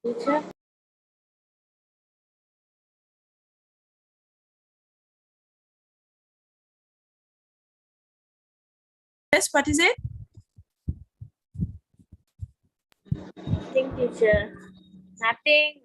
Teacher. Yes, what is it? Nothing, teacher. Nothing.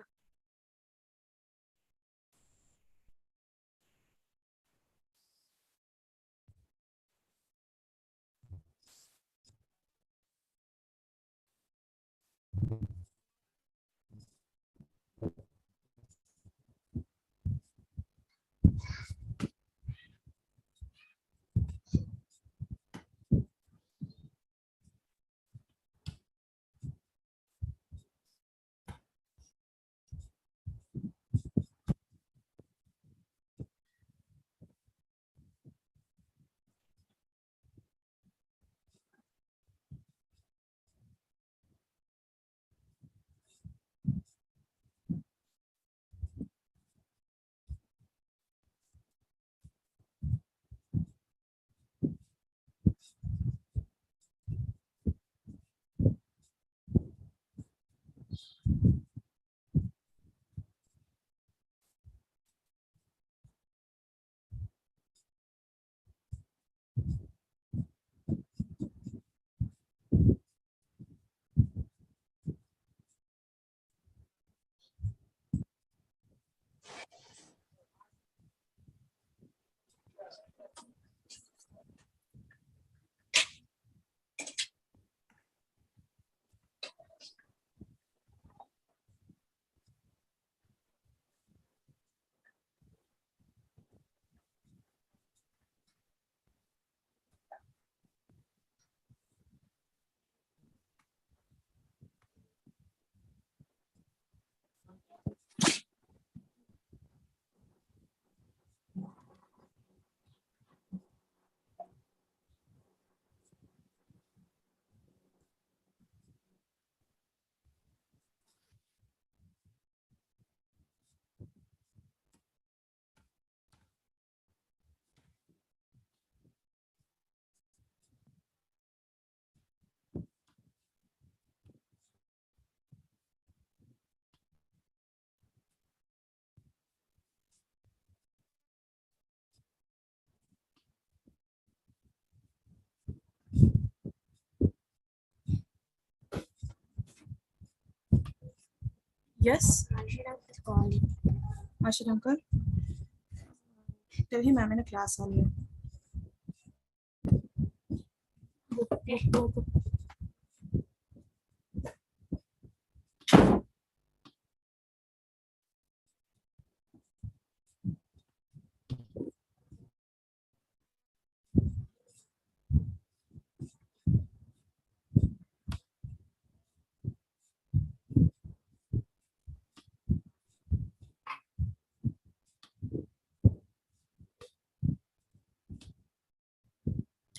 Yes, Arshad is calling. Ashid uncle. Tell him I'm in a class only. Go.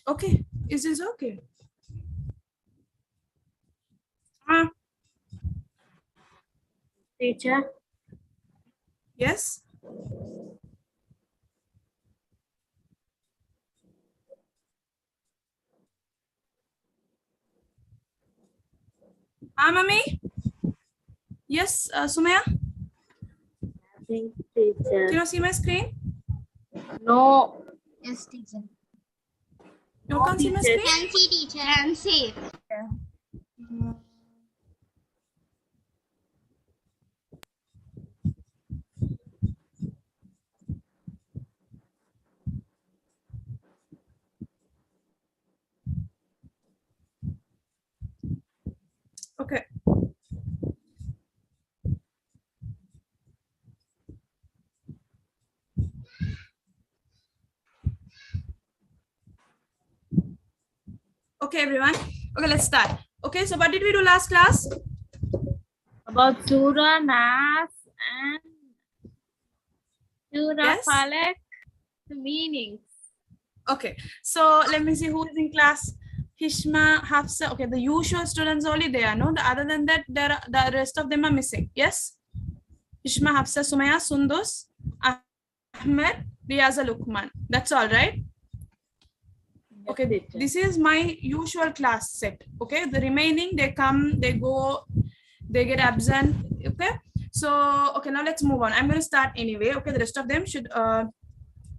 Okay, is this okay? Ah, Teacher. yes. Ah, mommy. Yes, Sumaya. Nothing, Can teacher. you see my screen? No. Yes, teacher. You can't see my teacher. screen? Can see, teacher. Can see. Okay. Okay, everyone. Okay, let's start. Okay, so what did we do last class? About Surah, Nas, and Surah, Yes. Falak, the meanings. Okay, so let me see who is in class. Hishma, Hafsa. Okay, the usual students only there. No, other than that, the rest of them are missing. Yes. Hishma, Hafsa, Sumaya, Sundus, Ahmed, Riaza, Lukman. That's all, right? Okay, teacher. this is my usual class set. Okay, the remaining they come, they go, they get absent. Okay, so okay, now let's move on. I'm going to start anyway. Okay, the rest of them should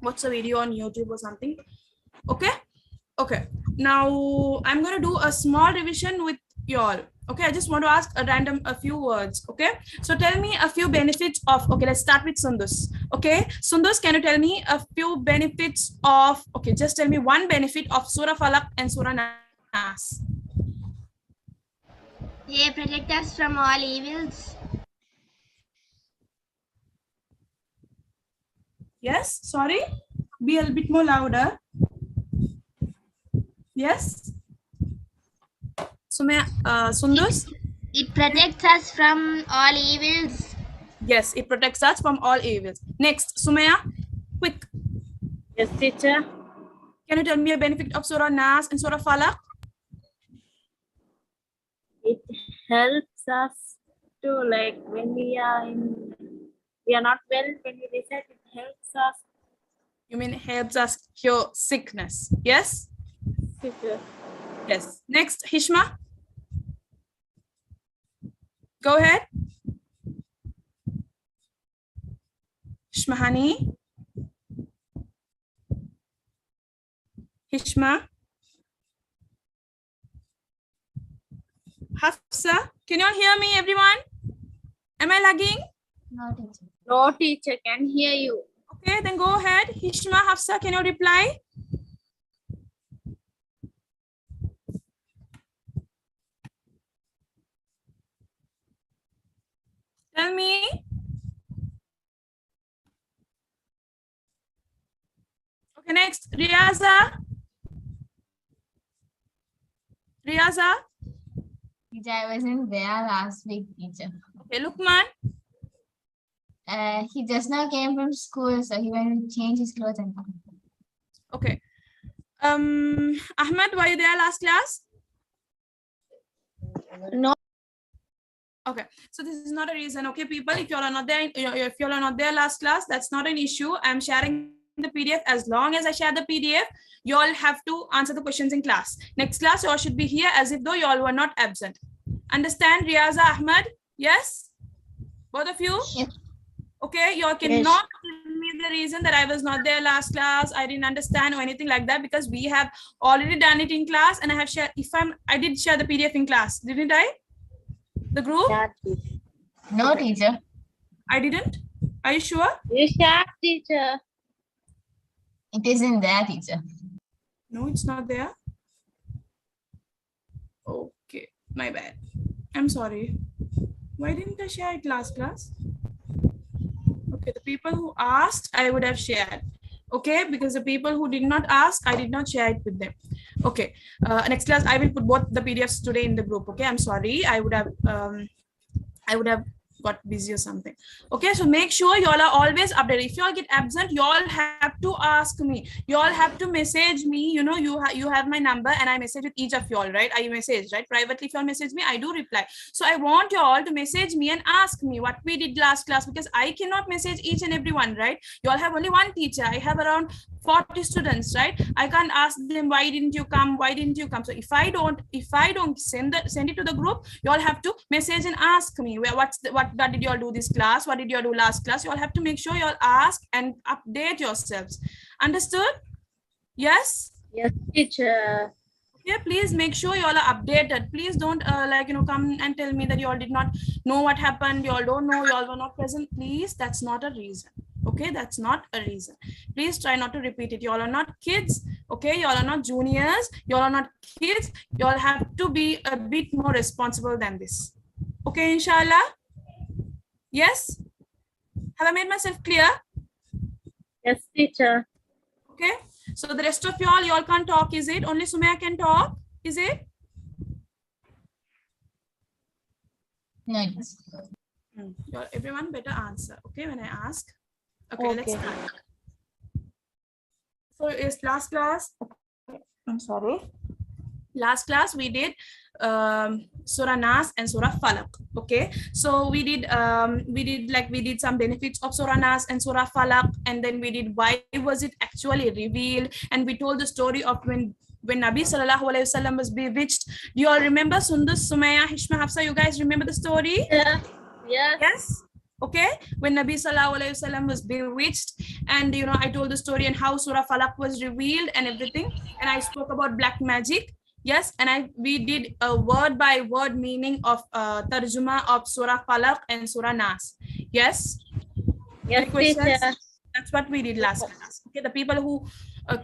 watch the video on YouTube or something. Okay, okay, now I'm going to do a small revision with you all. Okay, I just want to ask a few words. Okay, so tell me a few benefits of, okay, let's start with Sundus. Okay, Sundus, can you tell me a few benefits of, okay, just tell me one benefit of Surah Falaq and Surah Nas. They protect us from all evils. Yes, sorry, be a little bit more louder. Yes, Sundus. It protects us from all evils. Yes, it protects us from all evils. Next, Sumaya, quick. Yes, teacher. Can you tell me a benefit of Surah Nas and Surah Falaq? It helps us to, like, when we are not well, when we recite, it helps us. You mean it helps us cure sickness? Yes? Teacher. Yes. Next, Hishma. Go ahead. Hishmahani. Hishma. Hafsa. Can you all hear me, everyone? Am I lagging? No, teacher. No, teacher, can hear you. Okay, then go ahead. Hishma, Hafsa, can you reply? Tell me. Okay, next, Riaza. Riaza. Teacher, I wasn't there last week, teacher. Okay, Lukman. He just now came from school, so he went to change his clothes and come. Okay. Ahmed, were you there last class? No. Okay, so this is not a reason. Okay, people, if you all are not there, if you all are not there last class, that's not an issue. I'm sharing the PDF. As long as I share the PDF, you all have to answer the questions in class. Next class, you all should be here as if though you all were not absent. Understand, Riaza, Ahmed? Yes? Both of you? Yes. Okay, you all cannot give me the reason that I was not there last class, I didn't understand or anything like that, because we have already done it in class, and I have shared, I did share the PDF in class, didn't I? The group? Yeah, teacher. No, Okay. teacher. I didn't? Are you sure? You share, teacher. It isn't there, teacher. No, it's not there. Okay, my bad. I'm sorry. Why didn't I share it last class? Okay, the people who asked, I would have shared. Okay, because the people who did not ask, I did not share it with them. Okay, next class, I will put both the PDFs today in the group. Okay, I'm sorry. I would have got busy or something. Okay, so make sure you all are always updated. If you all get absent, you all have to ask me. You all have to message me. You know, you have my number, and I message with each of you all, right? I message, right? Privately, if you all message me, I do reply. So I want you all to message me and ask me what we did last class, because I cannot message each and every one, right? You all have only one teacher. I have around 40 students, right? I can't ask them, why didn't you come? Why didn't you come? So if I don't send it to the group, you all have to message and ask me, what did you all do this class? What did you all do last class? You all have to make sure you all ask and update yourselves. Understood? Yes? Yes, teacher. Yeah, please make sure you all are updated. Please don't come and tell me that you all did not know what happened. You all don't know, you all were not present. Please, that's not a reason. Okay, that's not a reason. Please try not to repeat it. You all are not kids. Okay, you all are not juniors. You all are not kids. You all have to be a bit more responsible than this. Okay, inshallah. Yes? Have I made myself clear? Yes, teacher. Okay. So the rest of you all can't talk, is it? Only Sumaya can talk, is it? No, teacher. Everyone better answer, okay, when I ask. Okay, let's start. So is last class. I'm sorry. Last class we did Surah Nas and Surah Falaq. Okay, so we did some benefits of Surah Nas and Surah Falaq, and then we did why was it actually revealed, and we told the story of when Nabi Sallallahu Alaihi Wasallam was bewitched. Do you all remember? Sundus, Sumaya, Hishma, Hafsa, you guys remember the story? Yeah. Yeah. Yes. Okay, when Nabi Sallallahu Alaihi Wasallam was bewitched, and I told the story and how Surah Falaq was revealed and everything, and I spoke about black magic. Yes, and we did a word by word meaning of tarjuma of Surah Falaq and Surah Nas. Yes. Yes, teacher. That's what we did last class. Okay, the people who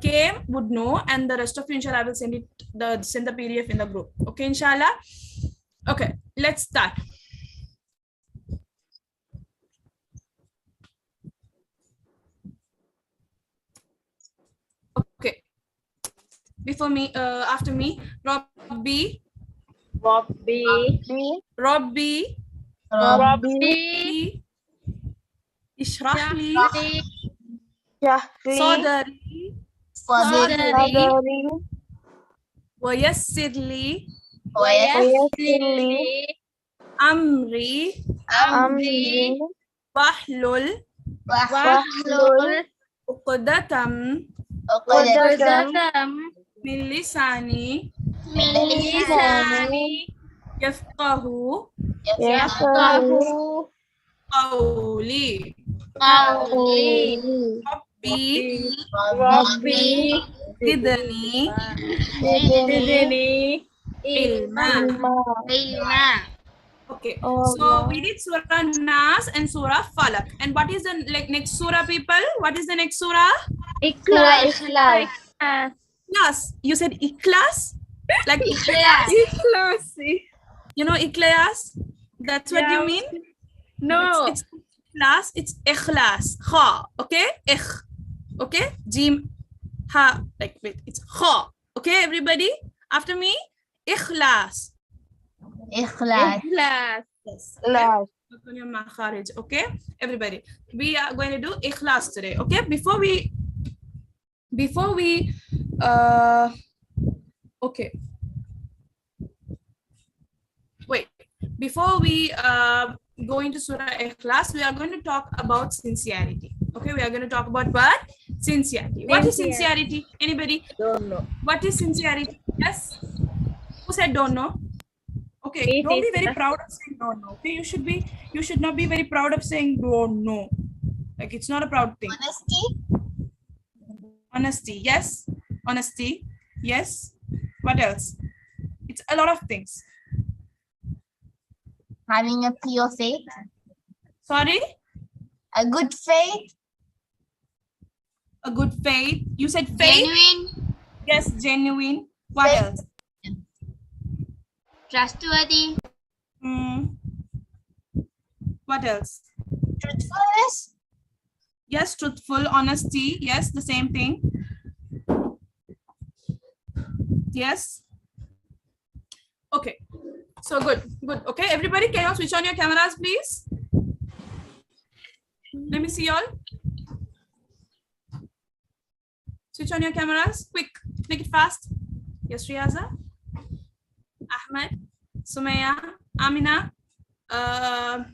came would know, and the rest of you, inshallah, I will send the PDF in the group. Okay, inshallah. Okay, let's start. Okay. Before me, after me, Robby. اشرح لي صدري ويسر لي أمري واحلل عقدة من لساني يفقه قولي ربي زدني علما. Okay, so we did Surah Nas and Surah Falaq. And what is the next surah, people? What is the next surah? Ikhlas. Ikhlas. You said Ikhlas? Like Ikhlas. You know Ikhlas? That's what you mean? No. It's Ikhlas. It's Ikhlas. Kha. Okay? Okay? Jim. Ha. Like, wait. It's Kha. Okay, everybody? After me? Ikhlas. Ikhlas. Yes. Okay, everybody, we are going to do Ikhlas today. Okay, before we okay, wait, before we go into Surah Ikhlas, we are going to talk about sincerity. Okay, we are going to talk about what? Sincerity. What is sincerity? Anybody? Don't know. What is sincerity? Yes. Who said don't know? Okay, don't be very proud of saying don't know. Okay, you should not be very proud of saying don't know. Like, it's not a proud thing. Honesty, yes. Honesty, yes. What else? It's a lot of things. Having a pure faith. Sorry? A good faith. A good faith. You said faith? Genuine. Yes, genuine. What Faith. else? Trustworthy. What else? Truthfulness. Yes, truthful, honesty. Yes, the same thing. Yes. Okay. So good. Okay, everybody, can you switch on your cameras, please? Let me see y'all. Switch on your cameras. Quick. Make it fast. Yes, Riaza. Ahmed, Sumaya, Amina,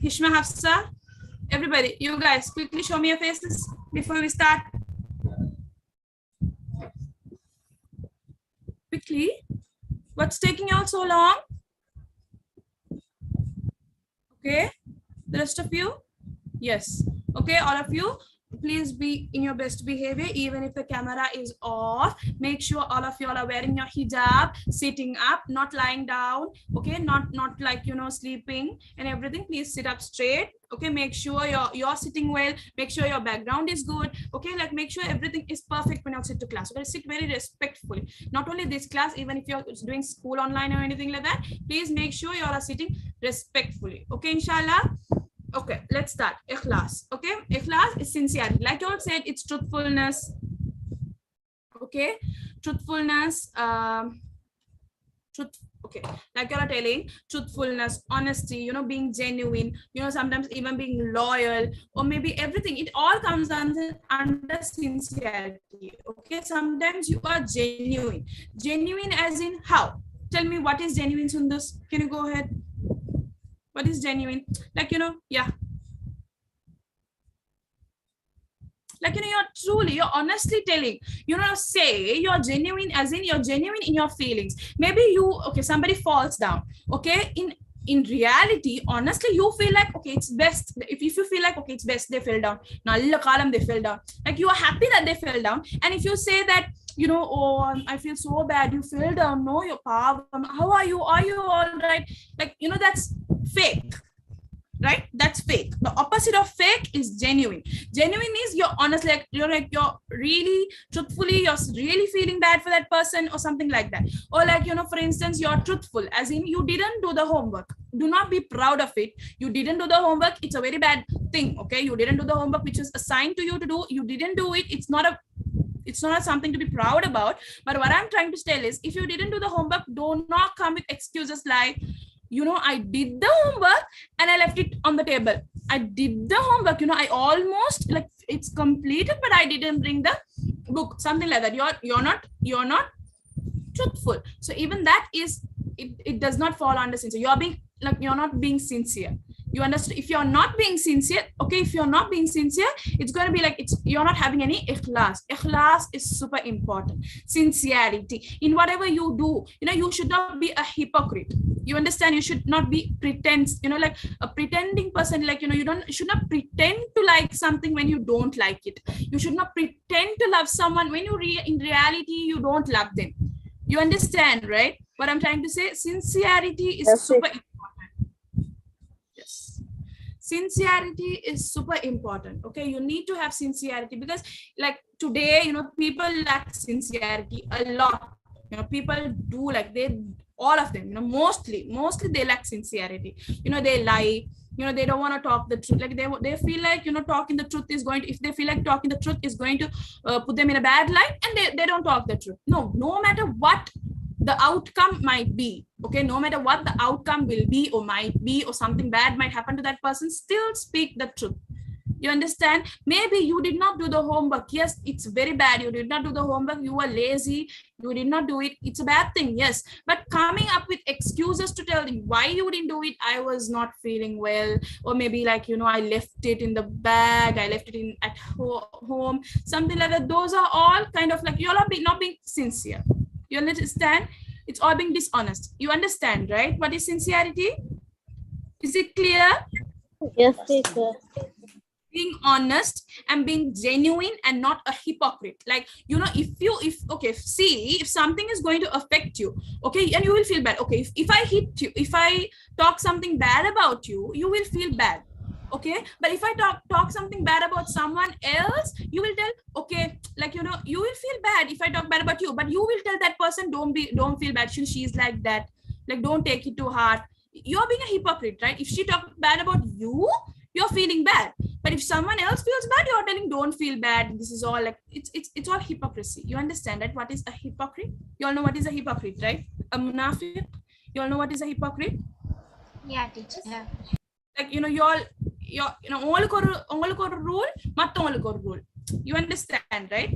Hishma, Hafsa, everybody, you guys quickly show me your faces before we start. Quickly. What's taking you all so long? Okay, the rest of you? Yes. Okay, all of you, please be in your best behavior. Even if the camera is off, make sure all of you all are wearing your hijab, sitting up, not lying down. Okay, not like sleeping and everything. Please sit up straight. Okay, make sure you're sitting well. Make sure your background is good. Okay, like make sure everything is perfect when you sit to class. Okay, sit very respectfully. Not only this class, even if you're doing school online or anything like that, please make sure you all are sitting respectfully. Okay, inshallah. Okay, let's start. Ikhlas. Okay, Ikhlas is sincerity. Like you all said, it's truthfulness. Okay, truthfulness. Okay, like you are telling, truthfulness, honesty. Being genuine. Sometimes even being loyal, or maybe everything. It all comes under sincerity. Okay, sometimes you are genuine. Genuine as in how? Tell me what is genuine, Sundus. Can you go ahead? What is genuine? Like, yeah. Like, you're honestly telling, say you're genuine, as in you're genuine in your feelings. Maybe somebody falls down. Okay. In reality, honestly, you feel like, okay, it's best. If you feel like, okay, it's best they fell down. Nalla kalam they fell down. Like, you are happy that they fell down. And if you say that, oh, I feel so bad, you fell down. No, you're power. How are you? Are you all right? Like, that's fake. Right? That's fake. The opposite of fake is genuine. Genuine is you're honest, like you're really truthfully, you're really feeling bad for that person or something like that. Or like, for instance, you're truthful, as in you didn't do the homework. Do not be proud of it. You didn't do the homework. It's a very bad thing. Okay. You didn't do the homework, which is assigned to you to do. You didn't do it. It's not something to be proud about. But what I'm trying to tell is, if you didn't do the homework, do not come with excuses like, I did the homework and I left it on the table. I did the homework, I almost, like, it's completed, but I didn't bring the book, something like that. You're not truthful. So even that is, it does not fall under sincere. You're not being sincere. You understand? If you're not being sincere, okay, if you're not being sincere, it's going to be like, you're not having any ikhlas. Ikhlas is super important. Sincerity in whatever you do. You should not be a hypocrite. You understand? You should not be pretense, like a pretending person. Like, you should not pretend to like something when you don't like it. You should not pretend to love someone when in reality you don't love them. You understand, right? What I'm trying to say? Sincerity is super important. Yes. Sincerity is super important. Okay. You need to have sincerity, because like today, people lack sincerity a lot. People do, like, all of them, mostly they lack sincerity. They lie. They don't want to talk the truth. Like they feel like, talking the truth is going to, if they feel like talking the truth is going to put them in a bad light, and they don't talk the truth. No matter what the outcome might be, okay, no matter what the outcome will be or might be, or something bad might happen to that person, still speak the truth. You understand? Maybe you did not do the homework. Yes, it's very bad. You did not do the homework. You were lazy. You did not do it. It's a bad thing. Yes. But coming up with excuses to tell them why you didn't do it, I was not feeling well. Or maybe like, I left it in the bag. I left it at home. Something like that. Those are all kind of like, you're not being sincere. You understand? It's all being dishonest. You understand, right? What is sincerity? Is it clear? Yes, teacher. Being honest and being genuine and not a hypocrite. Like, if something is going to affect you, okay, and you will feel bad. Okay, if I hit you, if I talk something bad about you, you will feel bad. Okay, but if I talk something bad about someone else, you will tell, okay, like, you will feel bad if I talk bad about you, but you will tell that person, don't feel bad, she's like that, like, don't take it to heart. You're being a hypocrite, right? If she talks bad about you, you're feeling bad. But if someone else feels bad, you're telling, don't feel bad. This is all like, it's all hypocrisy. You understand that? What is a hypocrite? You all know what is a hypocrite, right? A munafiq. You all know what is a hypocrite? Yeah, teacher. Yeah. Like, உங்களுக்கு ஒரு rule, மத்தவங்களுக்கு ஒரு rule. You understand, right?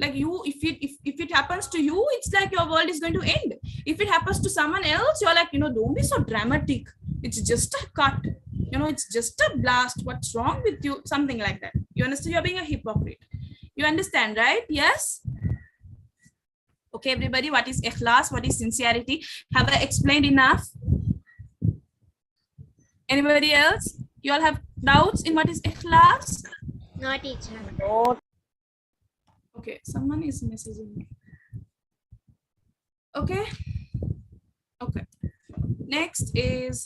Like, if it happens to you, it's like your world is going to end. If it happens to someone else, you're like, don't be so dramatic. It's just a cut. It's just a blast. What's wrong with you? Something like that. You understand? You're being a hypocrite. You understand, right? Yes. Okay, everybody. What is ikhlas? What is sincerity? Have I explained enough? Anybody else? You all have doubts in what is ikhlas? No, teacher. No. Okay, someone is messaging me. Okay. Okay. Next is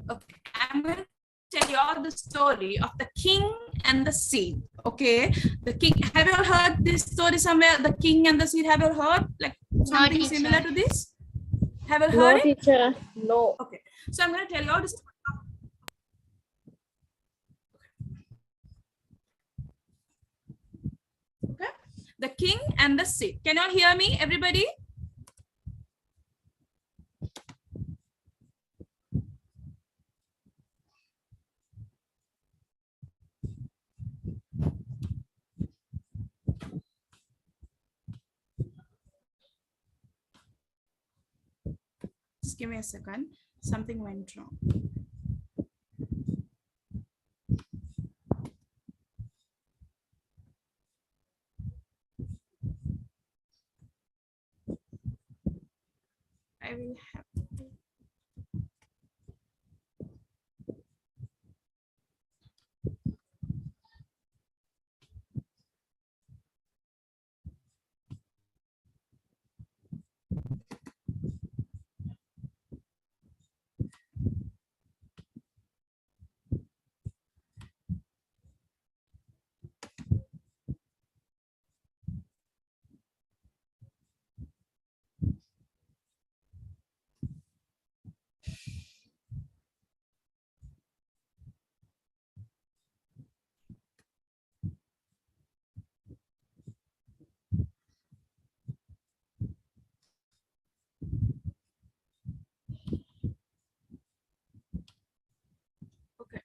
okay. I'm going to tell you all the story of the king and the seed. Okay, the king. Have you all heard this story somewhere? The king and the seed. Have you all heard like something teacher. similar to this? Have you all No, heard it? teacher. No. Okay, so I'm going to tell you all the story. Okay, the king and the seed. Can you all hear me, everybody? give me a second. Something went wrong. I will have to. Okay.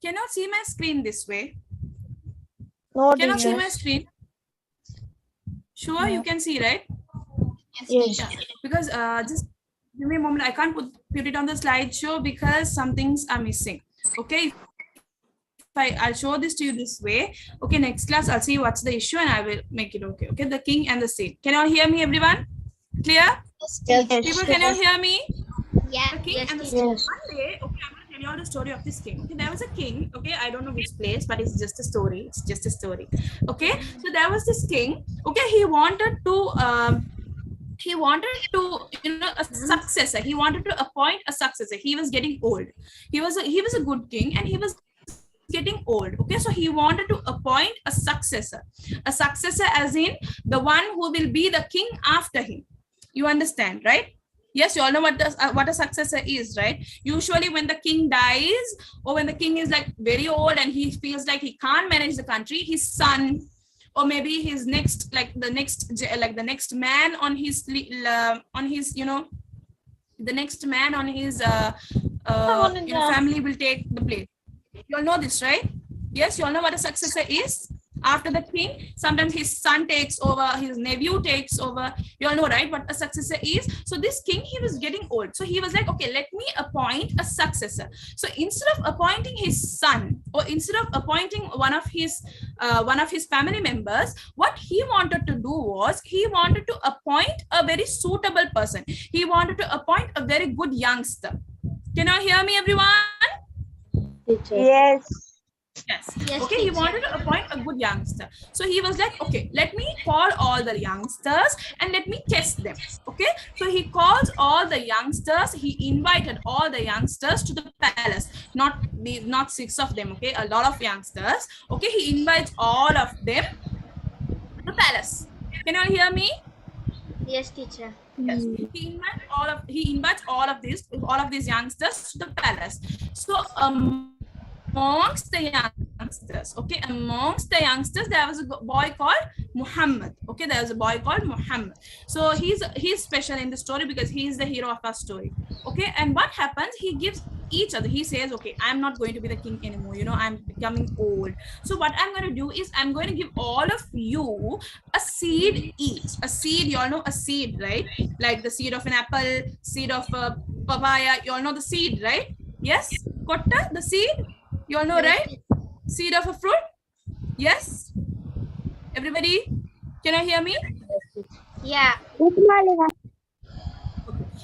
Cannot see my screen this way. No, Cannot see teacher. my screen. Sure, you can see, right? Yes. Yeah. Because just give me a moment. I can't put it on the slideshow because some things are missing. Okay. I'll show this to you this way. Okay, next class I'll see what's the issue and I will make it okay. Okay, the king and the seed. Can you all hear me, everyone? Clear? Yes. People, can you hear me? Yeah. The king Yes, and the teacher. seed. Yes. One day, okay, I'm going to tell you all the story of this king. Okay, there was a king. Okay, I don't know which place, but it's just a story. It's just a story. Okay, so there was this king. Okay, he wanted to, a successor. He wanted to appoint a successor. He was getting old. He was a good king and he was getting old. Okay, so he wanted to appoint a successor as in the one who will be the king after him. You understand, right? Yes, you all know what a successor is, right? Usually when the king dies or when the king is like very old and he feels like he can't manage the country, his son or maybe his next the next man on his the next man on his family will take the place. You all know this, right? Yes, you all know what a successor is. After the king, sometimes his son takes over, his nephew takes over. You all know, right, what a successor is. So this king, he was getting old. So he was like, okay, let me appoint a successor. So instead of appointing his son or instead of appointing one of his family members, what he wanted to do was he wanted to appoint a very suitable person. He wanted to appoint a very good youngster. Can you hear me, everyone? Teacher. Yes. Yes. Yes, Okay, he teacher. wanted to appoint a good youngster. So he was like, okay, let me call all the youngsters and let me test them. Okay, so he calls all the youngsters. He invited all the youngsters to the palace. Not 6 of them. Okay, a lot of youngsters. Okay, he invites all of them to the palace. Can you all hear me? Yes, teacher. Yes. He invites all of these youngsters to the palace. So amongst the youngsters, there was a boy called Muhammad. Okay, there was a boy called Muhammad. So he's special in the story because he's the hero of our story. Okay, and what happens? He gives each other. He says, okay, I'm not going to be the king anymore. You know, I'm becoming old. So what I'm going to do is I'm going to give all of you a seed each. A seed, you all know a seed, right? Like the seed of an apple, seed of a papaya. You all know the seed, right? Yes, kotta, the seed. You all know, right? Seed of a fruit. Yes. Everybody, can I hear me? Yeah.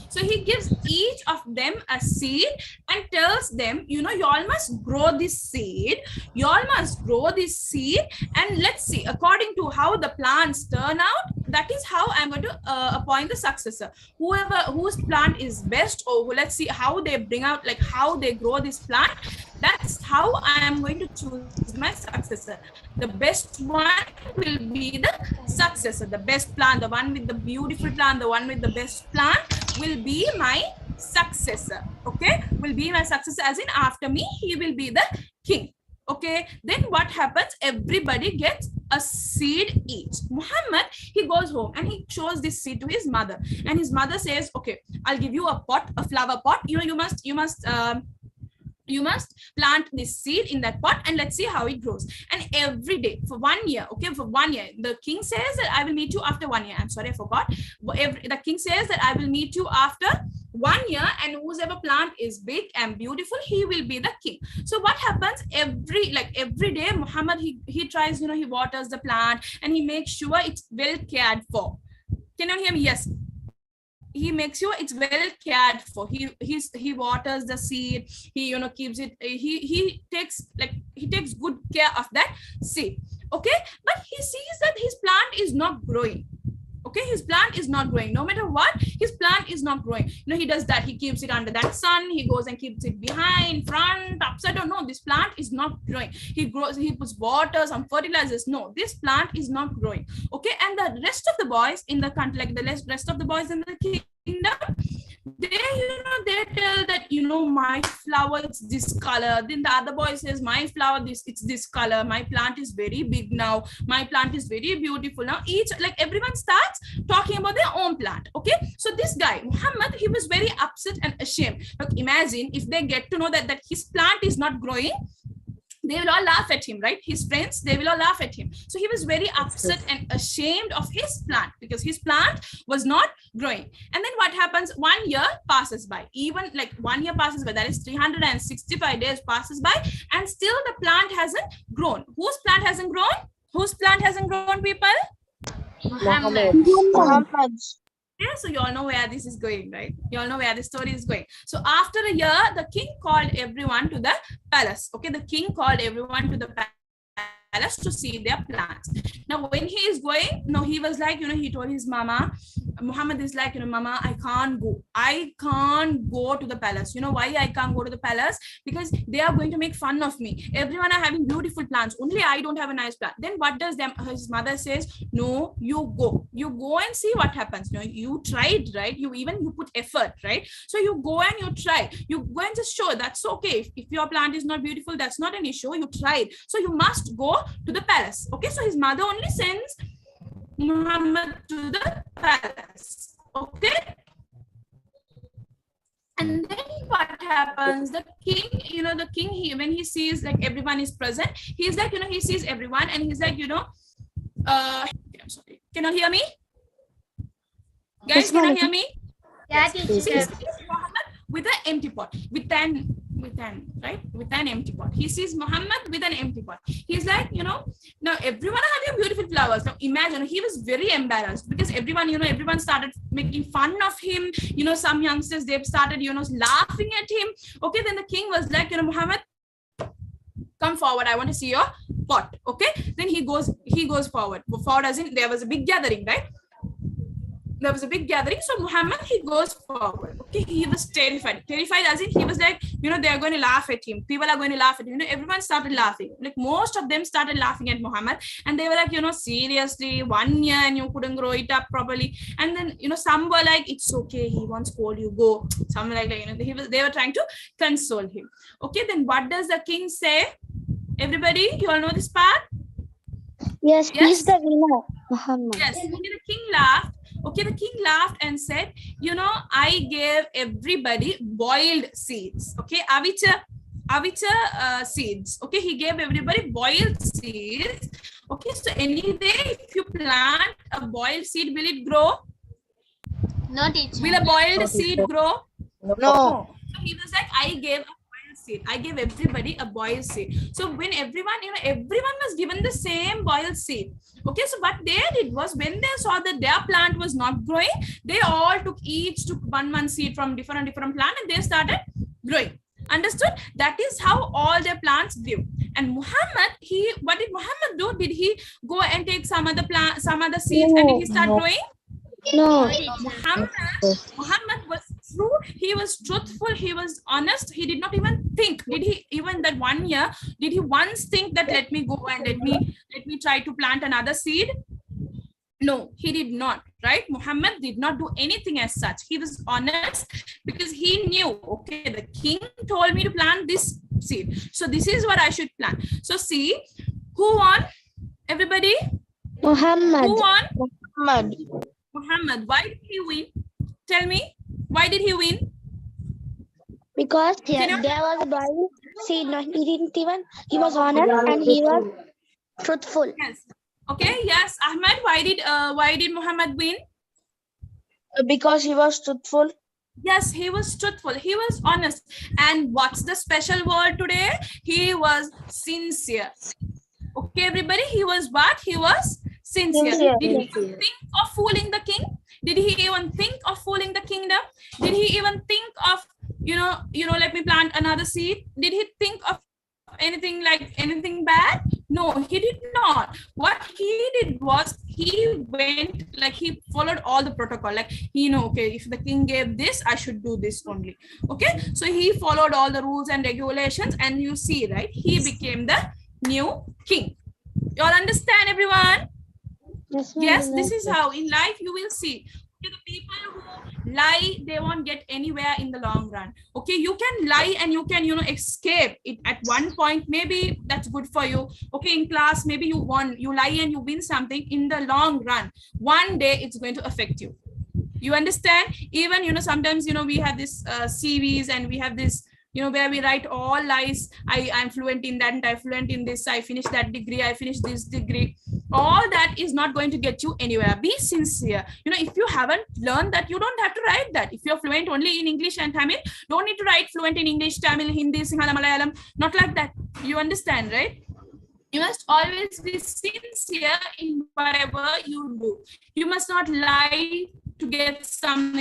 So he gives each of them a seed and tells them, you know, you all must grow this seed. You all must grow this seed. And let's see, according to how the plants turn out, that is how I'm going to appoint the successor. Whose plant is best, or let's see how they bring out, like how they grow this plant. That's how I am going to choose my successor. The best one will be the successor. The best plant, the one with the beautiful plant, the one with the best plant will be my successor. Okay, will be my successor, as in after me he will be the king. Okay, then what happens? Everybody gets a seed each. Muhammad, he goes home and he shows this seed to his mother, and his mother says, okay, I'll give you a pot, a flower pot. You must plant this seed in that pot and let's see how it grows. And every day for 1 year, okay, for 1 year, the king says that I will meet you after 1 year. I'm sorry, I forgot. The king says that I will meet you after 1 year, and whoever plant is big and beautiful, he will be the king. So what happens every day, Muhammad, he tries, he waters the plant and he makes sure it's well cared for. Can you hear me? Yes. He makes sure it's well cared for. He waters the seed. He keeps it. He takes good care of that seed. Okay, but he sees that his plant is not growing. Okay, his plant is not growing. No matter what, his plant is not growing. He does that. He keeps it under that sun. He goes and keeps it behind, front, upside down. No, this plant is not growing. He grows. He puts water, some fertilizers. No, this plant is not growing. Okay, and the rest of the boys in the country, like the rest of the boys in the kingdom, they tell that my flower is this color. Then the other boy says my flower it's this color. My plant is very big now. My plant is very beautiful now. Everyone starts talking about their own plant. Okay, so this guy Muhammad, he was very upset and ashamed. Like, imagine if they get to know that his plant is not growing, they will all laugh at him, right? His friends, they will all laugh at him. So he was very upset and ashamed of his plant because his plant was not growing. And then what happens? 1 year passes by. Even 1 year passes by, that is 365 days passes by, and still the plant hasn't grown. Whose plant hasn't grown? Whose plant hasn't grown, people? Muhammad. Yeah, so you all know where this is going, right? You all know where the story is going. So after a year, the king called everyone to the palace. Okay, the king called everyone to the palace to see their plants. Now, when he is going, he was like, he told his mama, Muhammad is like, Mama, I can't go to the palace. You know why I can't go to the palace? Because they are going to make fun of me. Everyone are having beautiful plants. Only I don't have a nice plant. Then what does his mother says? No, you go and see what happens. You tried, right? You put effort, right? So you go and you try. You go and just show that's okay. If your plant is not beautiful, that's not an issue. You tried. So you must go to the palace. Okay, so his mother only sends Muhammad to the palace. Okay, and then what happens? The king, when he sees everyone is present, he's like, he sees everyone and he's like, I'm sorry, can you hear me, guys? Can you hear me? Yeah, He teacher. sees Muhammad with an empty pot, with an empty pot. He sees Muhammad with an empty pot. He's like, now everyone are having beautiful flowers. Now imagine, he was very embarrassed because everyone started making fun of him. Some youngsters, they've started, laughing at him. Okay, then the king was like, Muhammad, come forward. I want to see your pot. Okay, then he goes forward. Forward as in there was a big gathering, right? There was a big gathering. So Muhammad, he goes forward. Okay, he was terrified as in he was like, they are going to laugh at him. People are going to laugh at him. Everyone started laughing. Most of them started laughing at Muhammad, and they were like, seriously, 1 year and you couldn't grow it up properly. And then, some were like, it's okay. He wants cold, you go. Some were like, they were trying to console him. Okay, then what does the king say? Everybody, you all know this part? Yes, he's the winner, Muhammad. Yes. Okay, the king laughed. Okay, the king laughed and said, I gave everybody boiled seeds. Okay, avicha seeds. Okay, he gave everybody boiled seeds. Okay, so any day if you plant a boiled seed, will it grow? No, teacher. Will a boiled seed grow? No. So he was like, I gave a boiled seed. I gave everybody a boiled seed. So when everyone was given the same boiled seed. Okay, so what they did was, when they saw that their plant was not growing, they all took one seed from different plant and they started growing. Understood? That is how all their plants grew. And Muhammad, what did Muhammad do? Did he go and take some other seeds and did he start growing? No. Muhammad was true. He was truthful. He was honest. He did not even think. Did he even that 1 year? Did he once think that let me go and let me try to plant another seed? No, he did not. Right? Muhammad did not do anything as such. He was honest because he knew. Okay, the king told me to plant this seed, so this is what I should plant. So see, who won? Everybody? Muhammad. Who won? Muhammad. Muhammad. Why did he win? Tell me. Why did he win? Because Can you- there was a boy. See, no, he didn't even. He was honest and he was truthful. Yes. Okay. Yes. Ahmed, why did Muhammad win? Because he was truthful. Yes, he was truthful. He was honest. And what's the special word today? He was sincere. Okay, everybody. He was what? He was sincere. Sincere. Did he think of fooling the king? Did he even think of fooling the kingdom? Did he even think of, let me plant another seed? Did he think of anything bad? No, he did not. What he did was he went, he followed all the protocol. Okay, if the king gave this, I should do this only. Okay, so he followed all the rules and regulations, and you see, right, he became the new king. You all understand, everyone? Yes, this is how in life you will see. Okay, the people who lie, they won't get anywhere in the long run. Okay, you can lie and you can, escape it at one point. Maybe that's good for you. Okay, in class, maybe you lie and you win something. In the long run, one day it's going to affect you. You understand? Even, sometimes, we have this CVs and we have this, where we write all lies. I'm fluent in that, and I'm fluent in this. I finished that degree. I finished this degree. All that is not going to get you anywhere. Be sincere. If you haven't learned that, you don't have to write that. If you're fluent only in English and Tamil, don't need to write fluent in English, Tamil, Hindi, Sinhala, Malayalam. Not like that. You understand, right? You must always be sincere in whatever you do. You must not lie to get some,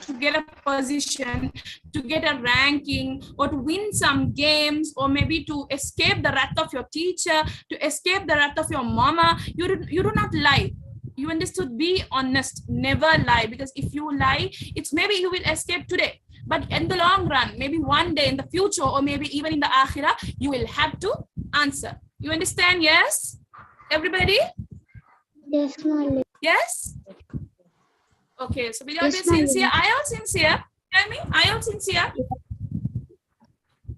to get a position, to get a ranking, or to win some games, or maybe to escape the wrath of your teacher, to escape the wrath of your mama. You do not lie. You understood? Be honest. Never lie, because if you lie, it's maybe you will escape today, but in the long run, maybe one day in the future, or maybe even in the akhirah, you will have to answer. You understand? Yes, everybody? Yes, ma'am. Yes. Okay, so will you all be Yes, ma'am. sincere? Are you all sincere? Tell me, are you all sincere?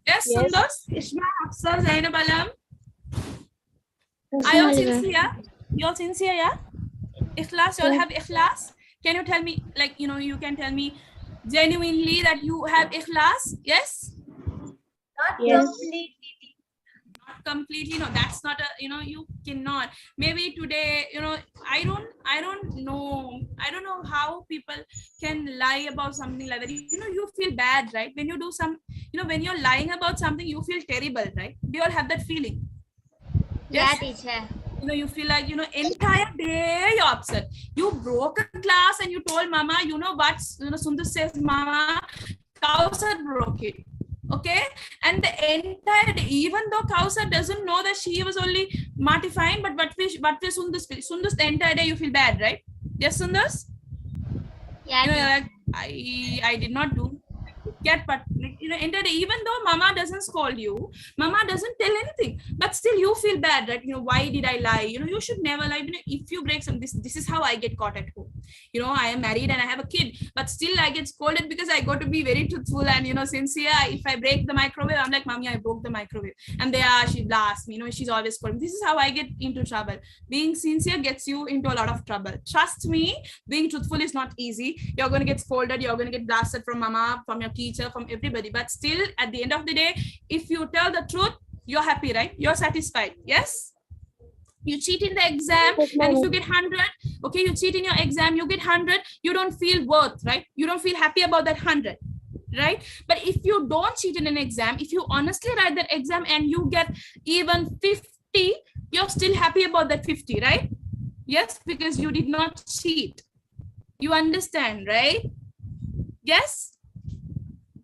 Yes, Yes. Sundos, Ishma, Hafsa, Zainab, Alam. Yes, Are you all ma'am. sincere? You all sincere, yeah? Ikhlas, you all have ikhlas? Can you tell me, you can tell me genuinely that you have ikhlas? Yes? Yes. Not completely. No, that's not a, you cannot. Maybe today, I don't know how people can lie about something like that. You feel bad, right? When you do some, when you're lying about something, you feel terrible, right? Do you all have that feeling? Yeah, Yes? teacher. You feel like, entire day you're upset. You broke a glass and you told mama, what, Sundar says, mama, Kausar broke it. Okay, and the entire day, even though Kausar doesn't know that she was only mortifying, but what we Sundas the entire day you feel bad, right? Yes, Sundas? Yeah, You're teacher. like, I did not do. But entire day, even though mama doesn't scold you, mama doesn't tell anything, but still you feel bad, right? Why did I lie? You should never lie. If you break some, this is how I get caught at home. I am married and I have a kid, but still I get scolded because I got to be very truthful and sincere. If I break the microwave, I'm like, mommy, I broke the microwave, and she blasts me. She's always scolding. This is how I get into trouble. Being sincere gets you into a lot of trouble. Trust me, being truthful is not easy. You're going to get scolded, you're going to get blasted from mama, from your teacher, from everybody, but still at the end of the day, if you tell the truth, you're happy, right? You're satisfied. Yes, you cheat in the exam, and if you get 100, okay, you cheat in your exam, you get 100, you don't feel worth, right? You don't feel happy about that 100, right? But if you don't cheat in an exam, if you honestly write that exam and you get even 50, you're still happy about that 50, right? Yes, because you did not cheat. You understand, right? Yes.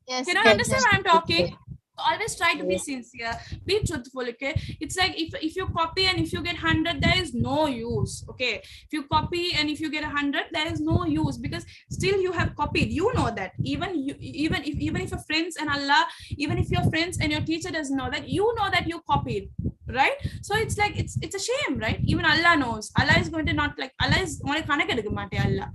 Yes. Can I understand what I'm talking? Always try to be sincere, be truthful. Okay, it's like if you copy and if you get 100, there is no use. Okay, if you copy and if you get 100, there is no use, because still you have copied. You know that. Even if your friends and Allah, even if your friends and your teacher doesn't know that, you know that you copied, right? So it's like it's a shame, right? Even Allah knows. Allah is going to not like, Allah is only Allah,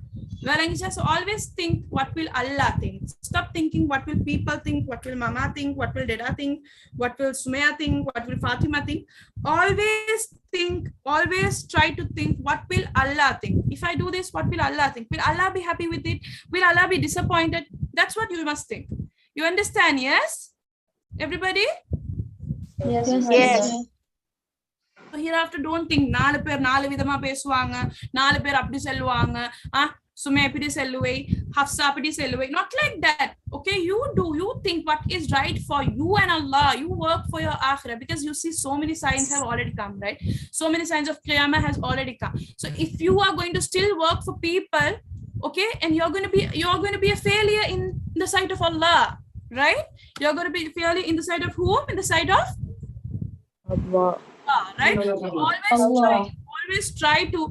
So always think what will Allah think. Stop thinking what will people think, what will Mama think, what will Dada think, what will Sumaya think, what will Fatima think. Always try to think what will Allah think. If I do this, what will Allah think? Will Allah be happy with it? Will Allah be disappointed? That's what you must think. You understand, yes? Everybody? Yes. So hereafter don't think நாலு பேர் நாலு விதமா பேசுவாங்க, நாலு பேர் அப்படி சொல்லுவாங்க, சுமே அப்படி சொல்லுவை, ஹப்சா அப்படி சொல்லுவை. Not like that. Okay, you think what is right for you and Allah. You work for your akhirah, because you see so many signs have already come, right? So many signs of qiyamah has already come. So if you are going to still work for people, okay, and you're going to be a failure in the sight of Allah, right? You're going to be a failure in the sight of whom? In the sight of Allah, right? Always try to,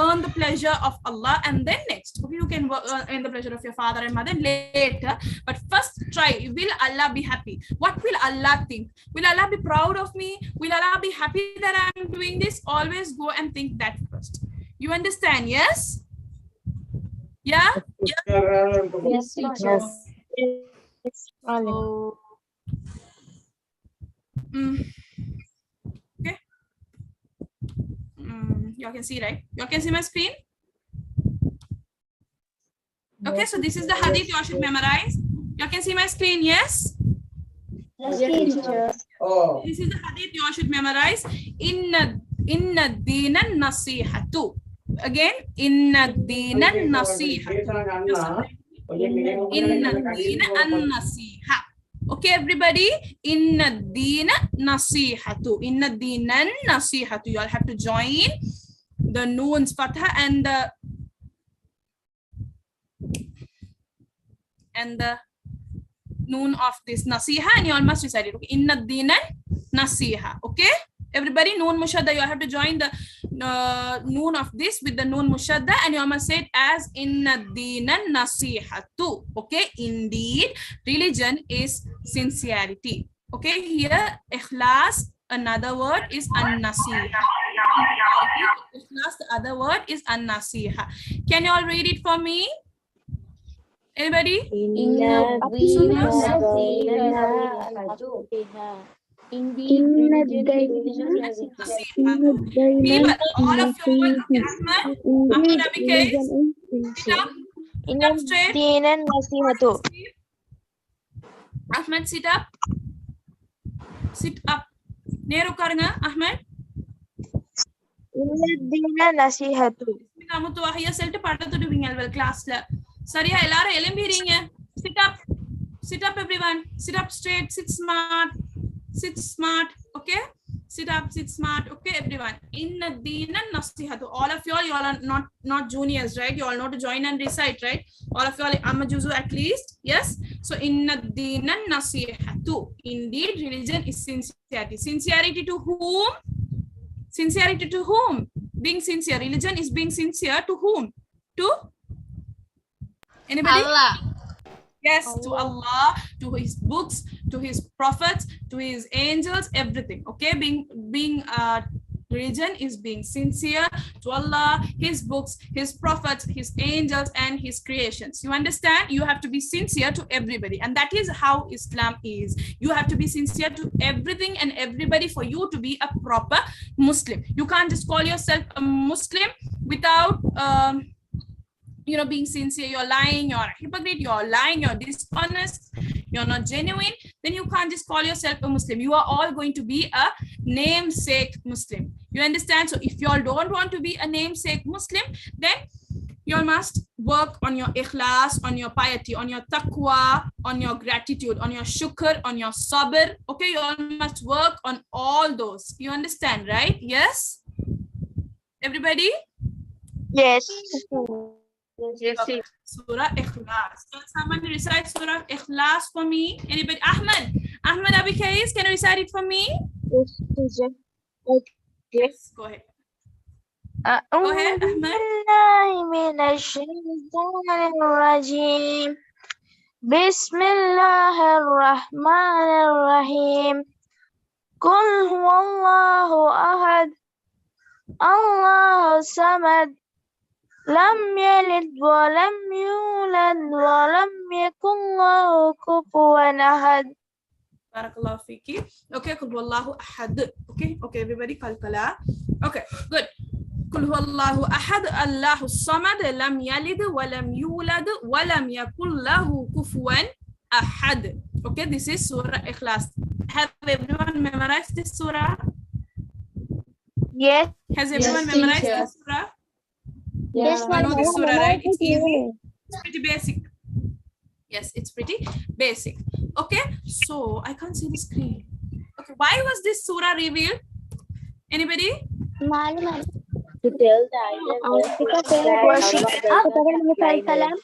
earn the pleasure of Allah, and then next, okay, you can earn the pleasure of your father and mother later. But first try, will Allah be happy? What will Allah think? Will Allah be proud of me? Will Allah be happy that I'm doing this? Always go and think that first. You understand? Yes? Yeah? Yes, teacher. So, okay. You can see, right? You can see my screen? Okay, so this is the hadith you should memorize. You can see my screen, yes? Yes, teacher. This is the hadith you should memorize. Inna dina nasihatu. Again, inna dina nasihatu. Inna dina an-nasiha. Okay, everybody. Inna dina nasihatu. Inna dina nasihatu. You all have to join the noon's fatha and the noon of this nasiha, and you all must recite it. Okay, inna dina nasiha. Okay, everybody, noon mushadda. You all have to join the noon of this with the noon mushadda, and you all must say it as inna dina nasihatu. Okay, indeed, religion is sincerity. Okay, here ikhlas, another word is an-nasiha. Ikhlas, the other word is an-nasiha. Can you all read it for me? Anybody? Indeed, religion is People, all of you, Ahmad Abikais, sit up straight. Ahmad, sit up. Sit up. Near ukaranga, Ahmad. Namu to ahiya selta pada to doing well class la. Sariya elara elambireenga. Sit up. Sit up, everyone. Sit up straight. Sit smart. Sit smart. Okay. Sit up. Sit smart. Okay, everyone. Inna dina nasihatu. All of you all are not juniors, right? You all know to join and recite, right? All of you all amma juzu at least. Yes. So inna dina nasihatu. Indeed, religion is sincerity. Sincerity to whom? Sincerity to whom? Being sincere. Religion is being sincere to whom? To anybody? Allah. Yes, to Allah, to his books, to his prophets, to his angels, everything. Okay, being religion is being sincere to Allah, his books, his prophets, his angels, and his creations. You understand? You have to be sincere to everybody, and that is how Islam is. You have to be sincere to everything and everybody for you to be a proper Muslim. You can't just call yourself a Muslim without being sincere. You're lying, you're a hypocrite, you're lying, you're dishonest, you're not genuine, then you can't just call yourself a Muslim. You are all going to be a namesake Muslim. You understand? So if you all don't want to be a namesake Muslim, then you all must work on your ikhlas, on your piety, on your taqwa, on your gratitude, on your shukr, on your sabr. Okay, you all must work on all those. You understand, right? Yes? Everybody? Yes. Okay. Surah Ikhlas. Can someone recite Surah Ikhlas for me? Anybody? Ahmad Abikais, can you recite it for me? Yes, teacher. Yes, go ahead. Go ahead, Ahmad. Bismillahirrahmanirrahim. Qul huwallahu ahad. Allahu samad. لم يلد ولم يولد ولم يكن له كفوا أحد. Barakallahu fiki. Okay, Qul huwallahu ahad. Okay, everybody kalkala. Okay, good. Qul huwallahu ahad, Allahu samad, lam yalid wa lam yulad wa lam yakul lahu kufuwan ahad. Okay, this is Surah Ikhlas. Have everyone memorized this surah? Yes. Has everyone memorized teacher. this surah? Yes, You know this surah, right? It's easy. It's pretty basic. Yes, it's pretty basic. Okay, so I can't see the screen. Okay, why was this surah revealed? Anybody? To tell the idol Because they were worship. worship.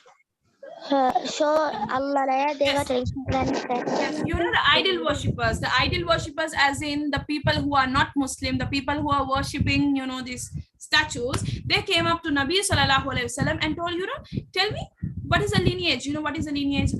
So Allah they were Yes, you know the idol worshippers. The idol worshippers, as in the people who are not Muslim, the people who are worshipping, you know, these statues. They came up to Nabi sallallahu alaihi wasallam and told, you know, tell me what is a lineage. You know, what is a lineage,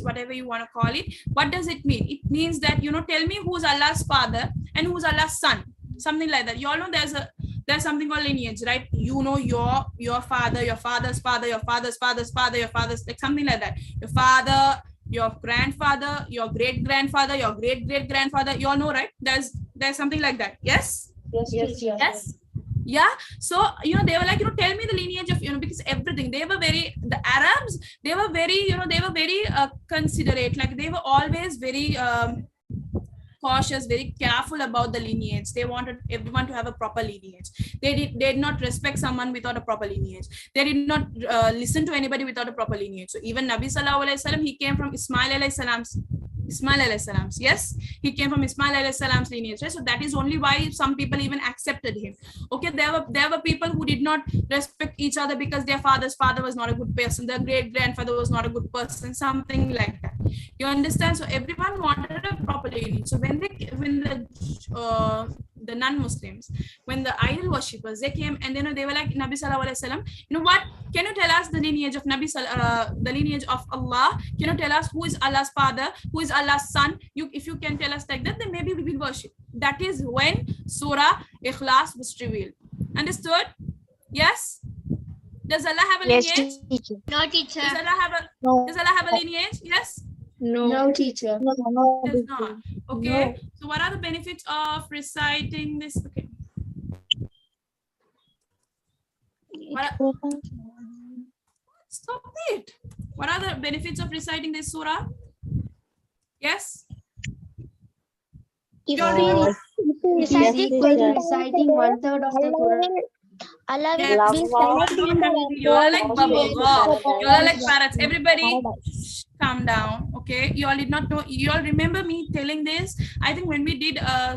whatever you want to call it. What does it mean? It means that, you know, tell me who's Allah's father and who's Allah's son. Something like that. You all know there's something called lineage, right? You know your father, your father's father, your father's father's father, your father's, like something like that. Your father, your grandfather, your great grandfather, your great great grandfather. You all know, right? There's something like that. Yes. Yes. Yeah. So, you know, they were like, you know, tell me the lineage of, you know, because everything, the Arabs, they were very, you know, they were very considerate. Like they were always very cautious, very careful about the lineage. They wanted everyone to have a proper lineage. They did not respect someone without a proper lineage. They did not listen to anybody without a proper lineage. So even Nabi sallallahu alaihi wasallam, he came from Ismail alayhi salam's. Yes, he came from Ismail alayhi salam's lineage, right? So that is only why some people even accepted him. Okay, there were people who did not respect each other because their father's father was not a good person, their great grandfather was not a good person, something like that. You understand? So everyone wanted a proper lineage. So when the non-Muslims, when the idol worshippers, they came and they were like, Nabi sallallahu alaihi wasallam, you know what? Can you tell us the lineage of the lineage of Allah? Can you tell us who is Allah's father, who is Allah's son? If you can tell us like that, then maybe we will worship. That is when Surah Ikhlas was revealed. Understood? Yes. Does Allah have a lineage? No, teacher. Does Allah have a lineage? Yes. No, teacher. It does not. Okay. No. So what are the benefits of reciting this? Okay. Stop it. What are the benefits of reciting this surah? Yes. If we recite Reciting 1/3 of the Quran. Allah Yes. You are like bubbles. You are like parrots. Everybody calm down. Okay. You all did not know. You all remember me telling this? I think when we did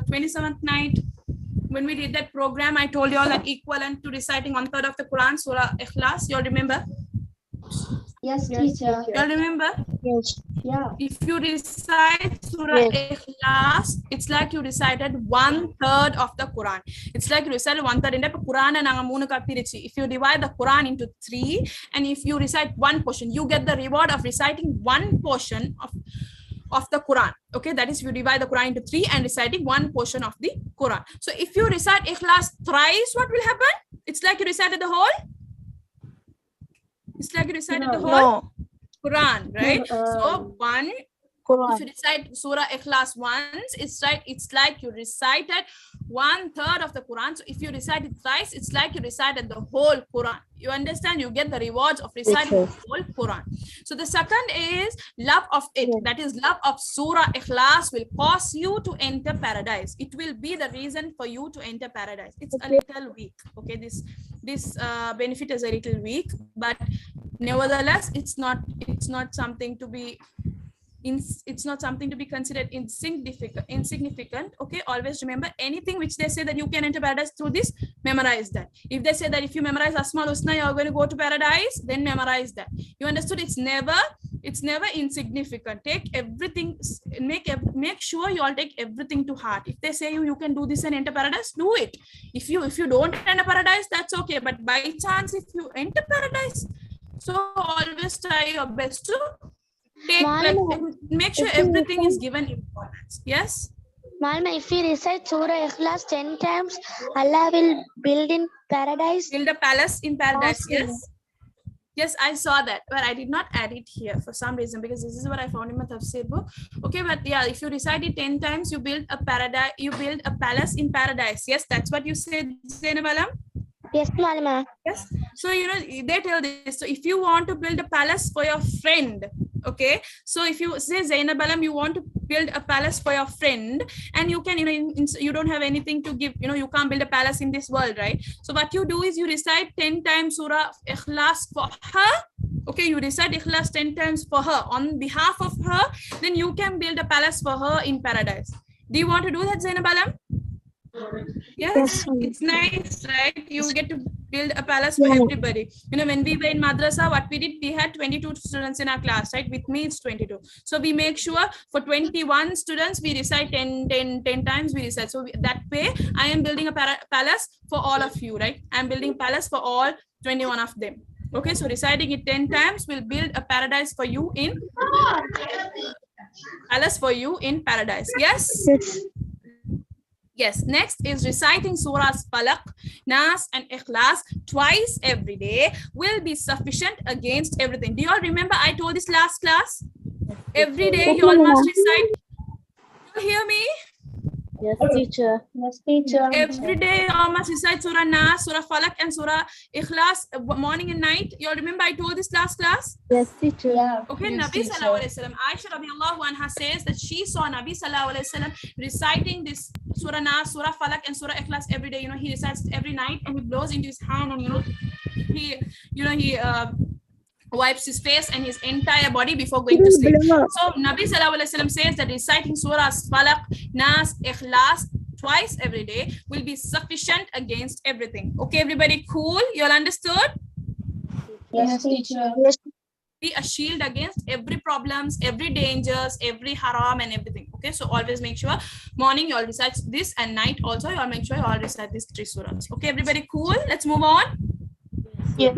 27th night, when we did that program, I told you all that equivalent to reciting 1/3 of the Quran, Surah Ikhlas. You all remember? Yes, teacher. You all remember? Yes. Yeah. If you recite Surah Ikhlas, it's like you recited 1/3 of the Quran. It's like you recited 1/3 in the Quran and if you divide the Quran into 3 and if you recite one portion, you get the reward of reciting one portion of the Quran. Okay, that is, you divide the Quran into 3 and reciting one portion of the Quran. So if you recite Ikhlas thrice, what will happen? It's like you recited the whole. It's like you recited the whole Quran, right? So one, if you recite Surah Ikhlas once, it's like you recited 1/3 of the Quran. So if you recite it thrice, it's like you recited the whole Quran. You understand? You get the rewards of reciting the whole Quran. So the second is love of it. That is, love of Surah Ikhlas will cause you to enter paradise. It will be the reason for you to enter paradise. It's a little weak. Okay, this benefit is a little weak, but nevertheless, it's not something to be. It's not something to be considered insignificant. Okay, always remember, anything which they say that you can enter paradise through this, memorize that. If they say that if you memorize Asmaul Husna you're going to go to paradise, then memorize that. You understood? It's never insignificant. Take everything, make sure you all take everything to heart. If they say you can do this and enter paradise, do it. If you don't enter paradise, that's okay, but by chance if you enter paradise, so always try your best to make sure everything is given importance. Yes. Malma, if we recite Surah Ikhlas 10 times, Allah will build in paradise. Build a palace in paradise. Yes. Yes, I saw that, but I did not add it here for some reason because this is what I found in my tafsir book. Okay, but yeah, if you recite it 10 times, you build a paradise. You build a palace in paradise. Yes, that's what you said, Zainab Alam. Yes, Malma. Yes. So they tell this. So if you want to build a palace for your friend, okay. So if you say Zainab Alam, you want to build a palace for your friend, and you can you don't have anything to give. You can't build a palace in this world, right? So what you do is you recite 10 times Surah Ikhlas for her. Okay, you recite Ikhlas 10 times for her on behalf of her. Then you can build a palace for her in paradise. Do you want to do that, Zainab Alam? Yes, it's nice, right? You get to build a palace for everybody. When we were in madrasa, what we did, we had 22 students in our class, right? With me, it's 22. So we make sure for 21 students, we recite 10 times we recite. So that way, I am building a palace for all of you, right? I'm building palace for all 21 of them. Okay, so reciting it 10 times will build a paradise for you in paradise. Yes? Yes, next is reciting surahs Falaq, Nas and Ikhlas twice every day will be sufficient against everything. Do you all remember I told this last class? Every day you all must recite. You hear me? Yes, teacher. Yes, teacher. Every day you all must recite Surah Nas, Surah Falaq and Surah Ikhlas morning and night. You all remember I told this last class? Yes, teacher. Yeah. Okay, Yes, Nabi teacher. Sallallahu Alaihi Wasallam, Aisha radiallahu anha says that she saw Nabi Sallallahu Alaihi Wasallam reciting this Surah Nas, Surah Falaq and Surah Ikhlas every day. He recites it every night and he blows into his hand and he wipes his face and his entire body before going to sleep. So Nabi Sallallahu Alaihi Wasallam says that reciting surahs Falaq, Nas, Ikhlas twice every day will be sufficient against everything. Okay, everybody cool? You all understood? Yes, teacher. Be a shield against every problems, every dangers, every haram and everything. Okay, so always make sure morning you all recite this and night also you all make sure you all recite these 3 surahs. Okay, everybody cool? Let's move on. Yes.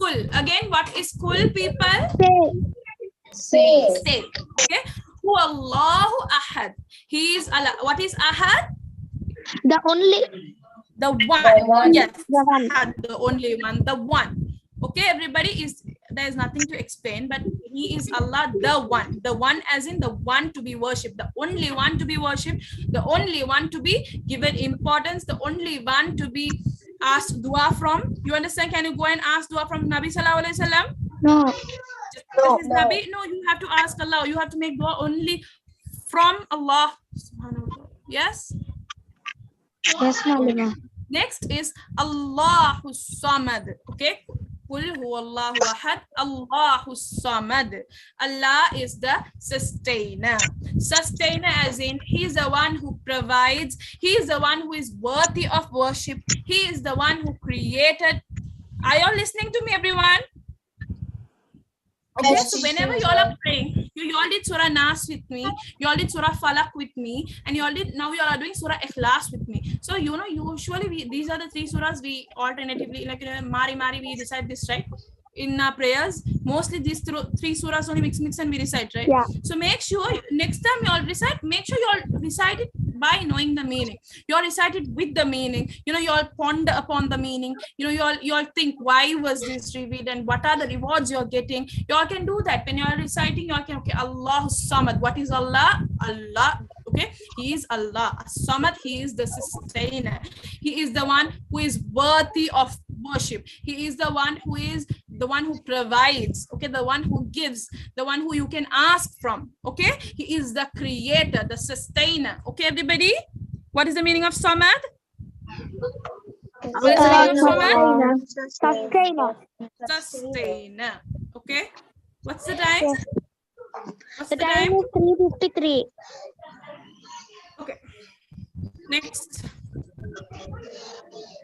Kul. Again, what is kul, people? Say. Say. Okay. Hu Allahu Ahad. He is Allah. What is Ahad? The only. The one. Yes. The one. Ahad, the only one. The one. Okay, everybody there is nothing to explain, but he is Allah, the one as in the one to be worshipped, the only one to be worshipped, the only one to be given importance, the only one to be asked dua from. You understand? Can you go and ask dua from Nabi Sallallahu Alaihi Wasallam? No. Just because he's Nabi? No, you have to ask Allah. You have to make dua only from Allah. Yes? Yes, Malama. Next is Allahu Samad. Okay? Qul huwallahu ahad, Allahu Samad. Allah is the sustainer. Sustainer as in he is the one who provides. He is the one who is worthy of worship. He is the one who created. Are you all listening to me, everyone? Okay, Yes, so whenever you all are praying, you all did Surah Nas with me, you all did Surah Falaq with me, and you all are doing Surah Ikhlas with me. So, usually these are the 3 surahs we alternatively, like Mari, we recite this, right? In our prayers, mostly these 3 surahs only mix and we recite, right? Yeah. So make sure next time you all recite, make sure you all recite it by knowing the meaning. You all recite it with the meaning. You all ponder upon the meaning. You all think why was this revealed and what are the rewards you're getting. You all can do that when you are reciting. You all can Allahu Samad. What is Allah? Allah. Okay, he is Allah. Samad, he is the sustainer. He is the one who is worthy of worship. He is the one who provides. Okay, the one who gives, the one who you can ask from. Okay, he is the creator, the sustainer. Okay, everybody, what is the meaning of Samad? What is the meaning of Samad? Sustainer. Okay, what's the time? What's The time is 3:53. Okay. Next.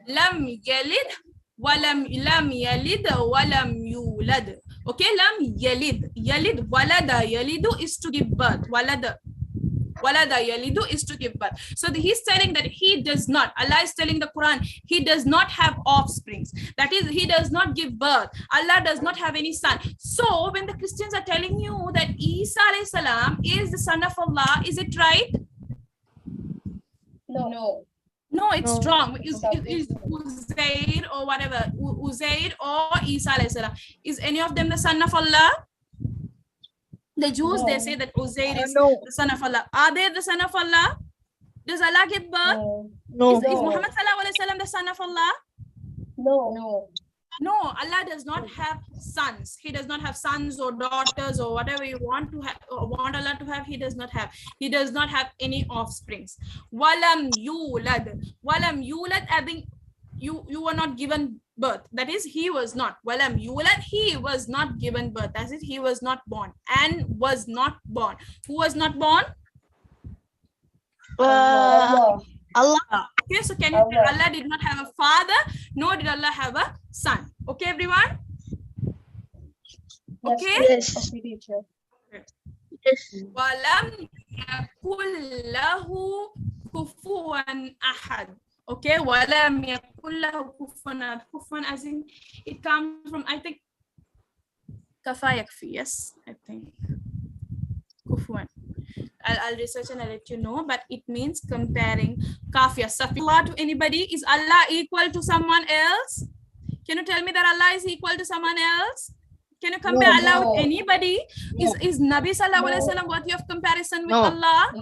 Lam yalid walam yalid walam yulad. Okay, lam yalid. Yalid walada. Yalidu is to give birth. Walada. Walada yalidu is to give birth. So he's telling that he does not. Allah is telling the Quran, he does not have offsprings. That is, he does not give birth. Allah does not have any son. So when the Christians are telling you that Isa alayhi salam is the son of Allah, is it right? No. No, it's wrong. Is Uzair or whatever, Uzair or Isa alayhi salam, is any of them the son of Allah? The Jews, they say that Uzair is the son of Allah. Are they the son of Allah? Does Allah give birth? Is Muhammad sallallahu alaihi wasallam the son of Allah? No, Allah does not have sons. He does not have sons or daughters or whatever you want to have or want Allah to have. He does not have. He does not have any offsprings. Walam yulad. Walam yulad, adding you were not given birth. That is, he was not. Walam yulad, he was not given birth. That is, he was not born and was not born. Who was not born? Allah. Okay, so can you tell Allah did not have a father, nor did Allah have a son. Okay, everyone? Okay? Yes. Walam yakul lahu kufuwan ahad. Okay, walam yakul lahu kufuwan ahad. Kufuwan, as in, it comes from, I think, kafa yakfi. Yes, I think. Kufuwan. I'll research and I'll let you know, but it means comparing kafia. Allah to anybody. Is Allah equal to someone else? Can you tell me that Allah is equal to someone else? Can you compare Allah with anybody? Is Nabi sallallahu alaihi wasallam worthy of comparison with Allah?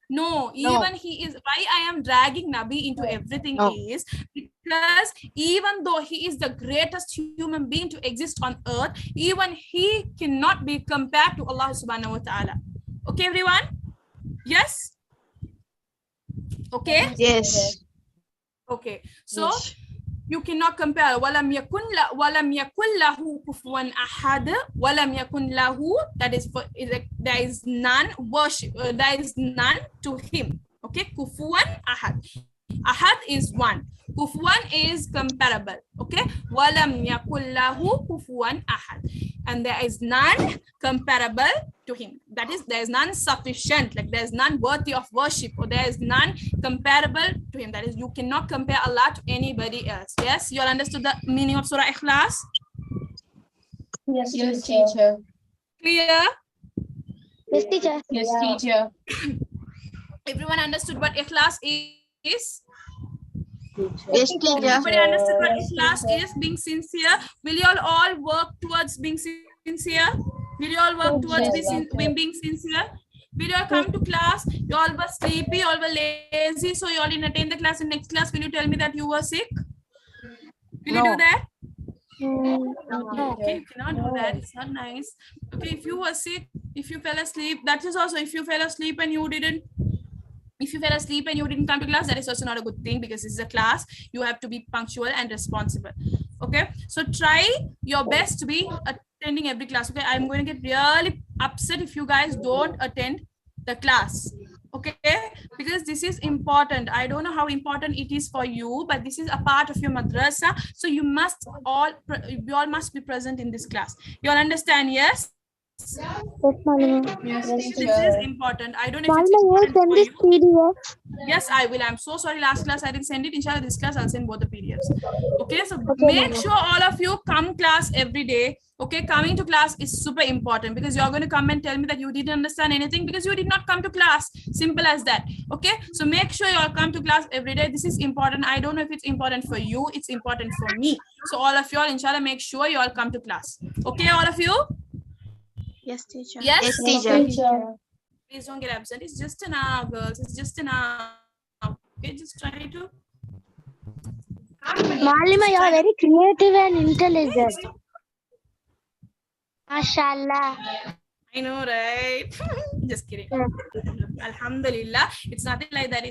No, even he is. Why I am dragging Nabi into everything is because even though he is the greatest human being to exist on earth, even he cannot be compared to Allah subhanahu wa ta'ala. Okay, everyone? Yes? Okay? Yes. Okay. So you cannot compare. Walam yakun lahu kufuwan ahad. Walam yakun lahu, that is for, there is none worship. There is none to him. Okay? Kufuwan ahad. Ahad is one. Kufuwan is comparable. Okay? Walam yakun lahu kufuwan ahad. And there is none comparable to him. That is, there is none sufficient, like there is none worthy of worship, or there is none comparable to him. That is, you cannot compare Allah to anybody else. Yes, you all understood the meaning of Surah Ikhlas? Yes, teacher. Clear? Yes, teacher. Yes, teacher. Everyone understood what Ikhlas is? Yes, teacher. Everybody understood what Ikhlas is? Being sincere. Will you all work towards being sincere? Will you all work towards being sincere? Will you all come to class? You all were sleepy, you all were lazy, so you all didn't attend the class. In next class, will you tell me that you were sick? Will you do that? No, okay, you cannot do that. It's not nice. Okay, if you were sick, if you fell asleep, that is also, if you fell asleep and you didn't come to class, that is also not a good thing, because this is a class. You have to be punctual and responsible. Okay, so try your best to be attending every class. Okay, I'm going to get really upset if you guys don't attend the class. Okay, because this is important. I don't know how important it is for you, but this is a part of your madrasa, so you all must be present in this class. You all understand? Yes. Yes, This teacher. is important. I don't know if it's important for you. Yes, I will. I'm so sorry. Last class I didn't send it. Inshallah, this class I'll send both the PDFs. Okay, so make sure all of you come class every day. Okay, coming to class is super important, because you're going to come and tell me that you didn't understand anything because you did not come to class. Simple as that. Okay, so make sure you all come to class every day. This is important. I don't know if it's important for you. It's important for me. So all of you all, inshallah, make sure you all come to class. Okay, all of you? Yes, teacher. Yes? Yes, Yes, teacher. teacher. Please don't get absent. It's just an hour, girls. It's just an hour. Okay, just try to. Malima, you are very creative and intelligent. Mashallah. I know, right? Just kidding. Alhamdulillah. It's nothing like that.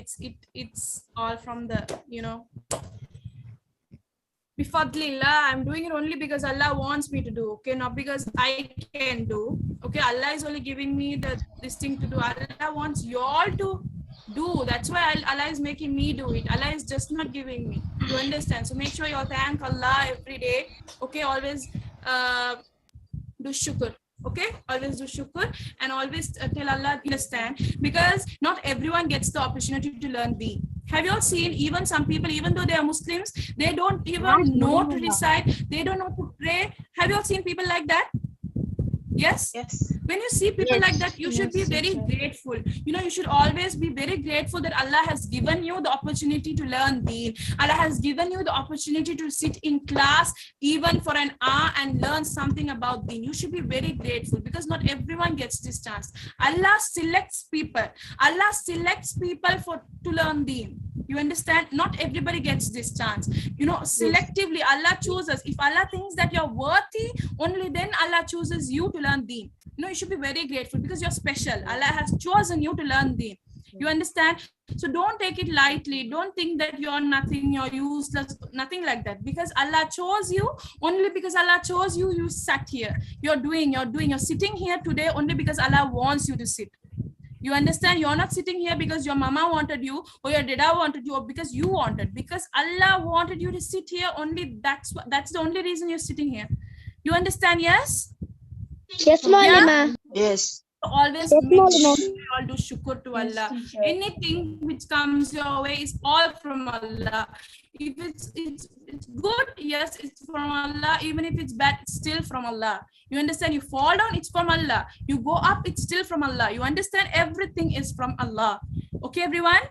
It's all from the, Bifadlillah, I'm doing it only because Allah wants me to do, okay? Not because I can do. Okay, Allah is only giving me this thing to do. Allah wants you all to do. That's why Allah is making me do it. Allah is just not giving me. You understand? So make sure you all thank Allah every day. Okay, always do shukr. Okay, always do shukr and always tell Allah understand, because not everyone gets the opportunity to learn deen. Have you all seen even some people, even though they are Muslims, they don't even know to recite, they don't know to pray? Have you all seen people like that? Yes. When you see people like that, you should be very grateful. You know, you should always be very grateful that Allah has given you the opportunity to learn deen. Allah has given you the opportunity to sit in class even for an hour and learn something about deen. You should be very grateful, because not everyone gets this chance. Allah selects people. Allah selects people to learn deen. You understand? Not everybody gets this chance. You know, selectively Allah chooses. If Allah thinks that you're worthy, only then Allah chooses you to learn deen. You know, you should be very grateful, because you're special. Allah has chosen you to learn deen. You understand? So don't take it lightly. Don't think that you're nothing, you're useless, nothing like that. Because Allah chose you, only because Allah chose you, you sat here. You're sitting here today only because Allah wants you to sit. You understand? You're not sitting here because your mama wanted you or your dada wanted you or because you wanted. Because Allah wanted you to sit here only. That's the only reason you're sitting here. You understand? Yes? Yes, Malima. Yes. So always Yes, make Malima. sure you all do shukr to Yes, Allah. teacher. Anything which comes your way is all from Allah. If it's good, yes, it's from Allah. Even if it's bad, it's still from Allah. You understand? You fall down, it's from Allah. You go up, it's still from Allah. You understand? Everything is from Allah. Okay, everyone?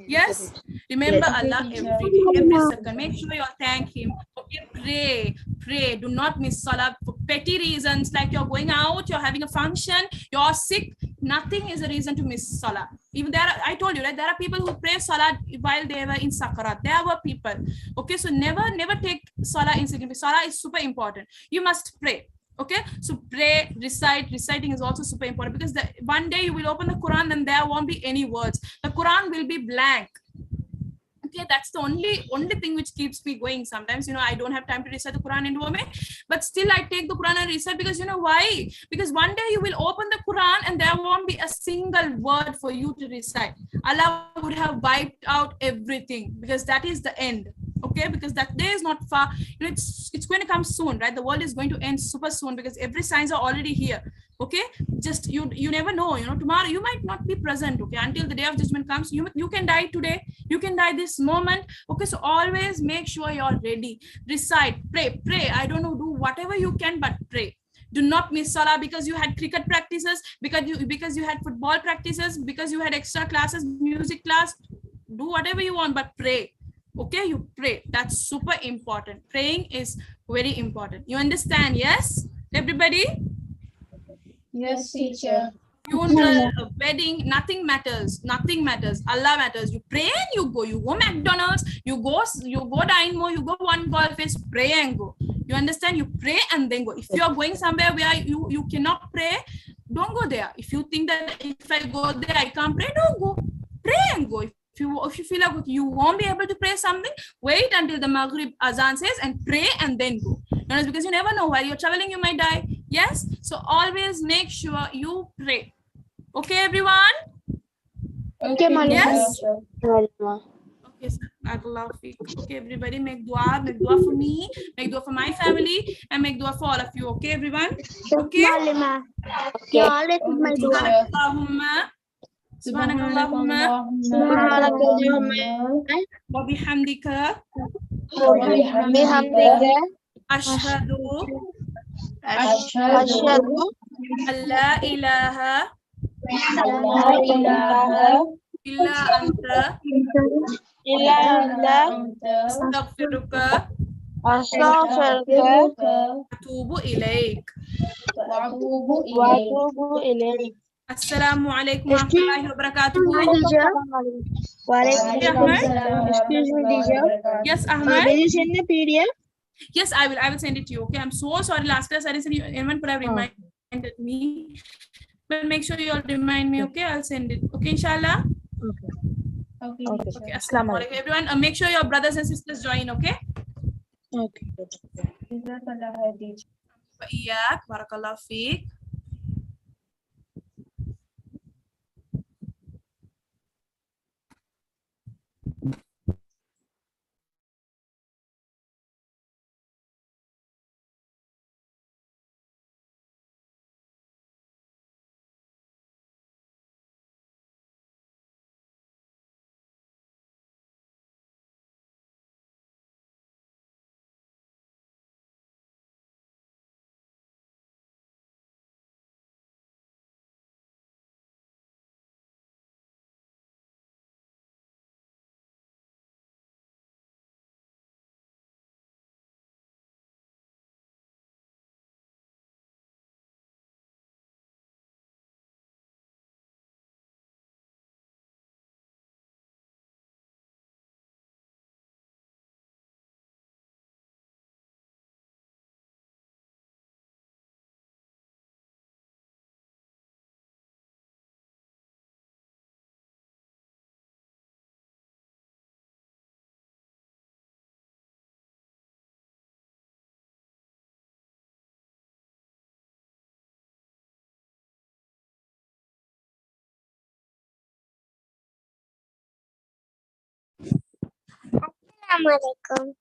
Yes? Remember Allah every day, every second. Make sure you thank Him. Okay, pray. Do not miss Salah for petty reasons, like you're going out, you're having a function, you're sick. Nothing is a reason to miss Salah. Even I told you, right? There are people who pray Salah while they were in Sakarat. There were people. Okay, so never take Salah insignificant. Salah is super important. You must pray. Okay, so pray, reciting is also super important, because one day you will open the Quran and there won't be any words. The Quran will be blank. Okay, that's the only thing which keeps me going. Sometimes, you know, I don't have time to recite the Quran in Urdu, but still I take the Quran and recite, because you know why? Because one day you will open the Quran and there won't be a single word for you to recite. Allah would have wiped out everything, because that is the end. Okay, because that day is not far. You know, it's going to come soon, right? The world is going to end super soon, because every signs are already here. Okay, just you never know. You know, tomorrow you might not be present. Okay, until the day of judgment comes, you can die today, you can die this moment. Okay, so always make sure you're ready. Recite, pray. I don't know, do whatever you can, but pray. Do not miss Salah because you had cricket practices, because you had football practices, because you had extra classes, music class. Do whatever you want, but pray. Okay, you pray. That's super important. Praying is very important. You understand? Yes, everybody? Yes, teacher. Funeral, a wedding, nothing matters. Allah matters. You pray and you go. You go McDonald's, you go dine more, you go one golf face, pray and go. You understand? You pray and then go. If you are going somewhere where you cannot pray, don't go there. If you think that if I go there I can't pray, don't go. Pray and go. If you feel like you won't be able to pray something, wait until the Maghrib azan says and pray and then go. Because you never know, while you're traveling you might die. Yes, so always make sure you pray. Okay, everyone? Okay, Yes? teacher. Okay, sir. Okay, everybody, make dua for me, make dua for my family, and make dua for all of you. Okay, everyone? Okay? Malima. You always Okay, my dua. teacher. Subhanakallahumma wa bihamdika وبحمدك ashhadu أشهد an la ilaha أن لا إله illa anta إلا أنت astaghfiruka أستغفرك atubu ilaik. وأتوب إليك. Assalamu alaikum wa rahmatullahi wa barakatuh. Excuse me, teacher. Yes, Ahmed. Will you send the PDF? Yes, I will send it to you. Okay, I'm so sorry. Last class I didn't send you. Anyone could have reminded me, but make sure you all remind me. Okay, I'll send it. Okay, inshallah. Okay, Okay, assalamu alaikum, everyone. Make sure your brothers and sisters join. Okay. teacher. Wa iyyak, barakallahu feek. Assalamualaikum.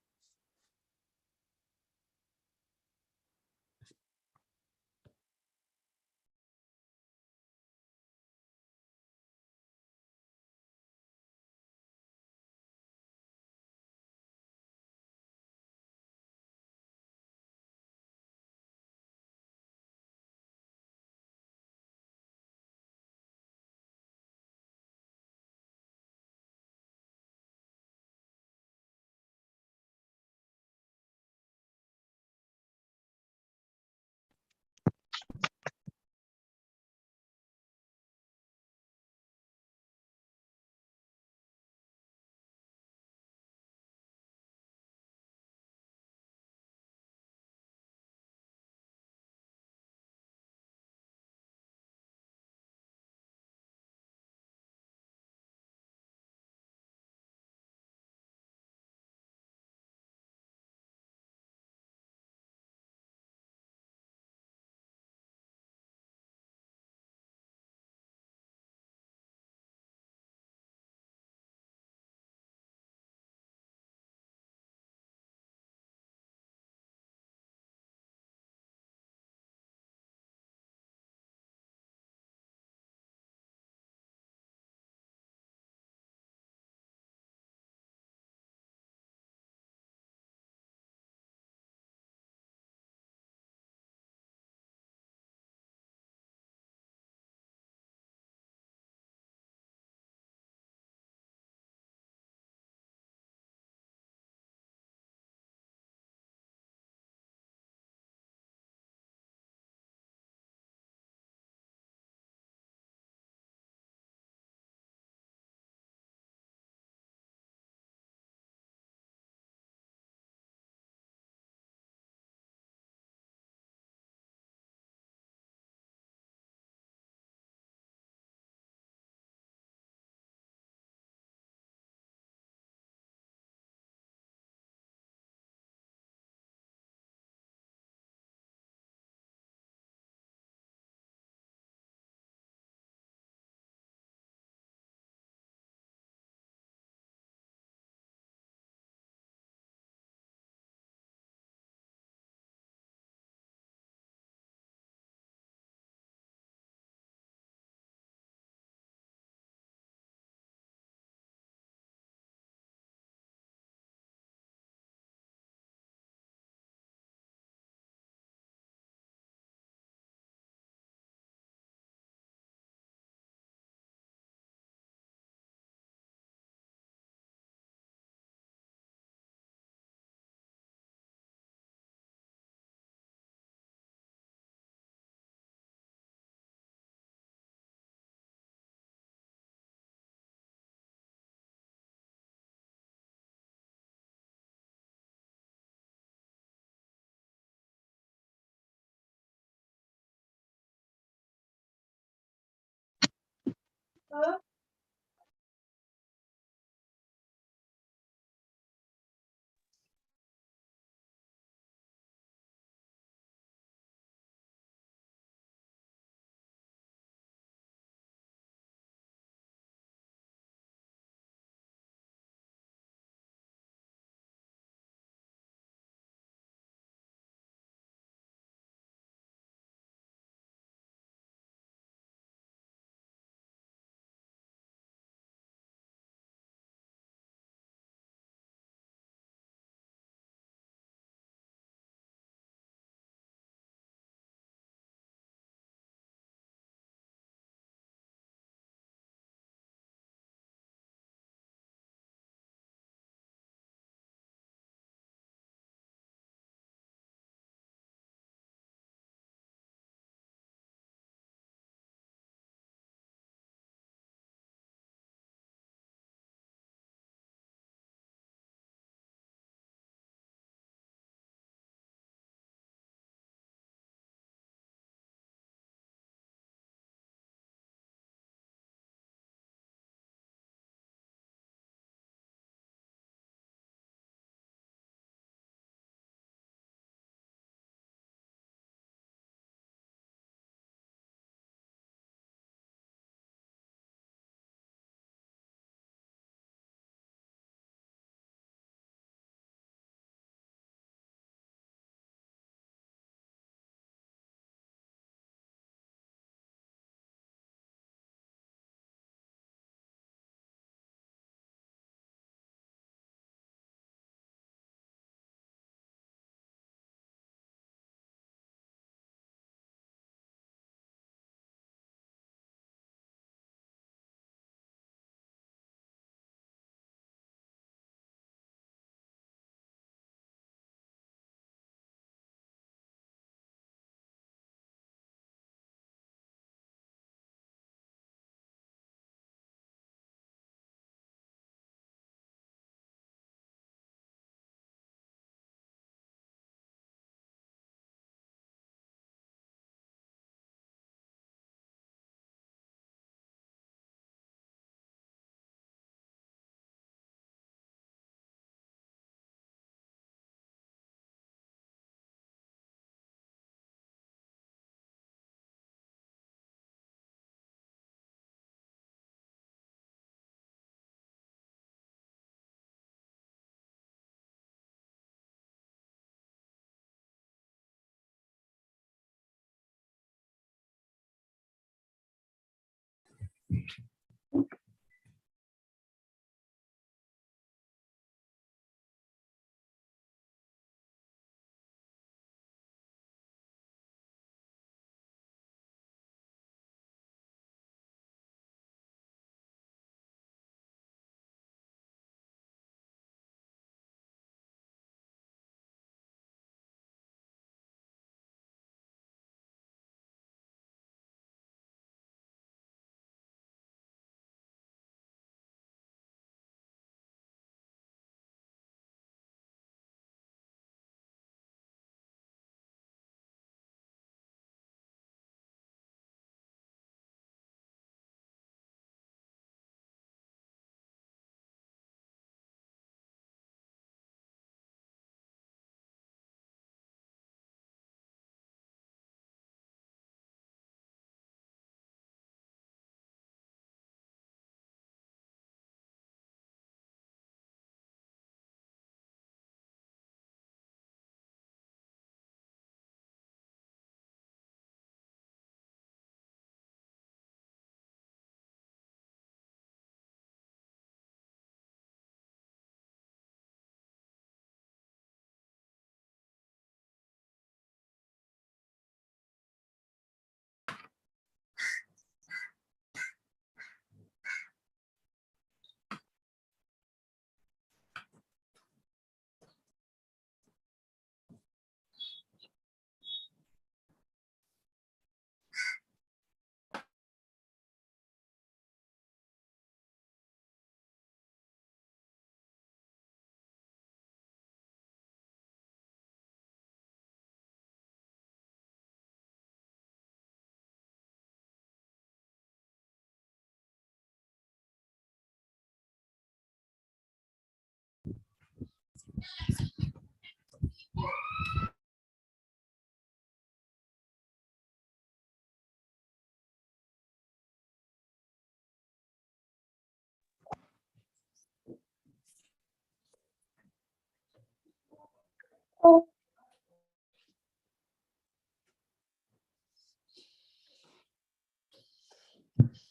Oh,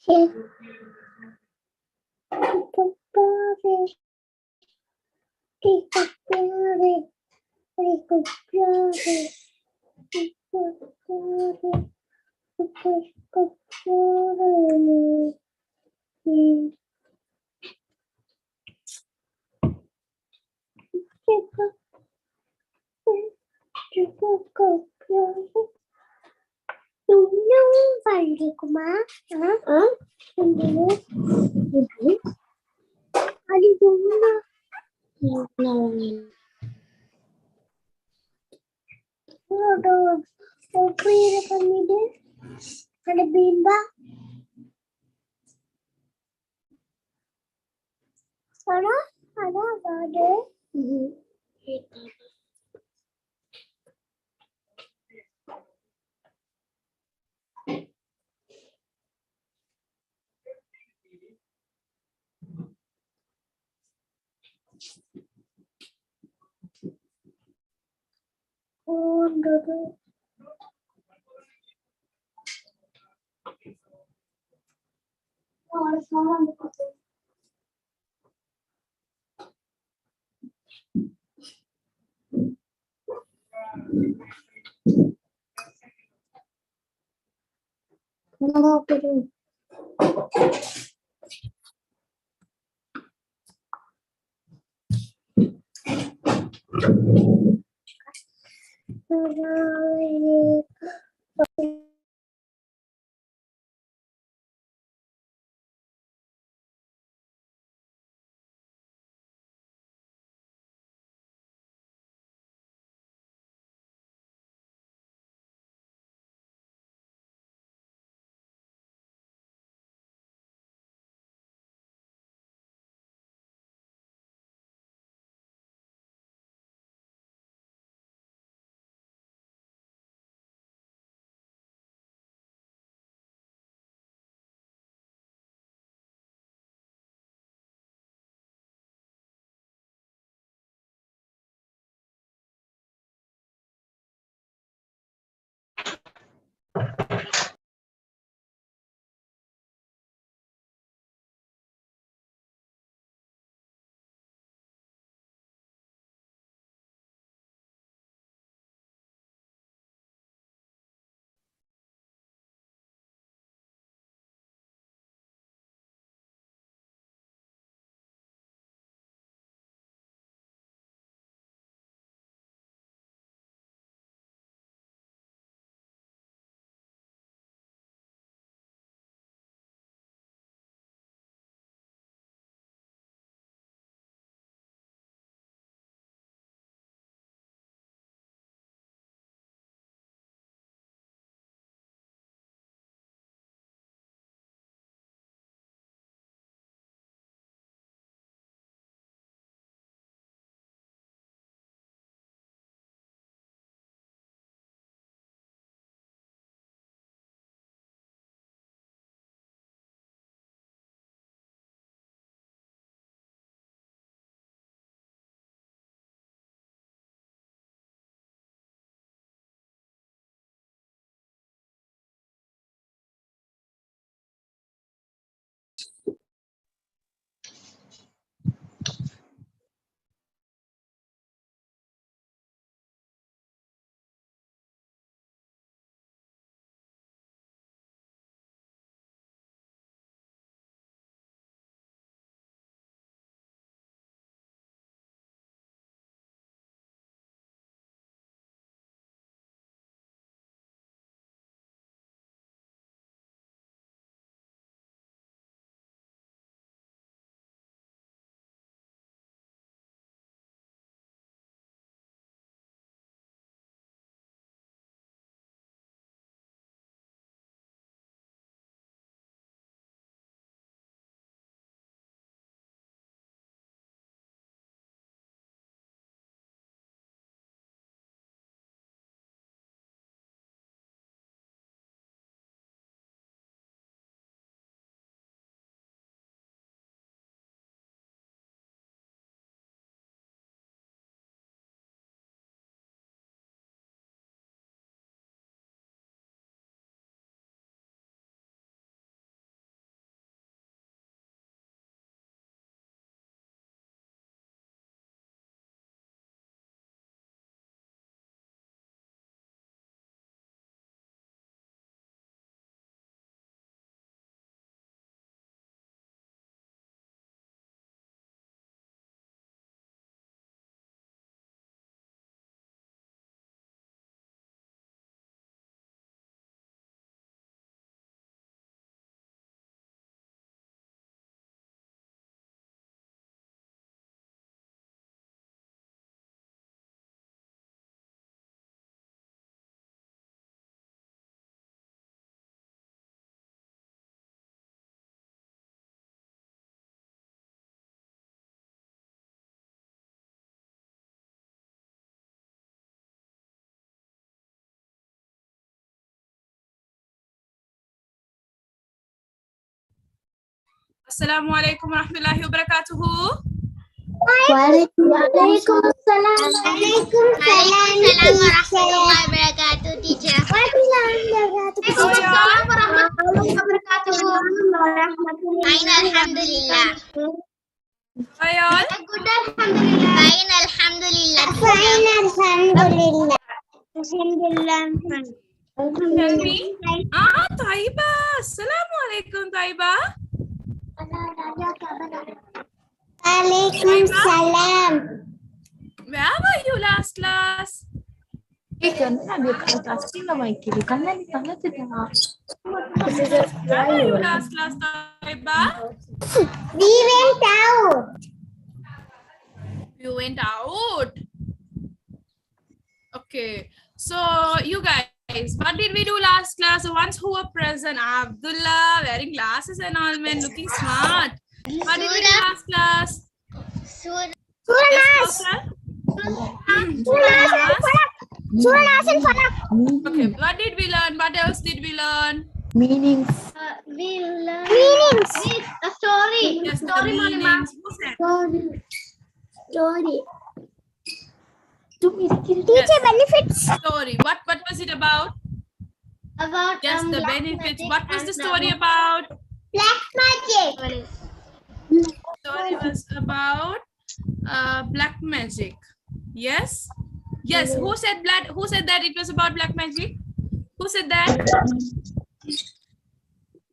shit. Ada bimba. Ada apa ada? Oh, ada. Oh, ada seorang dekat. Kenapa aku? Assalamu alaikum wa rahmatullahi wa barakatuhu. Walaikum salam. Waalaikumsalam warahmatullahi wabarakatuh, teacher. Waalaikumsalam warahmatullahi wabarakatuh. Fine, alhamdulillah. Hi all. Good, alhamdulillah. Fine, alhamdulillah. Fine, alhamdulillah. Tell me. Taiba. Assalamu alaikum, Taiba. Walaikum salam. Where were you last class? Where were you last class, Taiba? We went out. You went out. Okay. So you guys, what did we do last class? The ones who were present, Abdullah wearing glasses and all, man, looking smart. What did we do last class? Surah. Yes, okay. What did we learn? What else did we learn? We learned a story. Yes, the Story, Malima. meanings. Who said? Story. Yes. Benefits. Story. What was it about? About Yes, the black benefits. magic What was and the story about? Black magic. Story was about black magic. Yes. Yes. Who said that it was about black magic? Who said that?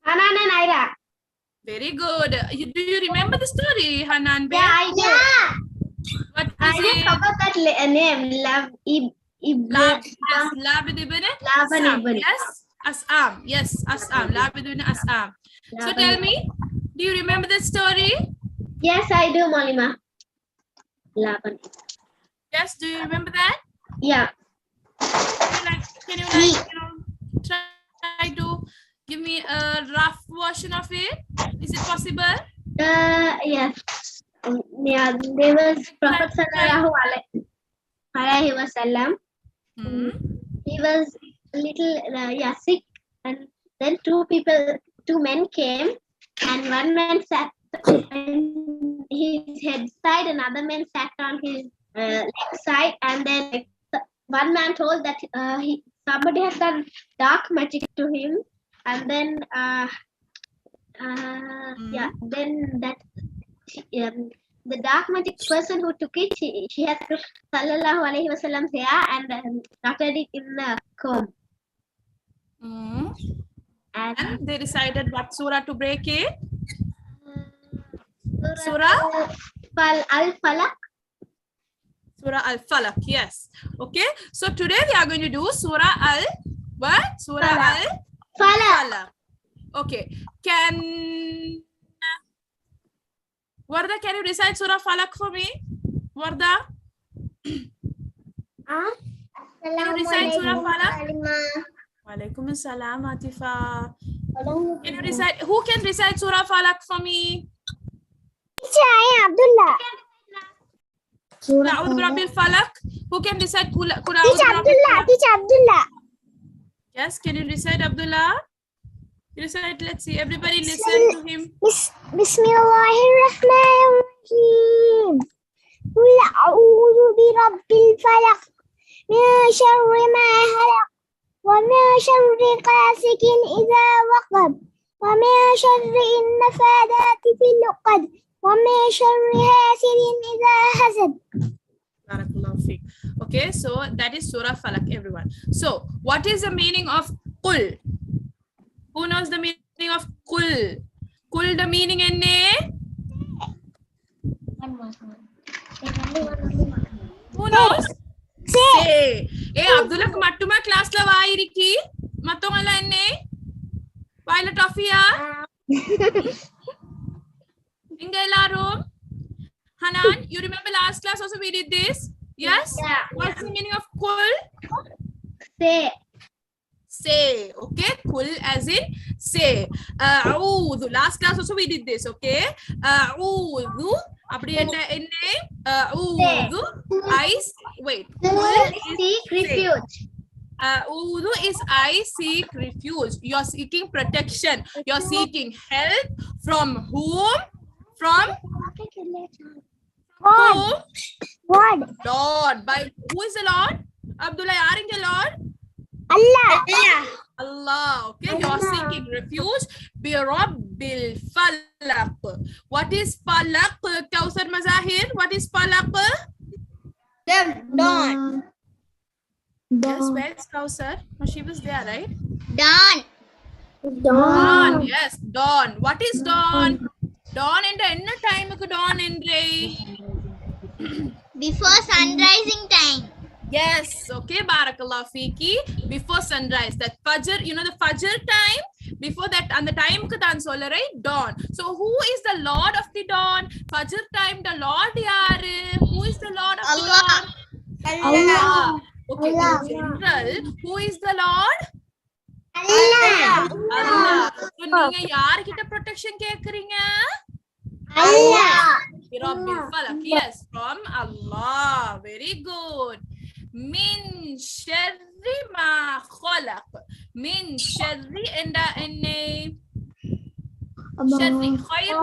Hanan and Ira. Very good. Do you remember the story, Hanan? Yeah, I do. What I was just it? forgot that name. Labid ibn Laban Asam. ibn. Yes. Asam. Yes. Asam. Labid ibn Asam. So tell me, do you remember the story? Yes, I do, Malima. Laban. Yes. Do you remember that? Yeah. Can you try to give me a rough version of it? Is it possible? Yes. Yeah, there was Prophet Sallallahu Alaihi Wasallam. He was a little sick, and then two men came, and one man sat on his head side, another man sat on his leg side, and then one man told that somebody has done dark magic to him, and then then that the dark magic person who took it, she has took Sallallahu Alaihi Wasallam's hair and knotted it in the comb. And they decided what surah to break it? Surah Al-Falaq. Surah Al-Falaq, yes. Okay, so today we are going to do Surah Al-what? Surah Al-Falaq. Okay, Warda, can you recite Surah Falaq for me? Warda? Can you recite Surah Falaq? Walaikum assalam, Atifa. Can you recite? Who can recite Surah Falaq for me? Abdullah. Qul Rabbil Falaq. Who can recite Qul Teacher Abdullah. Yes, can you recite Abdullah? Recite, let's see. Everybody listen to him. Bismillahirrahmanirrahim. Qul a'udhu bi rabbil falaq min sharri ma khalaq wa min sharri ghasikin idha waqab wa min sharri an-nafathati fil 'uqad wa min sharri hasidin idha hasad. Barakallahu feek. Okay, so that is Surah Falaq, everyone. So, what is the meaning of Qul? Who knows the meaning of Qul? Qul, the meaning in name? Who knows? Say. Abdullah, matuma class la vairiki. Matongala enne. Vaila toffia. Ingela Hanan, you remember last class also we did this? Yes? Yeah. What's the meaning of Qul? Say, okay? Qul as in say. A'udhu. Last class also we did this, okay? A'udhu. Apdi enne a'udhu. Wait. Qul is Seek refuge. Udu is I seek refuge. You're seeking protection. You're seeking help from whom? From whom? God. Lord. By who is the Lord? Abdullah, yaar inge Lord? Allah. Allah. Okay, you're seeking refuge. Bi Rabbil Falaq. What is Falaq? Kausar Mazahir. What is Falaq? Dawn. Yes, where's Kausar? Oh, she was there, right? Dawn. Dawn. Yes, dawn. What is dawn? Dawn in the time dawn in Before sunrising time. Yes, okay, Barakallah Fiki. Before sunrise, that Fajr, you know the Fajr time, before that, and the time kudan solar, right? Dawn. So, who is the Lord of the dawn? Fajr time, the Lord yaar. Who is the Lord of the dawn? Allah. Okay, in general, who is the Lord? Allah. Allah. So, நீங்க யார்கிட்ட protection கேக்குறீங்க? Allah. Rabbil Falaq. Yes, from Allah. Very good. Min sharri ma khalaq. Min sharri and sharri. Khair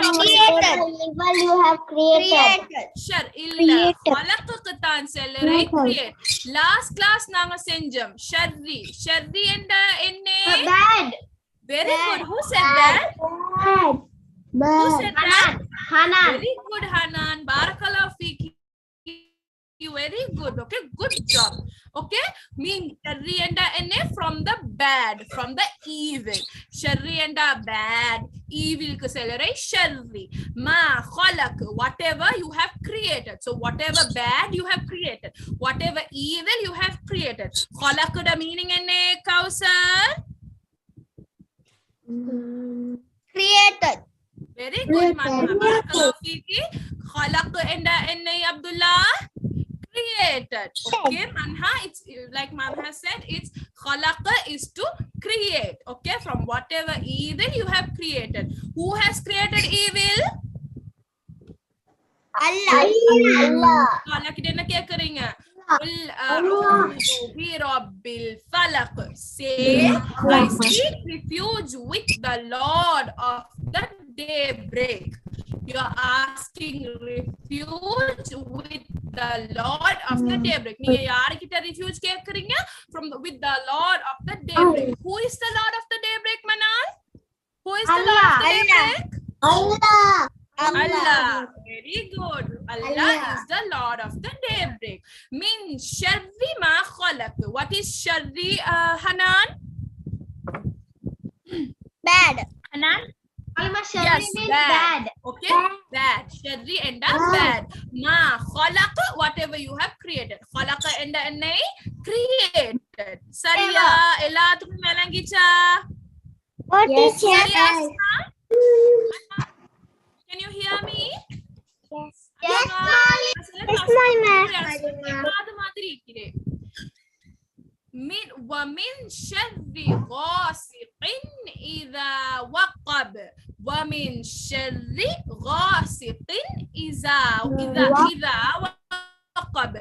Evil you have created. shar illa khalaq qatan right create. Last class naanga senjam. Sharri and Bad. very good. Who said that? Who said that? Hanan. Very good, Hanan. Barakallah Fiki. Very good. Okay, good job. Okay, mean sharri and from the bad, from the evil. Sharri and bad, evil ko right? Sharri. Ma khalaq, whatever you have created. So whatever bad you have created, whatever evil you have created. Khalaq the meaning Kausar? Created. Very good, Manha. Barakallah Fiki. Khalaq and Abdullah? Created. Okay, Manha, it's like Manha said, it's khalaqa is to create. Okay, from whatever evil you have created. Who has created evil? Allah. Allah kita nak kya karenga? Qul a'udhu bi rabbil falaq. Say, I seek refuge with the Lord of the daybreak. You are asking refuge with the Lord of the daybreak. நீங்க யார்கிட்ட refuge கேக்குறீங்க? With the Lord of the daybreak. Who is the Lord of the daybreak, Manal? Who is the Lord of the daybreak? Allah. Allah. Very good. Allah is the Lord of the daybreak. Min sharri ma khalaq. What is sharri, Hanan? Bad. Hanan? Sharri Yes, means bad. bad. Okay, bad. Sharri and bad. Ma khalaq, whatever you have created. Khalaq and created. Sariya, எல்லாத்துக்கும் மேலங்கிச்சா? What is Sariya, your can you hear me? Yes, ومن شر غاسق إذا وقب ومن شر غاسق إذا وقب.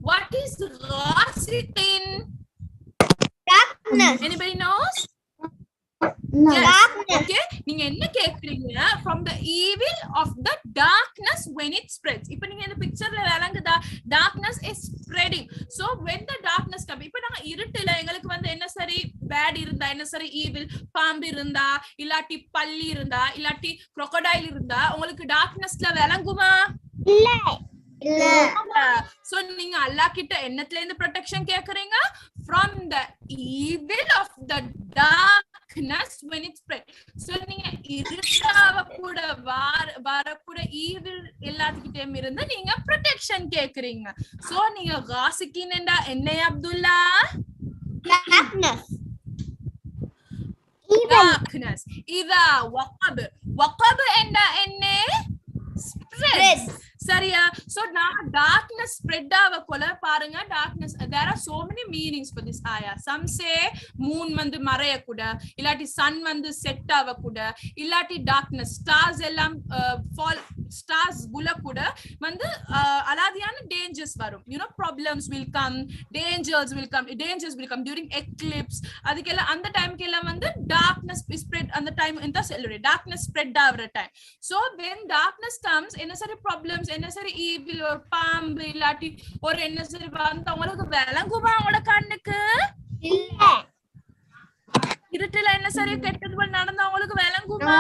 What is غاسق? darkness? Anybody knows? No. Yes. Okay, நீங்க என்ன கேக்குறீங்க? From the evil of the darkness when it spreads. இப்போ நீங்க இந்த பிக்சர்ல விளங்குதா? Darkness is spreading. So when the darkness comes, இப்போ நாங்க இருட்டுல எங்களுக்கு என்ன சரி bad இருந்தா என்ன சரி evil, பாம்பு இருந்தா இல்லாட்டி பல்லி இருந்தா இல்லாட்டி crocodile இருந்தா உங்களுக்கு darknessல விளங்குமா? இல்ல. So நீங்க அல்லாஹ் கிட்ட என்னத்துல இருந்து protection கேக்குறீங்க? From the evil of the darkness when it spread. So நீங்க இருட்டாவ கூட வரக்கூட evil எல்லாத்துக்கிட்டேயும் இருந்து நீங்க protection கேக்குறீங்க. So நீங்க காசிக்கின் என்றா என்ன அப்துல்லா? Darkness. Darkness. இதா வகப் என்றா என்ன? Spreads. சரியா? So now darkness spread ஆவ கொல பாருங்க. Darkness, there are so many meanings for this ayah. Some say moon வந்து மறைய கூட, இல்லாட்டி sun வந்து செட் ஆவ கூட, இல்லாட்டி darkness stars எல்லாம் fall stars புல கூட வந்து அல்லாஹ் மாதிரியான dangers வரும். You know, problems will come, dangers will come during eclipse. அதுக்கெல்லாம் அந்த டைம்க்கு எல்லாம் வந்து darkness spread அந்த டைம் இந்த சொல்லுறே darkness spread ஆகுற time. So when darkness comes, என்ன சரி problems, என்ன சரி evil or பாம்பு இல்லாட்டி ஒரு என்ன சரி வந்து உங்களுக்கு விளங்குமா உங்களோட கண்ணுக்கு? இல்ல. இருட்டுல என்ன சரி கெட்டதுகள் நடந்தா உங்களுக்கு விளங்குமா?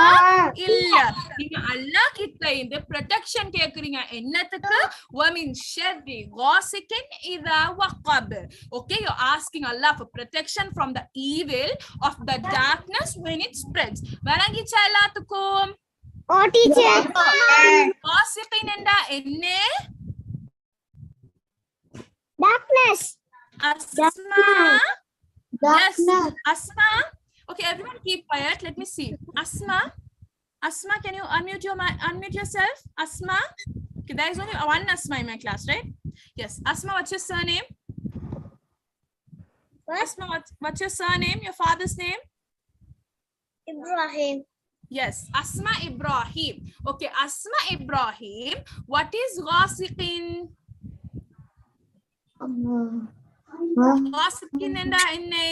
இல்ல. நீங்க அல்லாஹ் கிட்ட இந்த ப்ரொடெக்ஷன் கேக்குறீங்க. என்னத்துக்கு? وَمِنْ شَرِّ غَاسِقٍ إِذَا وَقَبَ. Okay, you're asking Allah for protection from the evil of the darkness when it spreads. விளங்கிச்சா எல்லாத்துக்கும்? ஓ டீச்சர். غاسقين என்றா என்ன? Darkness. Asma. Yes, Asma. Okay, everyone keep quiet. Let me see. Asma, can you unmute yourself? Asma. Okay, there is only one Asma in my class, right? Yes. Asma, what's your surname? What? Asma, what's your surname? Your father's name? Ibrahim. Yes, Asma Ibrahim. Okay, Asma Ibrahim. What is ghasiqin? Ghasiqin enda enna?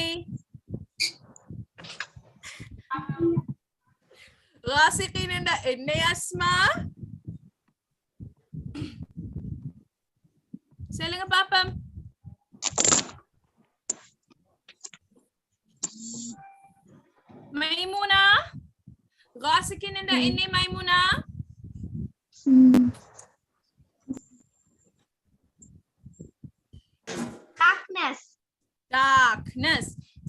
Ghasiqin enda enna Asma? சொல்லுங்க பாப்பம். Maimuna, ghasiqin enda enna Maimuna? Darkness.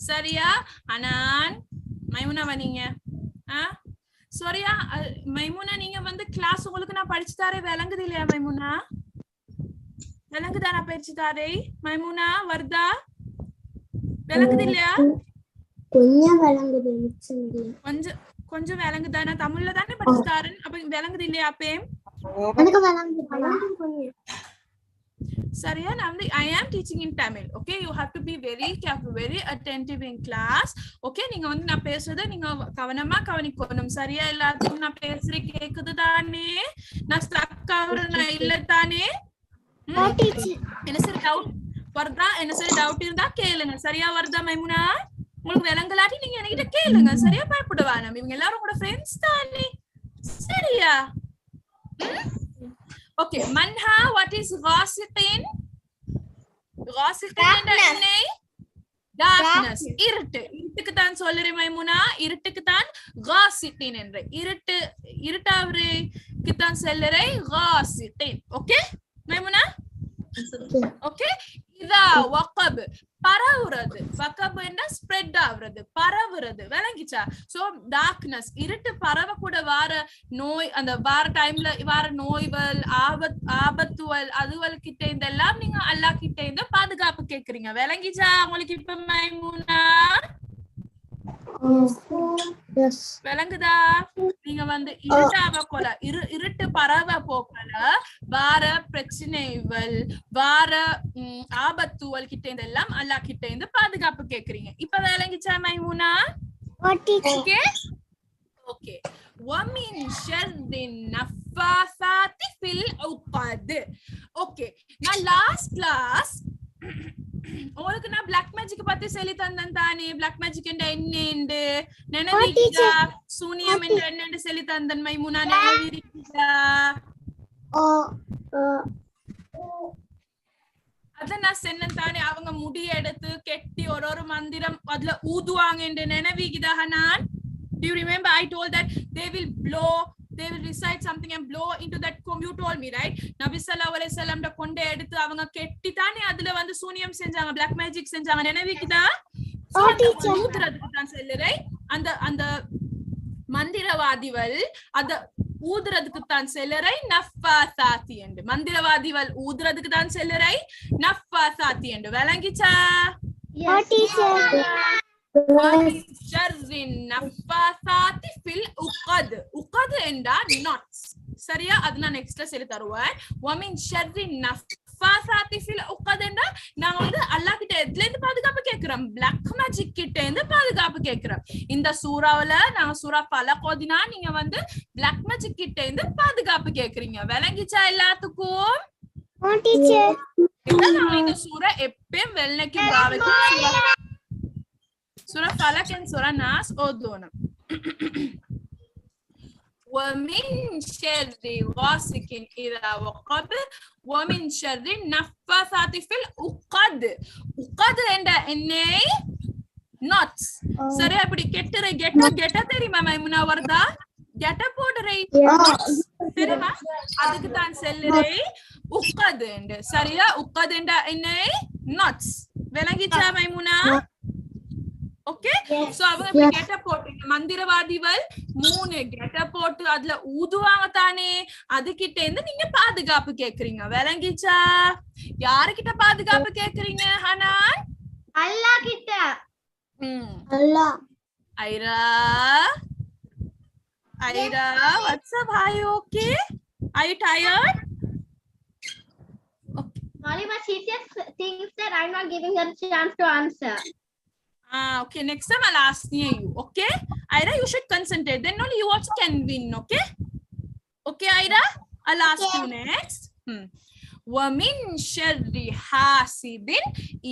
சரியா? Annan Maimuna வந்தீங்க. சரியா? மைமுனா நீங்க வந்து class உங்களுக்கு நான் படிச்சு தரேன். விளங்குது இல்லையா மைமுனா? விளங்குதா நான் படிச்சு தரேன்? மைமுனா வர்தா விளங்குது இல்லையா? கொஞ்சம் விளங்குது. கொஞ்சம் விளங்குதா? நான் தமிழ்ல தானே படிச்சு தரேன். அப்ப விளங்குது இல்லையா? அப்பே எனக்கு விளங்குது. Sariya, I am teaching in Tamil. Okay, you have to be very careful, very attentive in class. Okay, நீங்க வந்து நான் பேசுறத நீங்க கவனமா கவனிக்கணும். சரியா? எல்லாத்துக்கும் நான் பேசுறேன் கேக்குது தானே? நான் ஸ்டக் ஆகுறேனா இல்ல தானே? என்ன சரி டவுட் வர்தா? என்ன சரி டவுட் இருந்தா கேளுங்க. சரியா வர்தா மைமுனா? உங்களுக்கு விளங்கலாட்டி நீங்க என்கிட்ட கேளுங்க. சரியா? பயப்படவா? நம்ம இவங்க எல்லாரும் கூட ஃப்ரெண்ட்ஸ் தானே. சரியா? Okay, Manha, what is ghasiqin? Ghasiqin enda enna? Darkness. இருட்டுக்கு தான் சொல்றேன் மைமுனா. இருட்டுக்கு தான் ghasiqin என்ற. இருட்டாவருக்கு தான் சொல்றேன் ghasiqin. Okay? மைமுனா? Okay? இதா வகப் பரவுறது. வகப் என்ன? ஸ்ப்ரெட் ஆகுறது, பரவுறது. விளங்கிச்சா? சோ டார்க்னஸ் இருட்டு பரவ கூட வார நோய், அந்த வார டைம்ல வார நோய்கள், ஆபத்துவல் அதுவல் கிட்ட இதெல்லாம் நீங்க அல்லாஹ் கிட்ட இருந்து பாதுகாப்பு கேக்குறீங்க. விளங்கிச்சா உங்களுக்கு இப்ப மைமுனா? விளங்குதா? நீங்க வந்து இருட்டாவ போல இருட்டு பரவ போக்கல வார பிரச்சனைகள், வார ஆபத்துவல் கிட்ட இதெல்லாம் அல்லாஹ் கிட்ட இருந்து பாதுகாப்பு கேக்குறீங்க. இப்ப விளங்கிச்சா மைமுனா? Okay okay. وَمِنْ شَرِّ النَّفَّاثَاتِ فِي الْعُقَدِ. ஓகே, நான் லாஸ்ட் கிளாஸ் உங்களுக்கு நான் பிளாக் மேஜிக் பத்தி சொல்லி தந்தேன் தானே? பிளாக் மேஜிக் என்ற என்னென்று நினைவிருக்கா? சூனியம் என்ற என்னென்று சொல்லி தந்தேன் மைமுனா, நினைவிருக்கா? அத நான் சொன்னேன் தானே? அவங்க முடி எடுத்து கெட்டி ஒரு மந்திரம் அதுல ஊதுவாங்க என்று நினைவிக்குதா நான்? Do you remember I told that they will recite something and blow into that comb? You told me, right? Nabi sallallahu alaihi wasallam da konde eduthu avanga ketti thane adula vandu sooniyam senjanga, black magic senjanga. nenavikida? So ஊதுறதுக்கு தான் சொல்லுறேன். அந்த மந்திரவாதிகள் அத ஊதுறதுக்கு தான் சொல்லுறேன் நஃபாசாத்தி என்று. மந்திரவாதிகள் ஊதுறதுக்கு தான் சொல்லுறேன் நஃபாசாத்தி என்று. விளங்கிச்சா? உகது என்றா knots. சரியா? அது நான் நெக்ஸ்ட்ல சொல்லி தருவேன். وَمِنْ شَرِّ النَّفَّاثَاتِ فِي الْعُقَدِ என்றா நாங்க வந்து அல்லாஹ் கிட்ட எதுல இருந்து பாதுகாப்பு கேக்குறோம்? பிளாக் மேஜிக் கிட்ட இருந்து பாதுகாப்பு கேக்குறோம். இந்த சூராவுல நாங்க சூரா ஃபலக் ஓதினா நீங்க வந்து பிளாக் மேஜிக் கிட்ட இருந்து பாதுகாப்பு கேக்குறீங்க. விளங்கிச்சா எல்லாத்துக்கும்? Oh, teacher. kita இந்த சூரா எப்பயும் வெள்ளைக்கும் ராவைக்கும் சூரா ஃபலக் and சூரா நாஸ் ஓதணும். ومن شر غاسق إذا وقب ومن شر النفاثات في العقد. உக்கத் என்ற என்னை knots. சரி அப்படி கெட்ட தெரியுமா மைமுனா வருதா? கெட்ட போடுறை தெரியுமா? அதுக்கு தான் செல்லுறை உக்கத் என்று. சரியா? உக்கத் என்ற என்னை knots. விளங்கிச்சா மைமுனா? ஓகே, சோ அவங்க கெட்ட போட்டு மந்திரவாதிகள் 3 கெட்ட போட்டு அதுல ஊதுவாங்க தானே, அதுகிட்ட இருந்து நீங்க பாதுகாப்பு கேக்குறீங்க. விளங்கிச்சா? யாருகிட்ட பாதுகாப்பு கேக்குறீங்க ஹனான்? அல்லாஹ் கிட்ட. Allah. Aira, what's up? Are you okay? Are you tired? Okay. Malima, she just thinks that I'm not giving her a chance to answer. Okay, next time I'll ask you, okay? Aira, you should concentrate, then only you also can win, okay? Okay, Aira, I'll ask you next. وَمِن شَرِّ حَاسِدٍ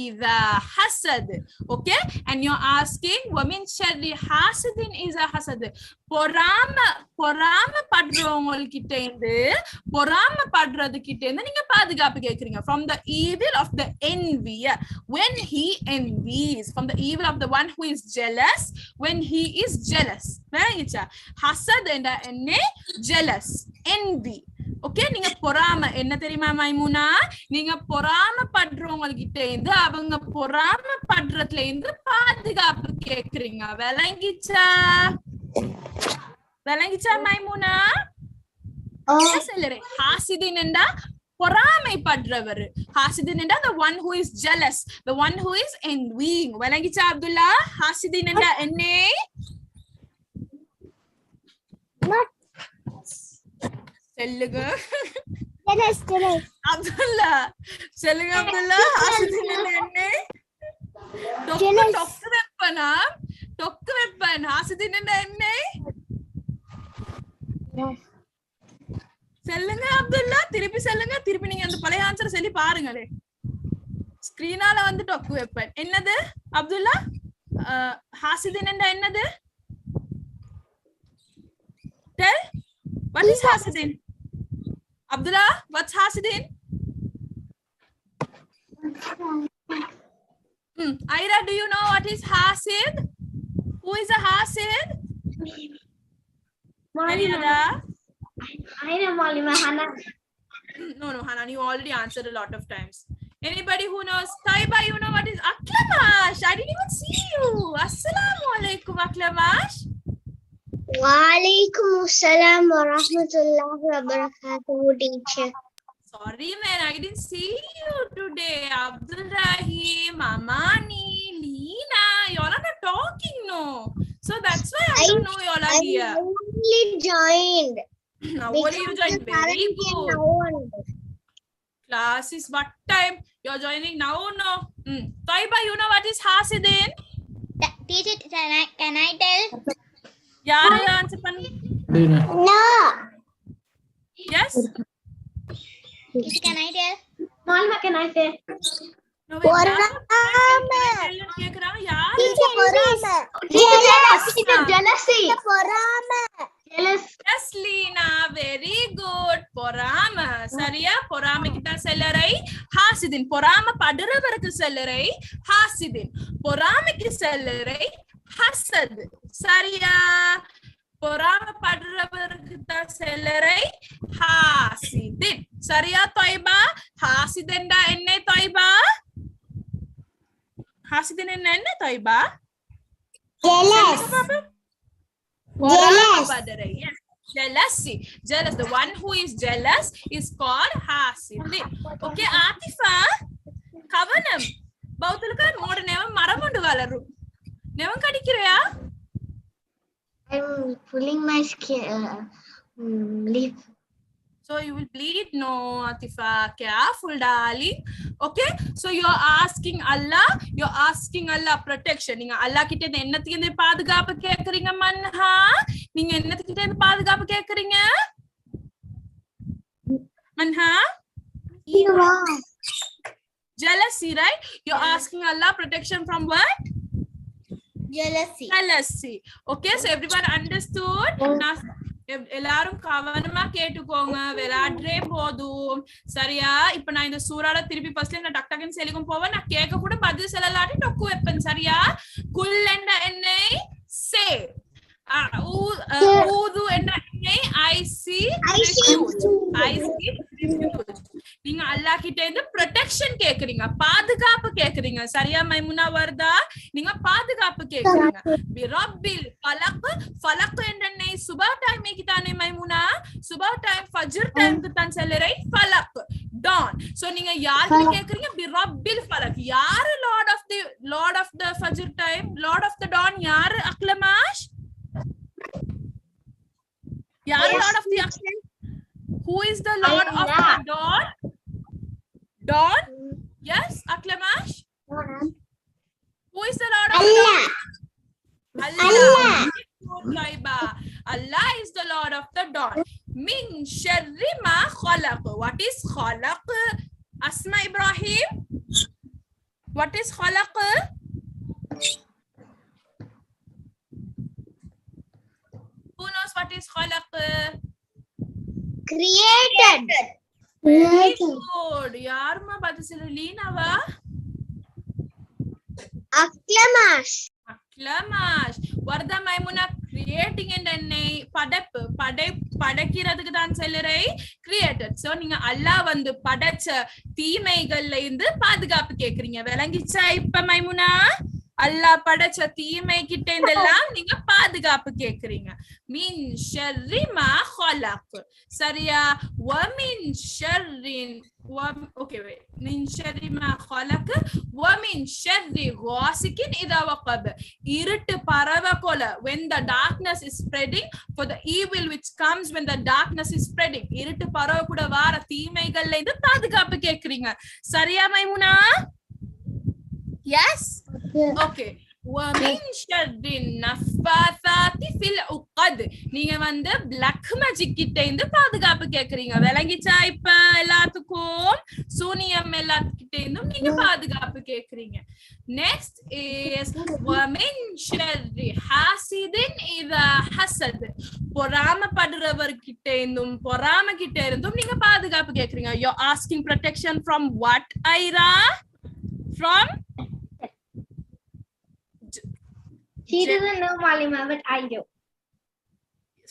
إِذَا حَسَدَ. Okay, and you're asking وَمِن شَرِّ حَاسِدٍ إِذَا حَسَدَ. பொறாம படுறவங்ககிட்ட இருந்து படுறதுகிட்ட இருந்து நீங்க பாதுகாப்பு கேக்குறீங்க. From the evil of the envier, when he envies. From the evil of the one who is jealous, when he is jealous. விளங்கிச்சா? ஹசத் என்ற என்ன? jealous, envy. ஓகே, நீங்க பொறாம என்ன தெரியுமா மைமுனா? நீங்க பொறாம படுறவங்ககிட்ட இருந்து அவங்க பொறாம படுறதுல இருந்து பாதுகாப்பு கேக்குறீங்க. விளங்கிச்சா மைமுனா? சொல்லறேன், ஹாசிதின் என்றா பொறாமை படுறவர். ஹாசிதின் என்றா the one who is jealous, the one who is envying. விளங்கிச்சா அப்துல்லா? ஹாசிதின் என்றா என்ன? சொல்லுங்க அப்துல்லா, சொல்லுங்க அப்துல்லா. ஹாசிதின் என்றா என்ன? டொக்கு வெப்பன். ஹாசிதின் என்றா என்ன? சொல்லுங்க அப்துல்லா, திருப்பி சொல்லுங்க. திருப்பி நீங்க அந்த பழைய ஆன்சர் சொல்லி பாருங்களே. ஸ்கிரீனால வந்து டொக்கு வெப்பன் என்னது அப்துல்லா? ஹாசிதின் என்றா என்னது? Tell, what is hasidin? Abdullah, what's hasidin? Aira, do you know what is hasid? Who is a hasid? Mariada? I know Malima, Hanan. No, Hanan, you already answered a lot of times. Anybody who knows? Taiba, you know what is Aklamash? I didn't even see you. Assalamu alaikum, Aklamash. Walaikum assalam wa rahmatullahi wa barakatuh, teacher. Sorry, man, I didn't see you today. Abdul Rahim, Amani, Leena, you all are not talking, no. So that's why I don't know you all are here. I only joined. Now, only you joined. Very good. Class is what time? You're joining now, no? Taiba, you know what is hasidin? Teacher, can I tell? Yaar answer pannu. No. Yes? Teacher, can I tell? Malima, can I say? No, Porama. yaar Teacher, porama. Jealousy. Porama. Jealous. Yes, Leena, very good. பொறாம. சரியா? பொறாமைக்கு தான் செல்லறை ஹாசிதின். பொறாம படுறவருக்கு செல்லறை ஹாசிதின். பொறாமைக்கு செல்லறை ஹசத். சரியா? பொறாம படுறவருக்கு தான் செல்லறை ஹாசிதின். சரியா தொய்பா? ஹாசிதெண்டா என்ன தொய்பா? ஹாசிதின் என்ன Taiba? Jealous. Yes. Jealousy. Jealous. The one who is jealous is called hasidin. Okay, Atifa. Kavanam. Bautulka modu nevam maramundu valaru. Nevam kadikiraya? I'm pulling my lip. So you will bleed? No, Atifa. Careful, darling. Okay, so you're asking Allah protection. நீங்க Allah கிட்ட இருந்து என்னத்துக்கு இந்த பாதுகாப்பு கேக்குறீங்க மன்ஹா? நீங்க என்னத்துக்கு இந்த பாதுகாப்பு கேக்குறீங்க மன்ஹா? Jealousy, right? You're asking Allah protection from what? Jealousy. Jealousy. Okay, so everyone understood? எல்லாரும் கவனமா கேட்டுக்கோங்க. விளையாடுறே போதும். சரியா? இப்ப நான் இந்த சூறால திருப்பி ஃபர்ஸ்ட்ல நான் டக் டக்குன்னு செலிக்கும் போவேன். நான் கேட்க கூட பதில் சொல்லலாட்டி டொக்கு வைப்பேன். சரியா? குல் என்ற என்னை சே. ஊது என்ற என்னை I see refuge. நீங்க அல்லாஹ் கிட்ட இருந்து ப்ரொடெக்ஷன் கேக்குறீங்க, பாதுகாப்பு கேக்குறீங்க. சரியா மைமுனா வருதா? நீங்க பாதுகாப்பு கேக்குறீங்க. பிரப்பில் ஃபலக். ஃபலக் என்றனை சுபஹ் டைம்க்கு தானே மைமுனா? சுபஹ் டைம் ஃபஜ்ர் டைம்க்கு தான் சொல்றேன். ஃபலக் dawn. சோ நீங்க யார்கிட்ட கேக்குறீங்க? பிரப்பில் ஃபலக். யார் lord of the Fajr time, lord of the dawn யார்? அக்லமாஷ். யார் lord of the who is the lord of the dawn? Dawn? Yes, Aklamash? Who is the Lord of the dawn? Allah. Allah is the Lord of the dawn. Min sharri ma khalaq. What is khalaq? Asma Ibrahim? What is khalaq? Who knows what is khalaq? Created. Very good. Yarma badisila Leenava? Aklamash. Aklamash. Varda Maimuna creating and என்னை படைக்கிறதுக்கு தான் சொல்லுறே created. So நீங்க அல்லாஹ் வந்து படைச்ச தீமைகள்ல இருந்து பாதுகாப்பு கேக்குறீங்க. விளங்கிச்சா இப்ப மைமுனா? அல்லாஹ் படைச்ச தீமை கிட்ட இருந்தெல்லாம் நீங்க பாதுகாப்பு கேக்குறீங்க. மின் ஷர்ரி மா ஹலக். சரியா? வ மின் ஷர்ரின் okay wait. மின் ஷர்ரி மா ஹலக் வ மின் ஷர்ரி காசிகின் இதா வகப். இருட்டு பரவக்கொல when the darkness is spreading, for the evil which comes when the darkness is spreading. இருட்டு பரவ கூட வார தீமைகள்ல இருந்து பாதுகாப்பு கேக்குறீங்க. சரியா மைமுனா? Yes? Okay. وَمِنْ شَرِّ النَّفَّاثَاتِ فِي الْعُقَدِ. நீங்க வந்து black magic கிட்ட இருந்து பாதுகாப்பு கேக்குறீங்க. விளங்கிச்சா இப்ப எல்லாத்துக்கும்? சூனியம் எல்லாத்துக்கிட்ட இருந்தும் நீங்க பாதுகாப்பு கேக்குறீங்க. Next is وَمِنْ شَرِّ حَاسِدٍ إِذَا حَسَدَ. பொறாமப்படுறவர் கிட்ட இருந்தும் நீங்க பாதுகாப்பு கேக்குறீங்க. You're asking protection from what, Aira? From? She doesn't know Malima, but I do.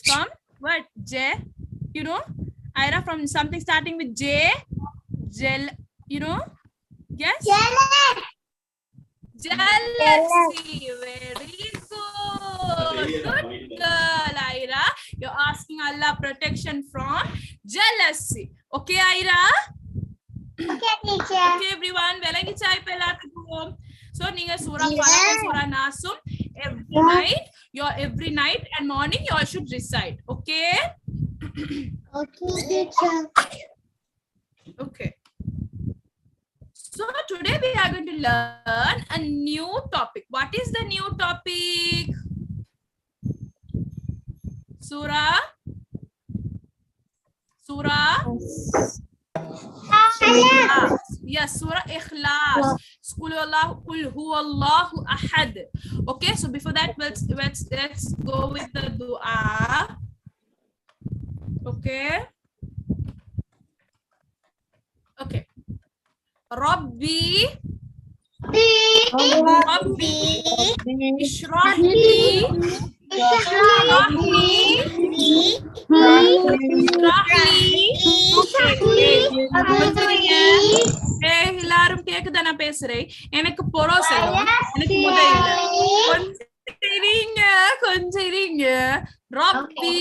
From what? J? You know? Ira, from something starting with J? Gel, you know? Yes? Jealousy. Very good. Good girl, Ira. You're asking Allah protection from jealousy. Okay, Ira? Okay, teacher. Okay, everyone. Velangicha ipa ellathukkum. So நீங்க சூரா ஃபலக் சூரா நாஸும் every night and morning you all should recite. Okay? Okay, teacher. Okay. So today we are going to learn a new topic. What is the new topic? Surah? Yes, Surah Ikhlas. Qul huwallahu ahad. Okay, so before that, let's go with the dua. Okay. Okay. Rabbi ishrah li எல்லாரும் கேக்குதா நான் பேசுறேன்? எனக்கு பொரோசையும் எனக்கு முதல்ல கொஞ்சம் இருங்க. ரப்பி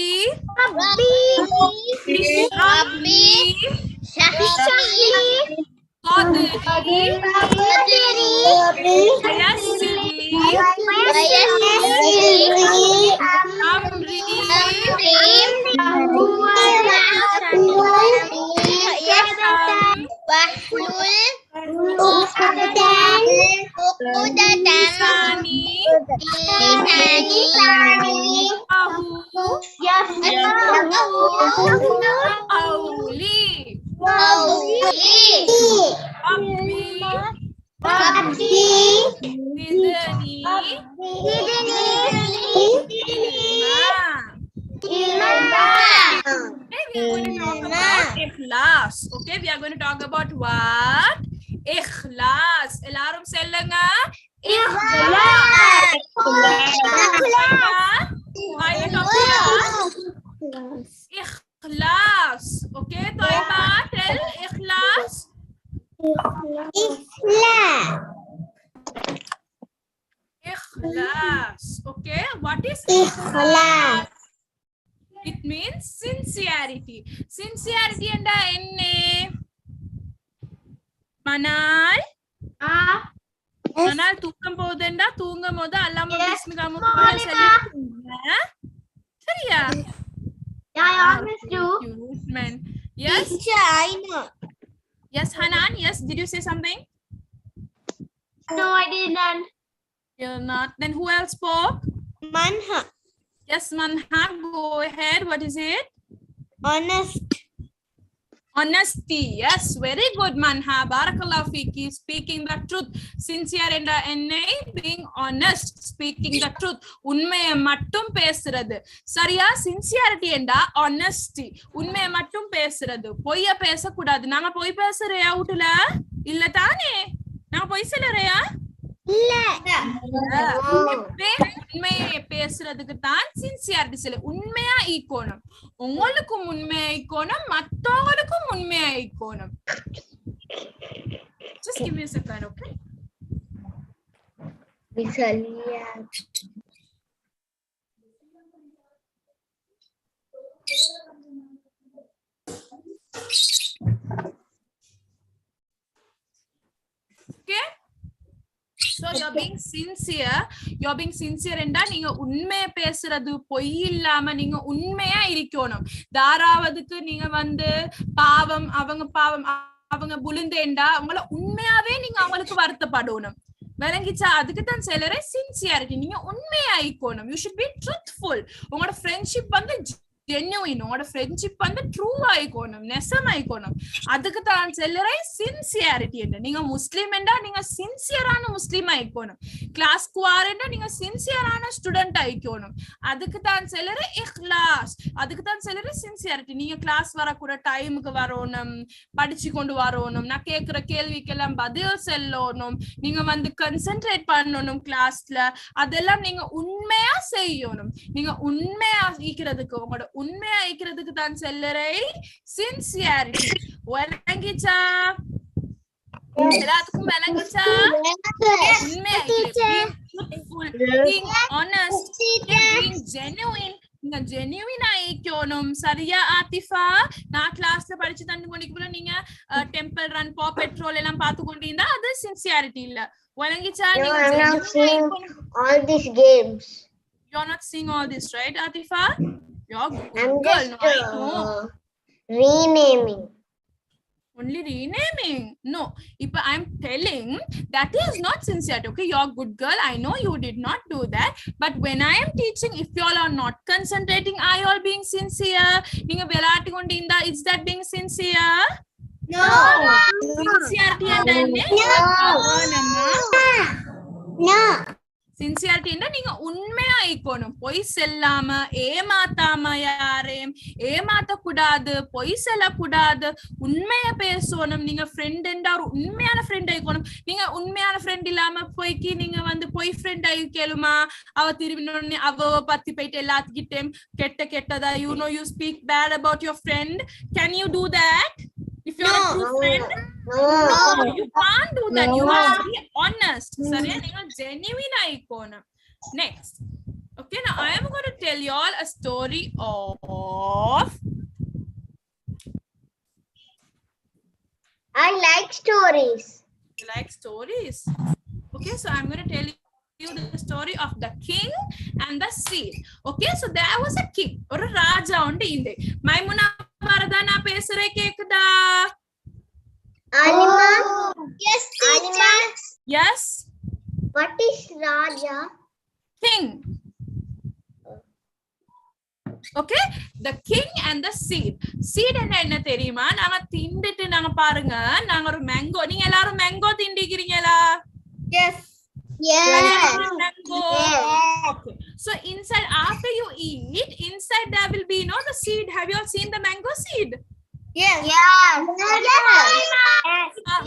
Rabbi Zidni Ikhlas. Okay, we are going to talk about what? Ikhlas. Elarum sellenga. Ikhlas. Ikhlas. Okay, Toiba, tell Ikhlas. Ikhlas. Okay, what is Ikhlas? It means sincerity. Sincerity and enne. Manal. Manal தூக்கம் போதேண்டா தூங்கும் போது அல்லாம பிஸ்மிகாம சரியா? Yeah, I always do. Man. Yes. Teacher, I know. Yes, Hanan. Yes. Did you say something? No, I didn't. You're not. Then who else spoke? Manha. Yes, Manha. Go ahead. What is it? Honest. Honesty. Yes, very good, Manha. Barakallah Fiki. Speaking the truth. Sincere and NA being honest. Speaking the truth. Unmaya mattum pesradhu. Sariya, sincerity and honesty. Unmaya mattum pesradhu. Poya pesa kudadu. Nanga poi pesaraya utula? Illa taane? Nanga poi sellaraya? உண்மையை பேசுறதுக்கு தான் sincerity சொல்ல. உண்மையா ஈக்கோணும், உங்களுக்கும் உண்மையா ஈக்கோணும், மத்தவங்களுக்கும் உண்மையா ஈக்கோணும். Just give me a second, okay? Okay? So you're being sincere. You're being sincere and நீங்க உண்மையை பேசுறது பொய் இல்லாம நீங்க உண்மையா இருக்கணும். தாராவதுக்கு நீங்க வந்து பாவம் அவங்க புழுந்தேண்டா உங்களை உண்மையாவே நீங்க அவங்களுக்கு வருத்தப்படணும். விளங்கிச்சா? அதுக்கு தான் சிலரே சின்சியாரிட்டி. நீங்க உண்மையா இருக்கணும். You should be truthful. உங்களோட ஃப்ரெண்ட்ஷிப் வந்து genuine. உங்களோட ஃப்ரெண்ட்ஷிப் வந்து ட்ரூ ஆயிக்கணும், நெசம் ஆயிக்கணும். அதுக்கு தான் செல்லரை சின்சியாரிட்டி என்ன. நீங்க முஸ்லீம் என்றா நீங்க சின்சியரான முஸ்லீம் ஆயிக்கணும். கிளாஸ்க்கு வாரேன்னா நீங்க சின்சியரான ஸ்டூடெண்ட் ஆயிக்கணும். அதுக்கு தான் செல்லரை இஹ்லாஸ். அதுக்கு தான் செல்லரை சின்சியாரிட்டி. நீங்க கிளாஸ் வரக்கூட டைமுக்கு வரணும், படிச்சு கொண்டு வரணும், நான் கேட்கிற கேள்விக்கெல்லாம் பதில் சொல்லணும், நீங்க வந்து கன்சென்ட்ரேட் பண்ணணும் கிளாஸ்ல. அதெல்லாம் நீங்க உண்மையா செய்யணும். நீங்க உண்மையா ஈக்கிறதுக்கு, உங்களோட உண்மையா ஈக்கிறதுக்கு தான் செல்லரை சின்சியாரிட்டி. விளங்கிச்சா? எல்லாத்துக்கும் விளங்கிச்சா? உண்மையா being honest, being genuine. நீங்க ஜென்யூனா ஈக்கணும். சரியா ஆத்திஃபா? நான் கிளாஸ்ல படிச்சு தந்து கொண்டிருக்கல, நீங்க டெம்பிள் ரன், பா பெட்ரோல் எல்லாம் பார்த்து கொண்டிருந்தா அது சின்சியாரிட்டி இல்ல. விளங்கிச்சா? All these games. You're not seeing all this, right, Atifa? You're good girl. No, I know. Renaming. Only renaming. No. If I'm telling, that is not sincerity. Okay, you're a good girl. I know you did not do that. But when I am teaching, if you all are not concentrating, are you all being sincere? Is that being sincere? No. Sincerity and No. Sincerity என்ன, நீங்க உண்மையா ஈக்கணும். பொய் செல்லாம, ஏமாத்தாம, யாரையும் ஏமாத்த கூடாது, பொய் செல்லக்கூடாது, உண்மையா பேசணும். நீங்க ஃப்ரெண்ட் என்றா ஒரு உண்மையான ஃப்ரெண்ட் ஆயிக்கணும். நீங்க உண்மையான ஃப்ரெண்ட் இல்லாம பொய்க்கு நீங்க வந்து பொய் ஃப்ரெண்ட் ஆயிக்கலுமா? அவ திரும்பி அவ பத்தி போயிட்டு எல்லாத்துக்கிட்டையும் கெட்டதா, you speak bad about your friend. Can you do that? If you're a true friend, no, you can't do that. You must be honest. Sariya, ninga genuine icona. Next, okay, now I am going to tell you all a story of. I like stories. You like stories? Okay, so I'm going to tell you the story of the king and the seed. Okay, so there was a king or a raja on the inde. Maimuna Varadana pesare kekda. Alima. Yes, Alima. Yes. What is Raja? King. Okay, the king and the seed. Seed என்ன தெரியுமா? நாங்க திண்டுட்டு நாங்க பாருங்க, நாங்க ஒரு mango, நீங்க எல்லாரும் Yes. Mango. Yes. Okay. So inside, after you eat, inside there will be the seed. Have you all seen the mango seed? Yes. Yes.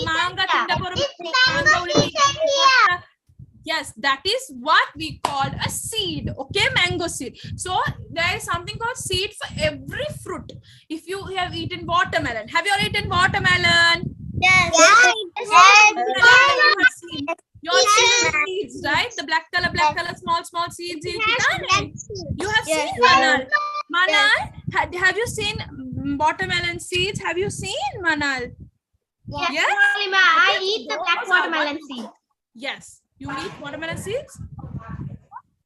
Manga tinda poru manga ulli. Yes, that is what we call a seed. Okay, mango seed. So there is something called seed for every fruit. If you have eaten watermelon, have you all eaten watermelon? Yes. You all see the seeds, right? The black color, small seeds. You have seen Manal. Manal, have you seen watermelon seeds? Have you seen Manal? Yes. I eat the black watermelon seed. Yes. You eat watermelon seeds?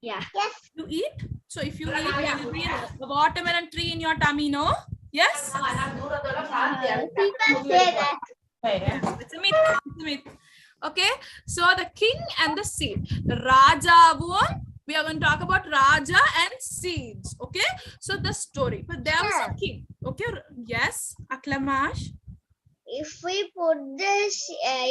Yeah. Yes. You eat? So if you eat, there will be a watermelon tree in your tummy, no? Yes? People say that. It's a myth. It's a myth. Okay, so the king and the seed. The Raja won. We are going to talk about Raja and seeds. Okay, so the story. But there was a king. Okay, yes, Aklamash. If we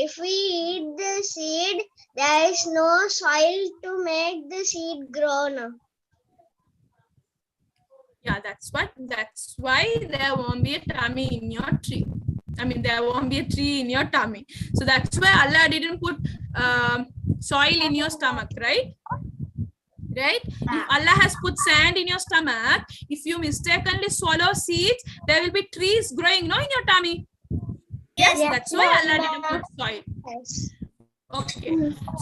if we eat the seed, there is no soil to make the seed grow. No? Yeah, that's why there won't be a tummy in your tree. I mean, there won't be a tree in your tummy. So that's why Allah didn't put soil in your stomach, right? Right? If Allah has put sand in your stomach, if you mistakenly swallow seeds, there will be trees growing, no, in your tummy. Yes, that's why Allah didn't put soil. Yes. Okay.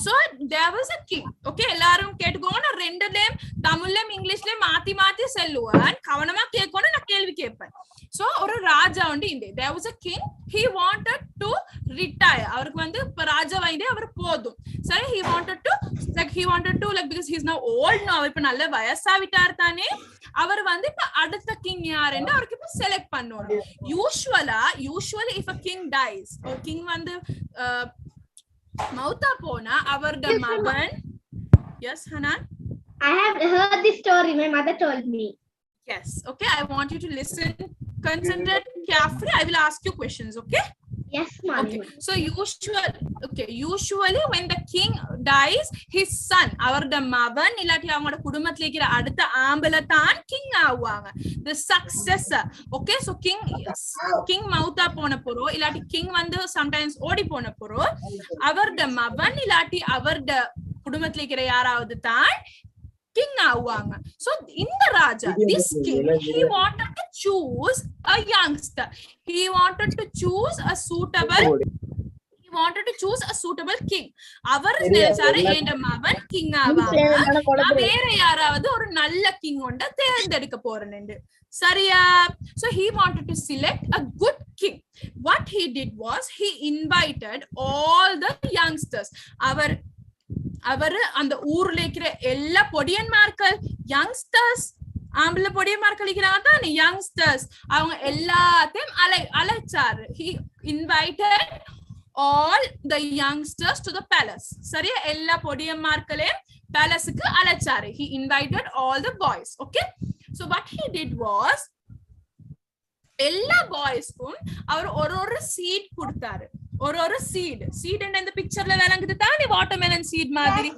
So there was a king. Okay, ellarum ketukona rendalem Tamillem Englishlem mathi selluvan kavanama kekona na kelvi keppan. So oru raja undi inde. There was a king. He wanted to retire. Avarku vandu raja vainde avar podum. Sorry, he wanted to because he's now old now. Avar ipo nalla vayasa vitar thane. Avar vandu ipo adutha king yaar endu avarku ipo select pannonu. Usually if a king dies or king vandu Mauta pona our the magan. Yes, Hanan. I have heard this story. My mother told me. Yes. Okay. I want you to listen. Concentrate carefully. I will ask you questions. Okay. Yes, ma'am. Okay. So usually when the king dies, his son, our the magan, ilati avanga kudumathile ikira adutha aambala thaan king aavanga. The successor. Okay. So king mauta pona poro ilati king vandu sometimes odi pona poro our the magan ilati our the kudumathile ikira yaravadhu thaan king aavanga. So in the Raja, this king, he wanted to choose a youngster. He wanted to choose a suitable king. Our nelichara enda mavan king aavanga. Vera yaravadhu oru nalla king onda therendedukka poranendu. Sariya. So he wanted to select a good king. What he did was he invited all the youngsters. அவர் அந்த ஊர்ல இருக்கிற எல்லா பொடியன்மார்கள் youngsters ஆம்பளை பொடியன்மார்கள் இருக்கிறாங்க தானே youngsters அவங்க எல்லாத்தையும் அழைச்சாரு. He invited all the youngsters to the palace. சரியா? எல்லா பொடியன்மார்களையும் பேலஸுக்கு அழைச்சாரு. He invited all the boys. Okay, so what he did was எல்லா பாய்ஸ்க்கும் அவர் ஒரு சீட் கொடுத்தாரு. ஒரு சீட் இந்த பிக்சர்ல விளங்குது தானே வாட்டர்மெலன் சீட் மாதிரி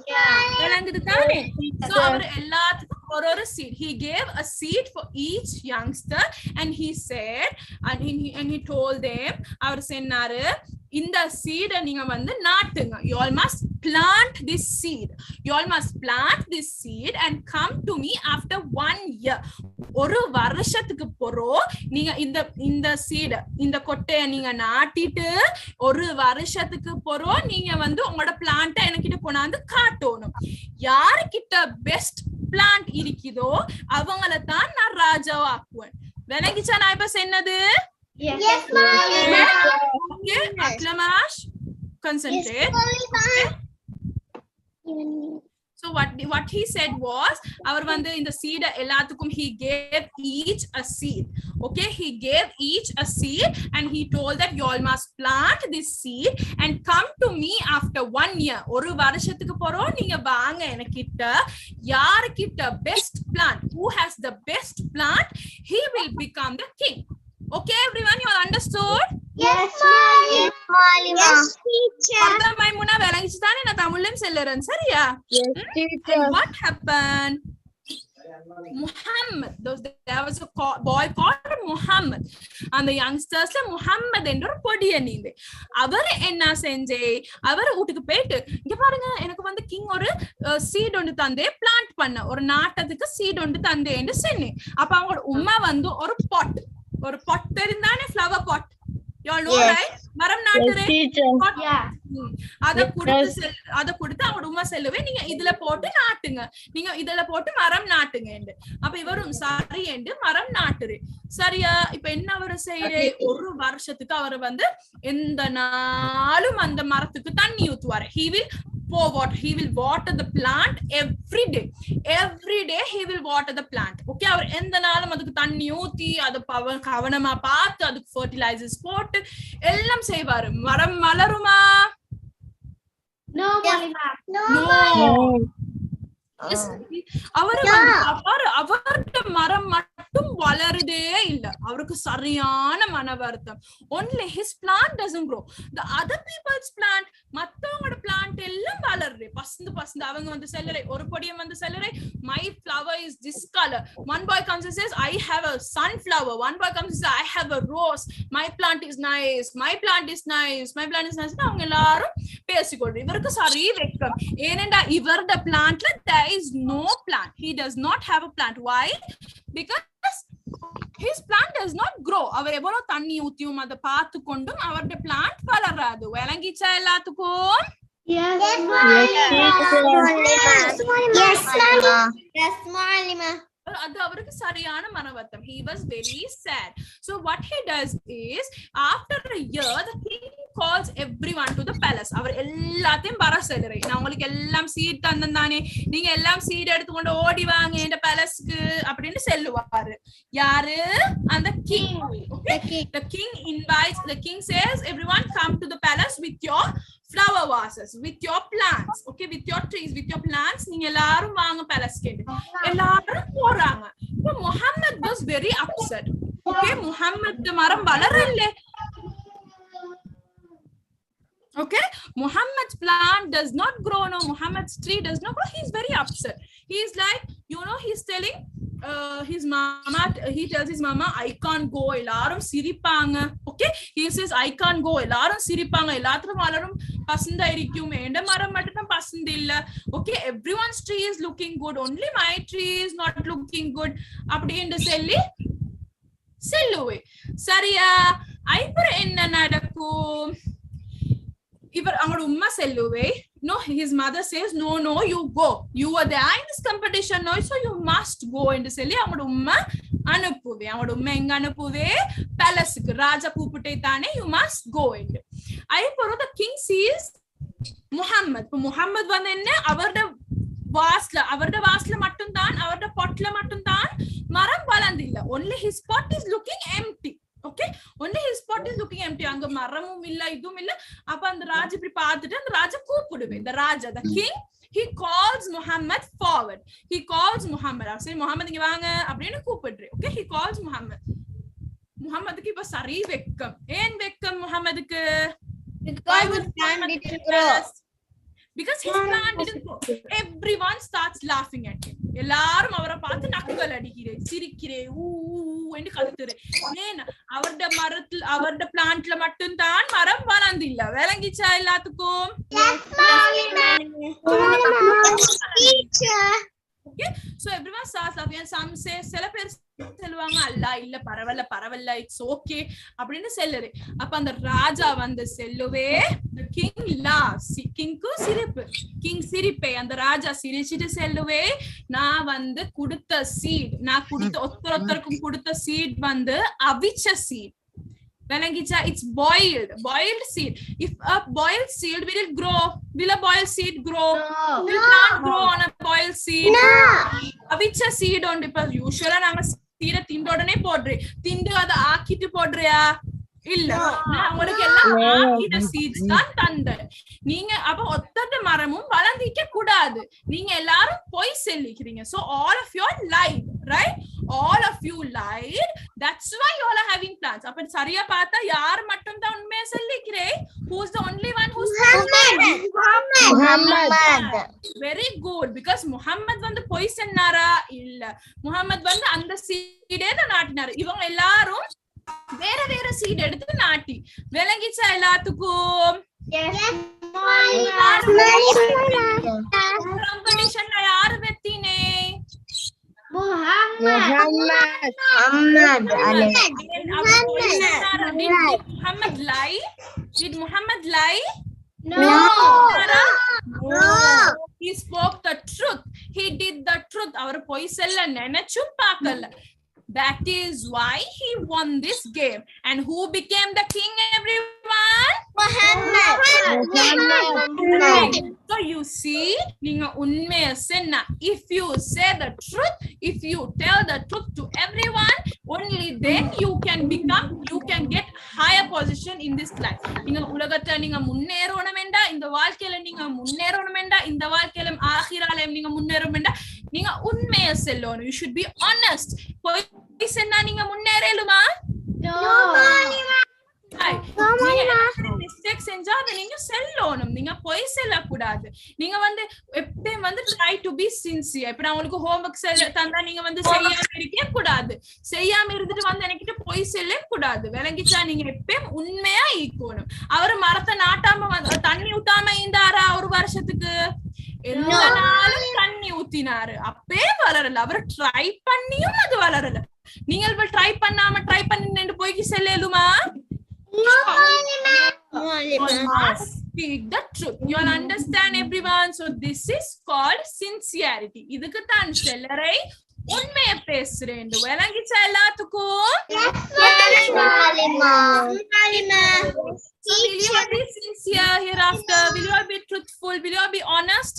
விளங்குது தானே. So அவர் எல்லாத்துக்கும் ஒரு seat. He gave a seed for each youngster and he said and he told them அவர் சொன்னாரு இந்த சீட நீங்க வந்து நாட்டுங்க. You all must plant this seed. You all must plant this seed and come to me after 1 year. ஒரு வருஷத்துக்கு போறோம் நீங்க இந்த சீட இந்த கொட்டைய நீங்க நாட்டிட்டு ஒரு வருஷத்துக்கு போறோம் நீங்க வந்து உங்களோட பிளான்ட்ட எனக்கிட்ட கொண்டாந்து காட்டணும். யாருக்கிட்ட பெஸ்ட் பிளான்ட் இருக்குதோ அவங்கள தான் நான் ராஜாவா ஆக்குவேன். விளங்கிச்சா நான் இப்ப சொன்னது? Yes, ma'am. Okay, Aklamash, concentrate. Okay. So what he said was our vandu in the seed ellathukkum he gave each a seed. Okay, he gave each a seed and he told that you all must plant this seed and come to me after 1 year. Oru varushathukku porom neenga vaanga enakitta yaarkitta best plant, who has the best plant, he will become the king. Okay everyone, you all understood? Yes, Malima. Yes, teacher. Farda Maimuna விளங்கிச்சு தானே நான் தமிழ்லயும் சொல்லுறேன் சரியா? Yes, teacher. And what happened? Muhammad, there was a boy called Muhammad. And the youngsters Muhammad என்ற ஒரு பொடிய நீந்து அவர் என்ன செஞ்சே அவர் வீட்டுக்கு போயிட்டு இங்க பாருங்க எனக்கு வந்து கிங் ஒரு சீட் ஒன்று தந்தே பிளான்ட் பண்ண ஒரு நாட்டத்துக்கு சீட் ஒன்று தந்தேன்னு சொன்னேன். அப்ப அவங்க உம்மா வந்து ஒரு பாட் தெரிந்தானே flower pot you know right மரம் நாட்டுறே அத கொடுத்து அவங்க உம்மா செல்லுவே நீங்க இதுல போட்டு நாட்டுங்க நீங்க இதுல போட்டு மரம் நாட்டுங்க அப்ப இவரும் சரி என்று மரம் நாட்டுறே சரியா. இப்ப என்ன அவரு செய்யறே ஒரு வருஷத்துக்கு அவர் வந்து எந்த நாளும் அந்த மரத்துக்கு தண்ணி ஊத்துவாரு. he will water the plant every day he will water the plant. Okay, அவர் எந்த நாளும் அதுக்கு தண்ணி ஊத்தி அது கவனமா பார்த்து அதுக்கு fertilizers போட்டு எல்லாம் செய்வாரு. மரம் மலருமா? No, Malima. No. அவருடைய மரம் மட்டும் வளருதே இல்ல. அவருக்கு சரியான மன வருத்தம். Only his plant doesn't grow. The other people's plant, மத்தவங்களோட plant எல்லாம் வளருது. பசந்து அவங்க வந்து செல்லறை ஒரு பொடியம் வந்து செல்லறை my flower is this color. One boy comes and says I have a sunflower. One boy comes and says I have a rose. My plant is nice. My plant is nice. My plant is nice. அவங்க எல்லாரும் பேசிக்கொள்றாங்க. இவருக்கு சரி வெக்கம். ஏனெண்டா இவரோட plantல there is no plant. He does not have a plant. Why? Because his plant does not grow. அவர் எவ்வளவு தண்ணி ஊத்தியும் அதை பார்த்து கொண்டும் அவருடைய plant வளராது. விளங்கிச்சா எல்லாத்துக்கும்? Yes, Malima. அது அவருக்கு சரியான மனவர்த்தம். He was very sad. So what he does is after a year the king calls everyone to the palace. அவர் எல்லாத்தையும் வர சொல்றே நான் உங்களுக்கு எல்லாம் சீட் தந்தேன் நீங்க எல்லாம் சீட் எடுத்துக்கொண்டு ஓடி வாங்க இந்த பேலஸ்க்கு அப்படின்னு சொல்லுவாரு. யாரு? அந்த king. Okay, the king says everyone come to the palace with your flower vases, with your plants, okay, with your trees, with your plants. நீங்க எல்லாரும் வாங்க பேலஸ் கேட்டு எல்லாரும் போறாங்க. இப்போ Muhammad was very upset. Okay, Muhammad மரம் வளரல. Okay, Muhammad's plant does not grow. No, Muhammad's tree does not grow. He's very upset. He's like, he's telling his mama, he tells his mama, I can't go. Elarum siripanga. Okay, he says I can't go. Elarum siripanga. Elatrum alarum pasanda irikkum. Enda maram mattum pasandilla. Okay, everyone's tree is looking good. Only my tree is not looking good. Apdi endu selluve. Sariya. Aipur enna nadakkum? இவர் அவங்களோட உம்மா செல்லுவே no, his mother says no, you go, you are there in this competition no, so you must go என்று சொல்லி அவங்களோட உம்மா அனுப்புவே. அவங்களோட உம்மா எங்க அனுப்புவே? பேலஸுக்கு. ராஜா கூப்பிட்டே தானே you must go என்று. அதுக்கப்புறம் the king sees Muhammad. Muhammad வந்து என்ன அவருடைய வாஸ்ல மட்டும் தான் அவருடைய பொட்ல மட்டும் தான் மரம் வளர்ந்தில்ல. only his pot is looking empty. Okay, only his pot is looking empty. அங்க மரமும் இல்ல இதுவும் இல்ல. அப்ப அந்த ராஜா இப்படி பார்த்துட்டு அந்த ராஜா கூப்பிடுவே. the king, he calls Muhammad forward. He calls Muhammad. சரி முஹம்மத் இங்க வாங்க அப்படின்னு கூப்பிடுறே. Okay, he calls Muhammad. முஹம்மதுக்கு இப்ப சரி வெக்கம். ஏன் வெக்கம் முஹம்மதுக்கு? Because his plant didn't grow. Everyone starts laughing at him. எல்லாரும் அவரை பார்த்து நக்கல் அடிக்கிறே சிரிக்கிறே என்று கத்துறே. ஏன் அவருடைய பிளான்ட்ல மட்டும் தான் மரம் வளர்ந்து இல்ல. விளங்கிச்சா எல்லாத்துக்கும்? Okay, so everyone starts laughing and some say சில பேர் சொல்லுவாங்க அல்ல இல்ல பரவாயில்ல இட்ஸ் ஓகே அப்படின்னு சொல்லுறே. அப்ப அந்த ராஜா வந்து செல்லுவே கிங் laughs. கிங்க்கு சிரிப்பு. கிங் சிரிப்பே. அந்த ராஜா சிரிச்சிட்டு செல்லுவே நான் வந்து கொடுத்த சீட் நான் கொடுத்த ஒருத்தருக்கும் கொடுத்த சீட் வந்து அவிச்ச சீட். விளங்கிச்சா? It's boiled seed. If a boiled seed will it grow? Will a boiled seed grow? No. Will plant grow on a boiled seed? No. அவிச்ச சீட் ஒன்று. இப்ப யூசுவலா நாங்க சீடை திண்ட உடனே போடுறேன். திண்டு அதை ஆக்கிட்டு போடுறியா? இல்ல. நான் உங்களுக்கு எல்லாம் ஆக்கிட்ட சீட்ஸ் தான் தந்தேன். நீங்க அப்ப ஒத்தட்ட மரமும் வளர்ந்திக்க கூடாது. நீங்க எல்லாரும் போய் சொல்லிக்கிறீங்க. So all of you are lied, right? all of you lied. That's why you all are having plans. அப்ப சரியா பார்த்தா யார் மட்டும் தான் உண்மையை சொல்லிக்கிறேன்? Who's the only one who's Muhammad. Very good, because Muhammad வந்து பொய் சொன்னாரா? இல்ல. Muhammad வந்து அந்த சீடே தான் நாட்டினாரு. இவங்க எல்லாரும் வேற வேற சீட் எடுத்து நாட்டி. விளங்கிச்சா எல்லாத்துக்கும்? காம்படிஷன்ல யாரு வெத்தினே? Muhammad. Muhammad lie? Did Muhammad lie? No. He spoke the truth. He did the truth. அவர் பொய் சொல்ல நினைச்சும் பார்க்கல. That is why he won this game. And who became the king, everyone? Muhammad. So you see, நீங்க உண்மையை சொன்னா, if you say the truth, if you tell the truth to everyone, only then you can get higher position in this life. நீங்க உலகத்துல நீங்க முன்னேறணும்டா, இந்த வாழ்க்கையில நீங்க முன்னேறணும்டா, இந்த வாழ்க்கையில ஆகிரால நீங்க முன்னேறணும்டா, நீங்க உண்மையை சொல்லணும். You should be honest. பொய் சொன்னா நீங்க முன்னேறலுமா? மிஸ்டேக் செஞ்சா அதை நீங்க சொல்லணும். நீங்க பொய் சொல்லக்கூடாது. நீங்க வந்து எப்பயும் வந்து ட்ரை டு பி சின்சியர். இப்ப நான் உங்களுக்கு ஹோம்ஒர்க் தந்தா நீங்க வந்து செய்யாம இருக்க கூடாது. செய்யாம இருந்துட்டு வந்து என்கிட்ட பொய் சொல்ல கூடாது. விளங்கிச்சா? நீங்க எப்பயும் உண்மையா ஈக்கணும். அவரு மரத்தை நாட்டாம தண்ணி ஊத்தாம இருந்தாரா ஒரு வருஷத்துக்கு? எல்லா நாளும் தண்ணி ஊத்தினாரு, அப்பே வளரல. அவர் ட்ரை பண்ணியும் அது வளரல. நீங்க ட்ரை பண்ணாம ட்ரை பண்ணி போய்க்கு செல்லலுமா? Speak the truth. You all understand, everyone? So this is called sincerity. இதுக்கு தான் செல்லரை உண்மையை பேசுறேன். விளங்கிச்சா எல்லாத்துக்கும்? So will you all be sincere hereafter? Will you all be truthful? Will you all be honest?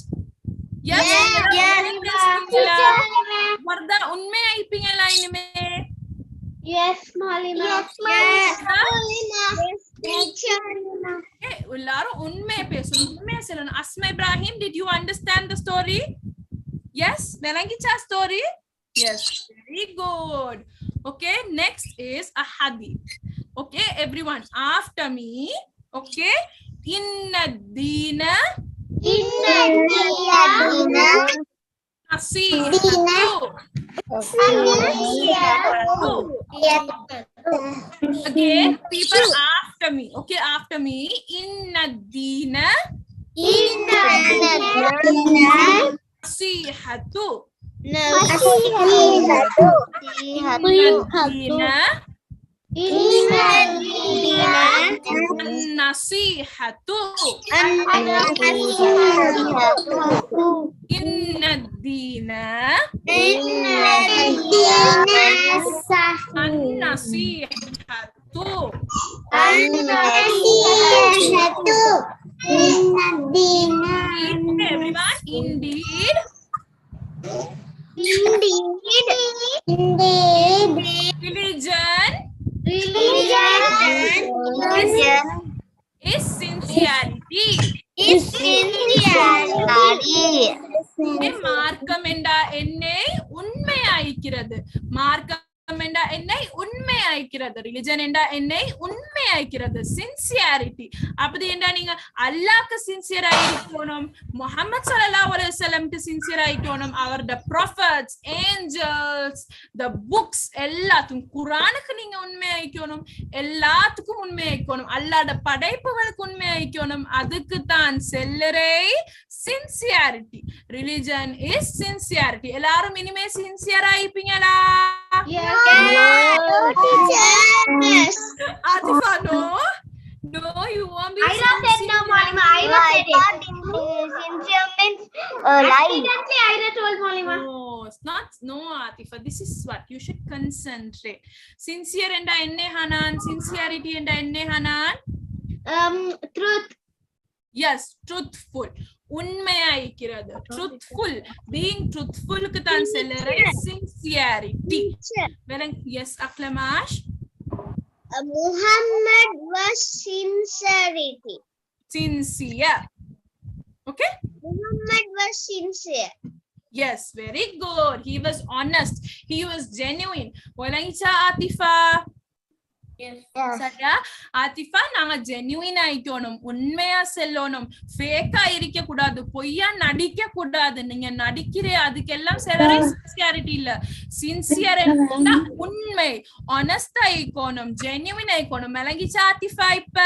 Yes. Vardah உண்மையா இருப்பீங்களா இனிமே? Yes, Malima. எல்லாரும் உண்மையை பேசணும், உண்மையை சொல்லணும். Asma Ibrahim, did you understand the story? Yes, விளங்கிச்சா story? Yes, very good. Okay, next is a hadith. Okay, everyone, after me. Okay, inna dina nasihatu. Again, people after me. Okay, after me. Inna dina nasihatu. Nasihatu. Inna dina nasihatu. Everyone, indeed. Religion is sincerity. மார்க்கம் என்றா என்னை உண்மையாய்க்கிறது. மார்க்கம் என்றா என்னை உண்மையாய்க்கிறது. Religion என்றா என்னை உண்மையாய்க்கிறது. Sincerity அப்படி என்றா நீங்க அல்லாஹ்க்கு சின்சியரா இருக்கணும், முஹம்மது ஸல்லல்லாஹு அலைஹி வஸல்லம்க்கு சின்சியரா இருக்கணும், அவருடைய ப்ராஃபட்ஸ், ஏஞ்சல்ஸ், தி புக்ஸ் எல்லாத்துக்கும், குர்ஆனுக்கு நீங்க உண்மையாய்க்கணும், எல்லாத்துக்கும் உண்மையாய்க்கணும், அல்லாஹ்வுடைய படைப்புகளுக்கு உண்மையாய்க்கணும். அதுக்கு தான் செல்லரை சின்சியாரிட்டி. Religion is sincerity. எல்லாரும் இனிமே சின்சியரா இருப்பீங்களா? Yes. Atifa, no, you won't be. Ira said no, Malima. Ira said it. Sincere means accidentally Ira told Malima. No, it's not. No, Atifa. This is what you should concentrate. Sincere and enne Hanan. Sincerity and enne Hanan. Truth. Yes, truthful. உண்மையாய்க்கிறது. Truthful. Being truthful க்கு தான் செல்லரை sincerity. Yes, Aklamash. Muhammad was sincerity. Sincere. Okay? Muhammad was sincere. Yes, very good. He was honest. He was genuine. Walangicha Atifa. Yes. சரியா ஆதிஃபா நாங்க genuine ஆயிட்டோம் உண்மையா செல்லணும் ஃபேக்கா இருக்க கூடாது பொய்யா நடிக்க கூடாது நீங்க நடிக்கிற அதுக்கெல்லாம் செலரி சின்சியாரிட்டி இல்ல சின்சியர் உண்மை ஆனஸ்ட் ஆயிக்கணும் ஜென்யூன் ஆயிக்கணும் விளங்கிச்சா ஆதிஃபா இப்ப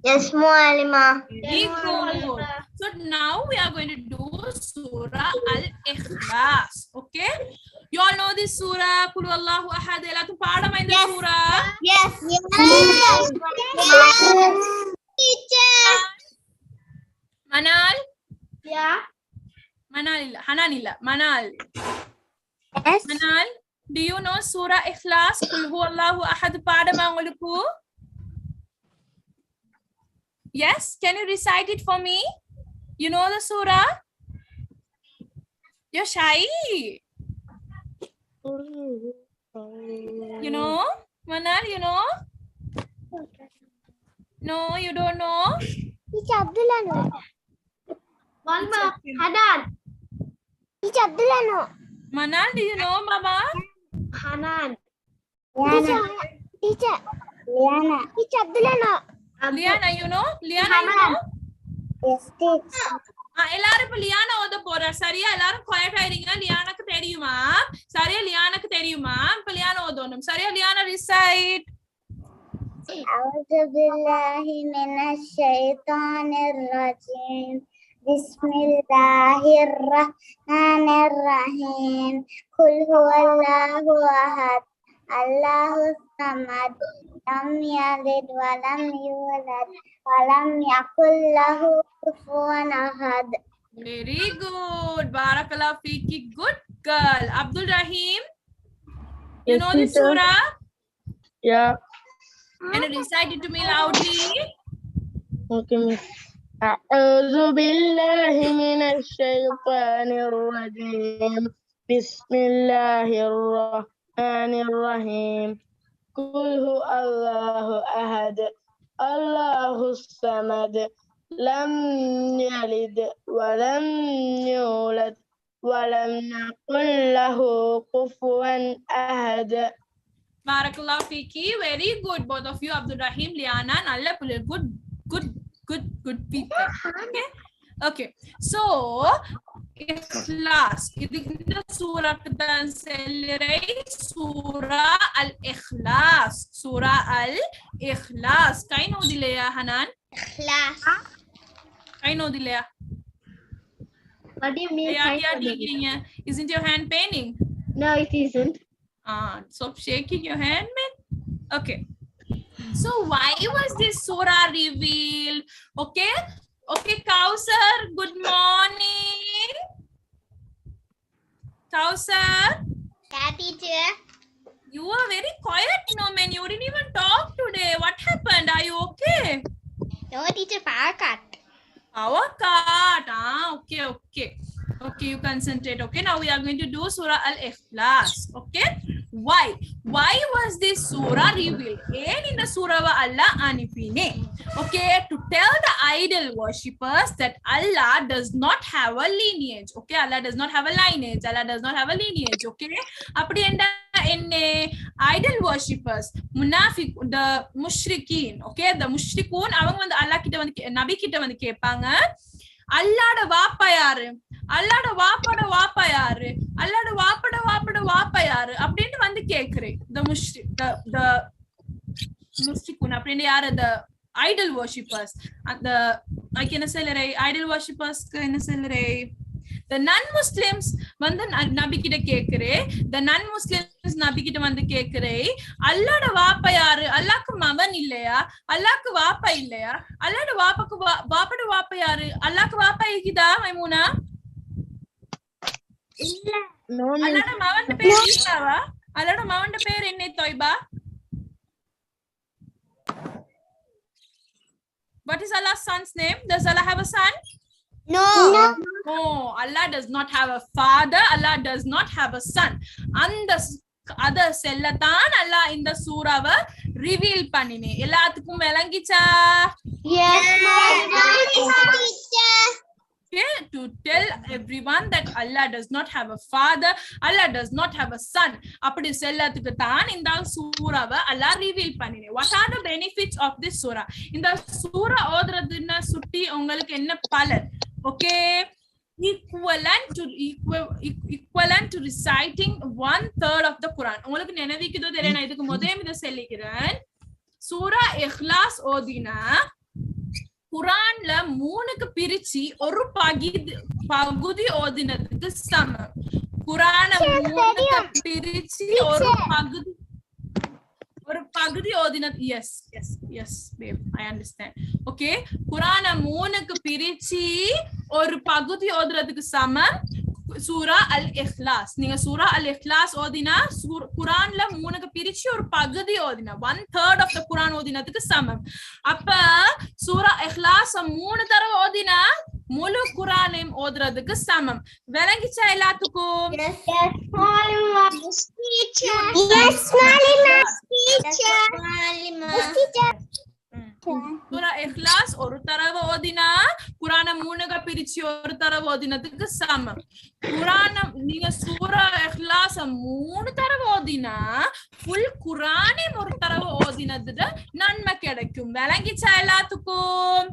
Yes, Mualima. very good. So now we are going to do Surah Al-Ikhlas. Okay, you all know this surah Qul Huwallahu Ahad. Ellathum paadama indha surah. Yes. Teacher. Manal Yeah. Manal illa Hanan illa Manal Yes. Manal, do you know Surah Ikhlas? Qul Huwallahu Ahad paadama ungalukku? Yes, can you recite it for me? You know the surah? You're shy. You know? Manal, you know? No, you don't know? Teacher Abdullah no. One more. Hanan. Teacher Abdullah no. Manal, do you know, Mama? Hanan. Teacher. Liana. Teacher Abdullah no. Liana, you know? Liana, you know? Yes, teacher. எல்லாரும் இப்ப Liana ஓத போறார் சரியா எல்லாரும் quite ஆயிடுங்க லியானாக்கு தெரியுமா சரியா லியானாக்கு தெரியுமா இப்ப லியானா ஓதணும் சரியா Liana reside أعوذ بالله من الشيطان الرجيم بسم الله الرحمن الرحيم قل هو الله أحد الله الصمد لم يلد ولم يولد ولم يكن له كفوا أحد. Very good. Barakallah Fiki. Good girl. Abdul Rahim. You know the surah? Yeah. Can you recite it to me loudly? Okay, miss. أعوذ بالله من الشيطان الرجيم بسم الله الرحمن الرحيم قل هو الله أحد الله الصمد لم يلد ولم يولد ولم يكن له كفوا أحد. Barakallah Fiki. Very good. Both of you, Abdul Rahim, Liana, Nalla Pulil. Good people. Okay. So, Ikhlas. This surah dan sellerai Surah Al-Ikhlas. Surah Al-Ikhlas. Kain ho dilaya Hanan? Class. Kain ho dilaya? What do you mean? Isn't your hand paining? No, it isn't. Stop shaking your hand, man. Okay. So why was this surah revealed? Okay, Kausar, good morning. Kausar, Yeah, teacher. you are very quiet, no man. You didn't even talk today. What happened? Are you okay? No, teacher, power cut. Power cut. Okay, you concentrate. Okay, now we are going to do Surah Al-Ikhlas. Okay, why was this surah revealed? In the surah wa Allah anipine. Okay, to tell the idol worshippers that Allah does not have a lineage. Okay, Allah does not have a lineage. Allah does not have a lineage. Okay, apdi enda enne idol worshippers munafiq the mushrikeen. Okay, the mushrikun avanga vandu Allah kitta vandu nabi kitta vandu kepanga அல்லாட வாப்பா யாரு அல்லாட வாப்பாட வாப்பா யாரு அல்லாட வாப்பாட வாப்பா யாரு அப்படின்னு வந்து கேக்குறேன் the mushrikun அப்படின்னு யாரு the idol worshippers அந்த அதுக்கு என்ன சொல்லறே idol worshippers என்ன சொல்லறே the non-Muslims வந்து நபி கிட்ட கேக்குறே the non-Muslims நபி கிட்ட வந்து கேக்குறே அல்லாஹ்ட வாப்பா யாரு அல்லாஹ்க்கு மகன் இல்லையா அல்லாஹ்க்கு வாப்பா இல்லையா அல்லாஹ்ட வாப்பாக்கு வாப்பாட வாப்பா யாரு அல்லாஹ்க்கு வாப்பா இருக்குதா மைமூனா இல்ல. அல்லாஹ்ட மகன் பேர் ஈசாவா அல்லாஹ்ட மகன் பேர் என்ன Taiba what is Allah's son's name? Does Allah have a son? No. No, Allah does not have a father. Allah does not have a son. And the other sellatan Allah in the surah reveal panine. Ellathukkum melangicha? Yes, teacher. Okay, to tell everyone that Allah does not have a father, Allah does not have a son. அப்படி சொல்லத்துக்கு தான் இந்த சூராவை அல்லாஹ் reveal பண்ணினேன். What are the benefits of this surah? இந்த சூரா ஓதுறதுன்னா சுட்டி உங்களுக்கு என்ன பலன்? Okay, equivalent to reciting 1/3 of the Quran. உங்களுக்கு நினைவிக்குதோ தெரியல, நான் இதுக்கு முதல்ல இத சொல்லிக்கிறேன். சூரா இஹ்லாஸ் ஓதினா குரான்ல 3க்கு பிரிச்சு ஒரு பகுதி ஓதினதுக்கு சமம். குரான 3க்கு பிரிச்சு ஒரு பகுதி ஓதினது. yes babe, I understand. Okay, குரான 3க்கு பிரிச்சு ஒரு பகுதி ஓதுறதுக்கு சமம் சூரா அல் இஹ்லாஸ். நீங்க சூரா அல் இஹ்லாஸ் ஓதினா குரான்ல 3க்கு பிரிச்சு ஒரு பகுதி ஓதினா 1/3 of the குரான் ஓதினதுக்கு சமம். அப்ப சூரா இஹ்லாஸ் 3 தடவை ஓதினா முழு குரானையும் ஓதுறதுக்கு சமம். விளங்கிச்சா எல்லாத்துக்கும்? சூரா இஹ்லாஸ் ஒரு தடவை ஓதினா குரான 3க்கு பிரிச்சு ஒரு தடவை ஓதினதுக்கு சமம். நீங்க சூரா இஹ்லாஸ் 3 தடவை ஓதினா ஃபுல் குரானே ஒரு தடவை ஓதினதுல நன்மை கிடைக்கும். விளங்கிச்சா எல்லாத்துக்கும்?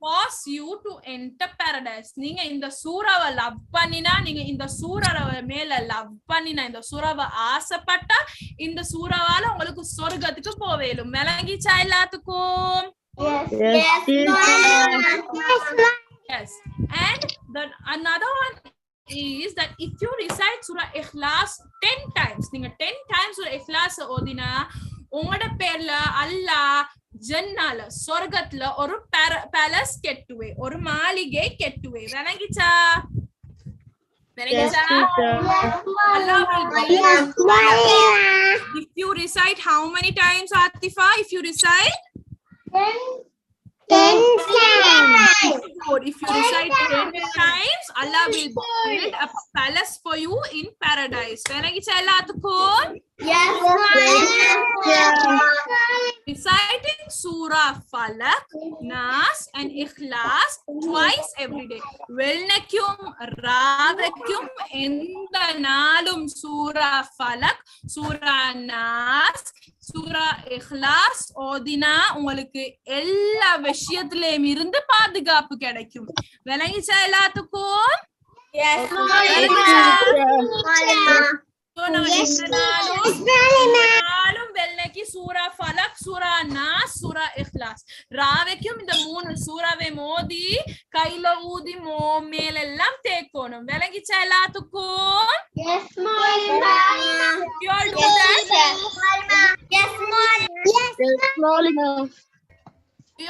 Cause you to enter paradise. நீங்க இந்த சூராவை லவ் பண்ணினா, நீங்க இந்த சூராவை மேல லவ் பண்ணினா, இந்த சூராவை ஆசைப்பட்டா இந்த சூராவால உங்களுக்கு சொர்க்கத்துக்கு போவேலும். விளங்கிச்சா எல்லாத்துக்கும்? Yes. And another one is that if you recite Surah Ikhlas 10 times, நீங்க 10 times Surah Ikhlas ஓதினா உங்களோட பேர்ல அல்லாஹ் ஜன்னால சொர்க்கத்துல ஒரு பேலஸ் கெட்டுவே, ஒரு மாளிகை கெட்டுவே. விளங்கிச்சா? If you recite how many times, Atifa? If you recite 10 times. If you recite 10 times, Allah will build a palace for you in paradise. விளங்கிச்சா எல்லாத்துக்கும்? Reciting Surah Falak, Nas and Ikhlas twice every day. வெள்ளைக்கும் ராவைக்கும் எந்த நாளும் சூரா ஃபலக், சூரா நாஸ், சூரா இஹ்லாஸ் ஓதினா உங்களுக்கு எல்லா விஷயத்திலயும் இருந்து பாதுகாப்பு கிடைக்கும். விளங்கிச்சா எல்லாத்துக்கும்? வெள்ளைக்கு சூரா ஃபலக், சூரா நாஸ், சூரா இஹ்லாஸ். ராவைக்கும் இந்த 3 சூறாவை மோதி கையில ஊதி மேலெல்லாம் தேக்கணும். விளங்கிச்சா எல்லாத்துக்கும்? You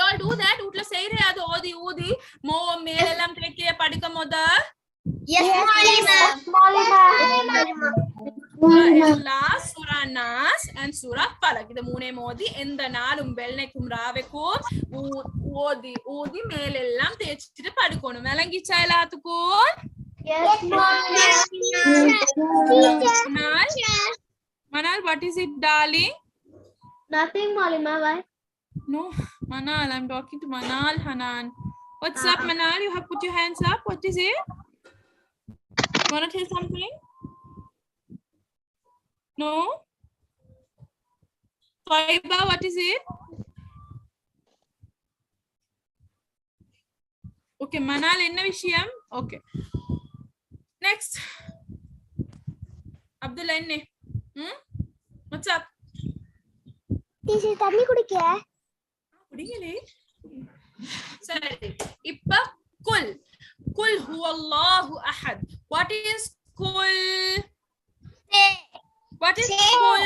all do that? வீட்ல செய்றே அது ஓதி ஊதி மேலெல்லாம் தேக்கிய படிக்க முத. Ikhlas, Surah Nas and Surah Falak. இது 3 மோதி எந்த நாளும் வெள்ளைக்கும் ராவைக்கும் ஊதி மேலெல்லாம் தேய்ச்சிட்டு படுக்கணும். விளங்கிச்சா எல்லாத்துக்கும்? Manal, what is it, darling? Nothing, Malima. Why? No, Manal, I'm talking to Manal, Hanan. What's up, Manal? You have put your hands up. What is it? Want to tell something? No? Faiba, what is it? Okay, Manal, enna vishayam? Okay. Next. Abdullah, enne. What's up? Teacher, தண்ணி குடிக்க. குடிங்கலே. சரி. இப்ப குல். Kul huwallahu ahad. What is kul? What is kul?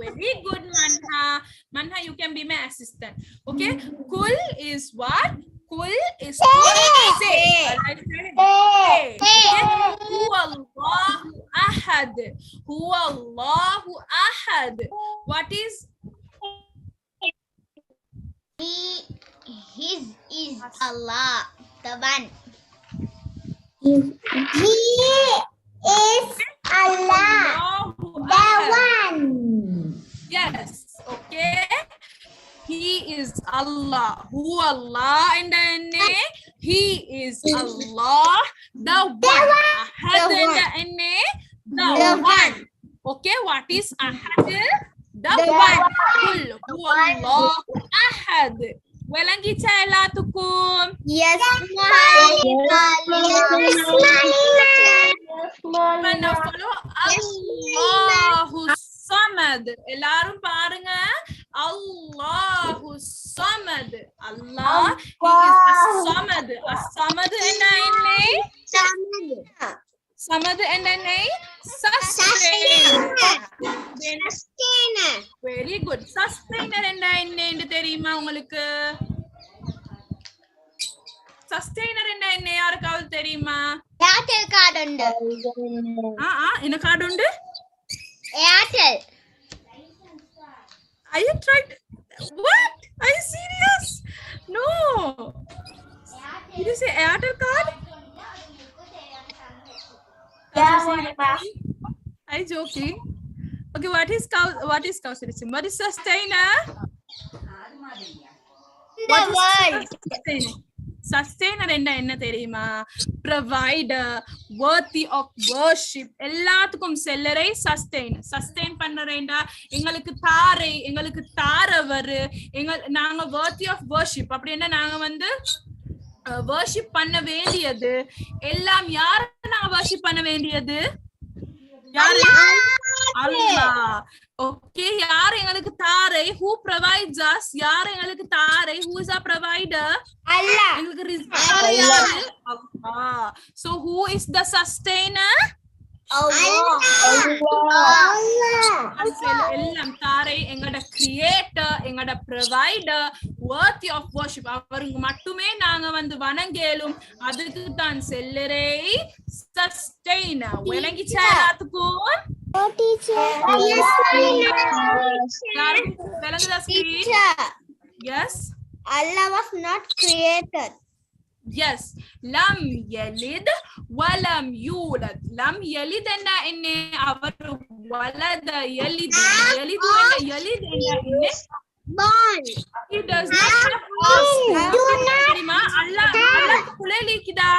Very good, Manha. Manha, you can be my assistant. Okay. Kul is what? Kul is say. Huwallahu ahad. Huwallahu ahad. What is? His is Allah, the one. He is Allah, the one. Yes. Okay. He is Allah. Who Allah and He is Allah, the one. Ahad and the one. Okay, what is Ahad? The one. Kul Hu Allah Ahad. Welangita ellathukum? Yes, Now follow Allahu Samad. Ellarum parunga. Allahu Samad. Allah, He is As-Samad. As-Samad enna enne? Samad enna enne? Sustainer. Very good. Sustainer enna enne endu theriyuma ungalku? Sustainer enna enne yarukavul theriyuma? Airtel card undu. Enna card undu? Airtel. Are you trying? What? Are you serious? No. Did you say Airtel card? Are you joking? Okay, what is What is sustainer? The world. Sustainer enna theriyuma? Provider, worthy of worship. எல்லாத்துக்கும் செல்லரை sustain பண்றேன்டா. எங்களுக்கு தாரவர் நாங்க worthy of worship. அப்படின்னா நாங்க வந்து worship பண்ண வேண்டியது எல்லாம் யார நாங்க worship பண்ண வேண்டியது? Allah. Okay, யார் எங்களுக்கு தாரை? Who provides us? யார் எங்களுக்கு தாரை? Who is our provider? Allah. எங்களுக்கு ரிஸ்க் தாரை யாரு? Allah. So who is the sustainer? Allah. எல்லாம் தாரை எங்கட creator, எங்கட provider, worthy of worship. அவருக்கு மட்டுமே நாங்க வந்து வணங்கேலும். அதுக்கு தான் செல்லரை sustainer. விளங்கிச்சா எல்லாத்துக்கும்? Yes. Allah was not created. Yes. Lam yalid walam yulad. Lam yalid enna enne avaru walada yalid. Yalid enna enne Born. He does not have offspring. Allah pulelikida.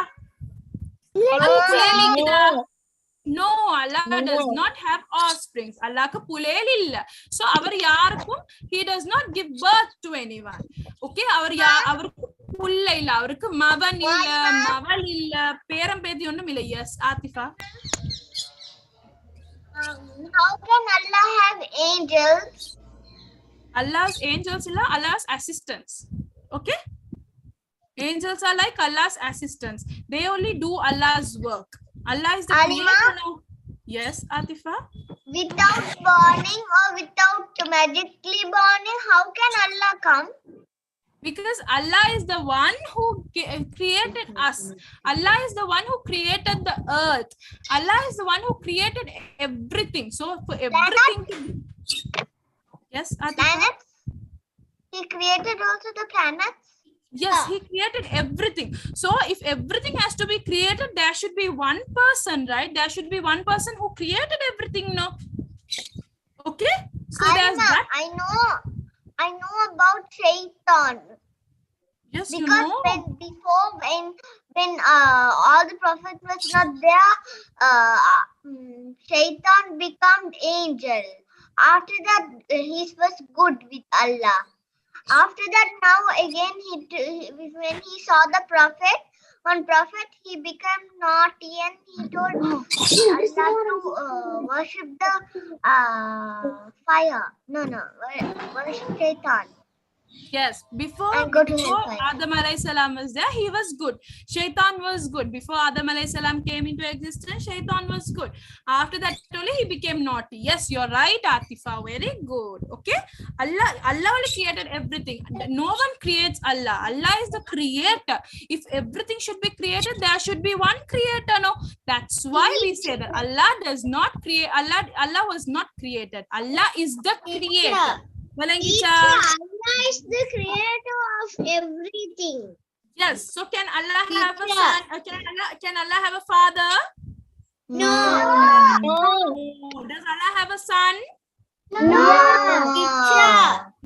No, Allah does not have offspring. Allah ku pulel illa. So avar yarkum he does not give birth to anyone. Okay, avarku pulla illa, avarku mavan illa, maval illa, peram pedi onnum illa. Yes, Atifa. How can Allah have angels? Allah's angels illa, Allah's assistants. Okay, angels are like Allah's assistants. They only do Allah's work. Allah is the creator now. Yes, Atifa. Without burning or without magically burning, how can Allah come? Because Allah is the one who created us. Allah is the one who created the earth. Allah is the one who created everything. So for everything to be... Yes, Atifa. Planets? He created also the planets? Yes, he created everything. So if everything has to be created, there should be one person, right? There should be one person who created everything, no? Okay? So there's that. I know about Shaitan. Yes, Because you know. when all the prophets was not there, Shaitan became angel. After that, he was good with Allah. After that, now again, when he saw the prophet, he became naughty and he told Allah to worship the fire. Worship Shaitan. Yes, before Adam alayhi salam was there, he was good. Shaitan was good. Before Adam alayhi salam came into existence, Shaitan was good. After that only he became naughty. Yes, you're right, Atifa. Very good. Okay, Allah only created everything. No one creates Allah. Allah is the creator. If everything should be created, there should be one creator. No, that's why we say that Allah does not create. Allah was not created. Allah is the creator. Allah is the creator of everything. Yes. So can Allah have a son? Can Allah have a father? No. Does Allah have a son? No.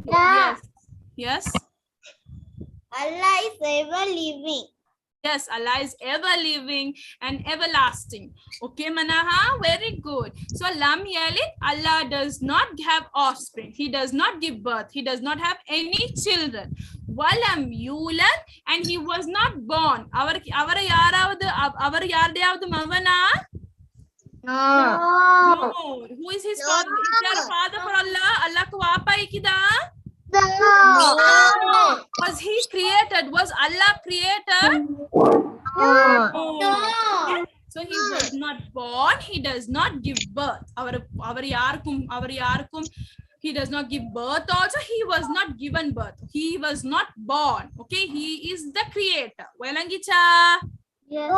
Yes. Yes. Allah is ever living. Yes, Allah is ever living and everlasting. Okay, Manaha, very good. So Lam Yalid, Allah does not have offspring. He does not give birth. He does not have any children. Walam Yulad, and he was not born. Our yaravadu mavana? No. No. Who is his father? Is there a father for Allah? Allah ko wapa ikida? No. Was he created? Was Allah created? No. So he was not born. He does not give birth. Our yarkum. He does not give birth. Also, he was not given birth. He was not born. Okay, he is the creator. Walangicha. Yes.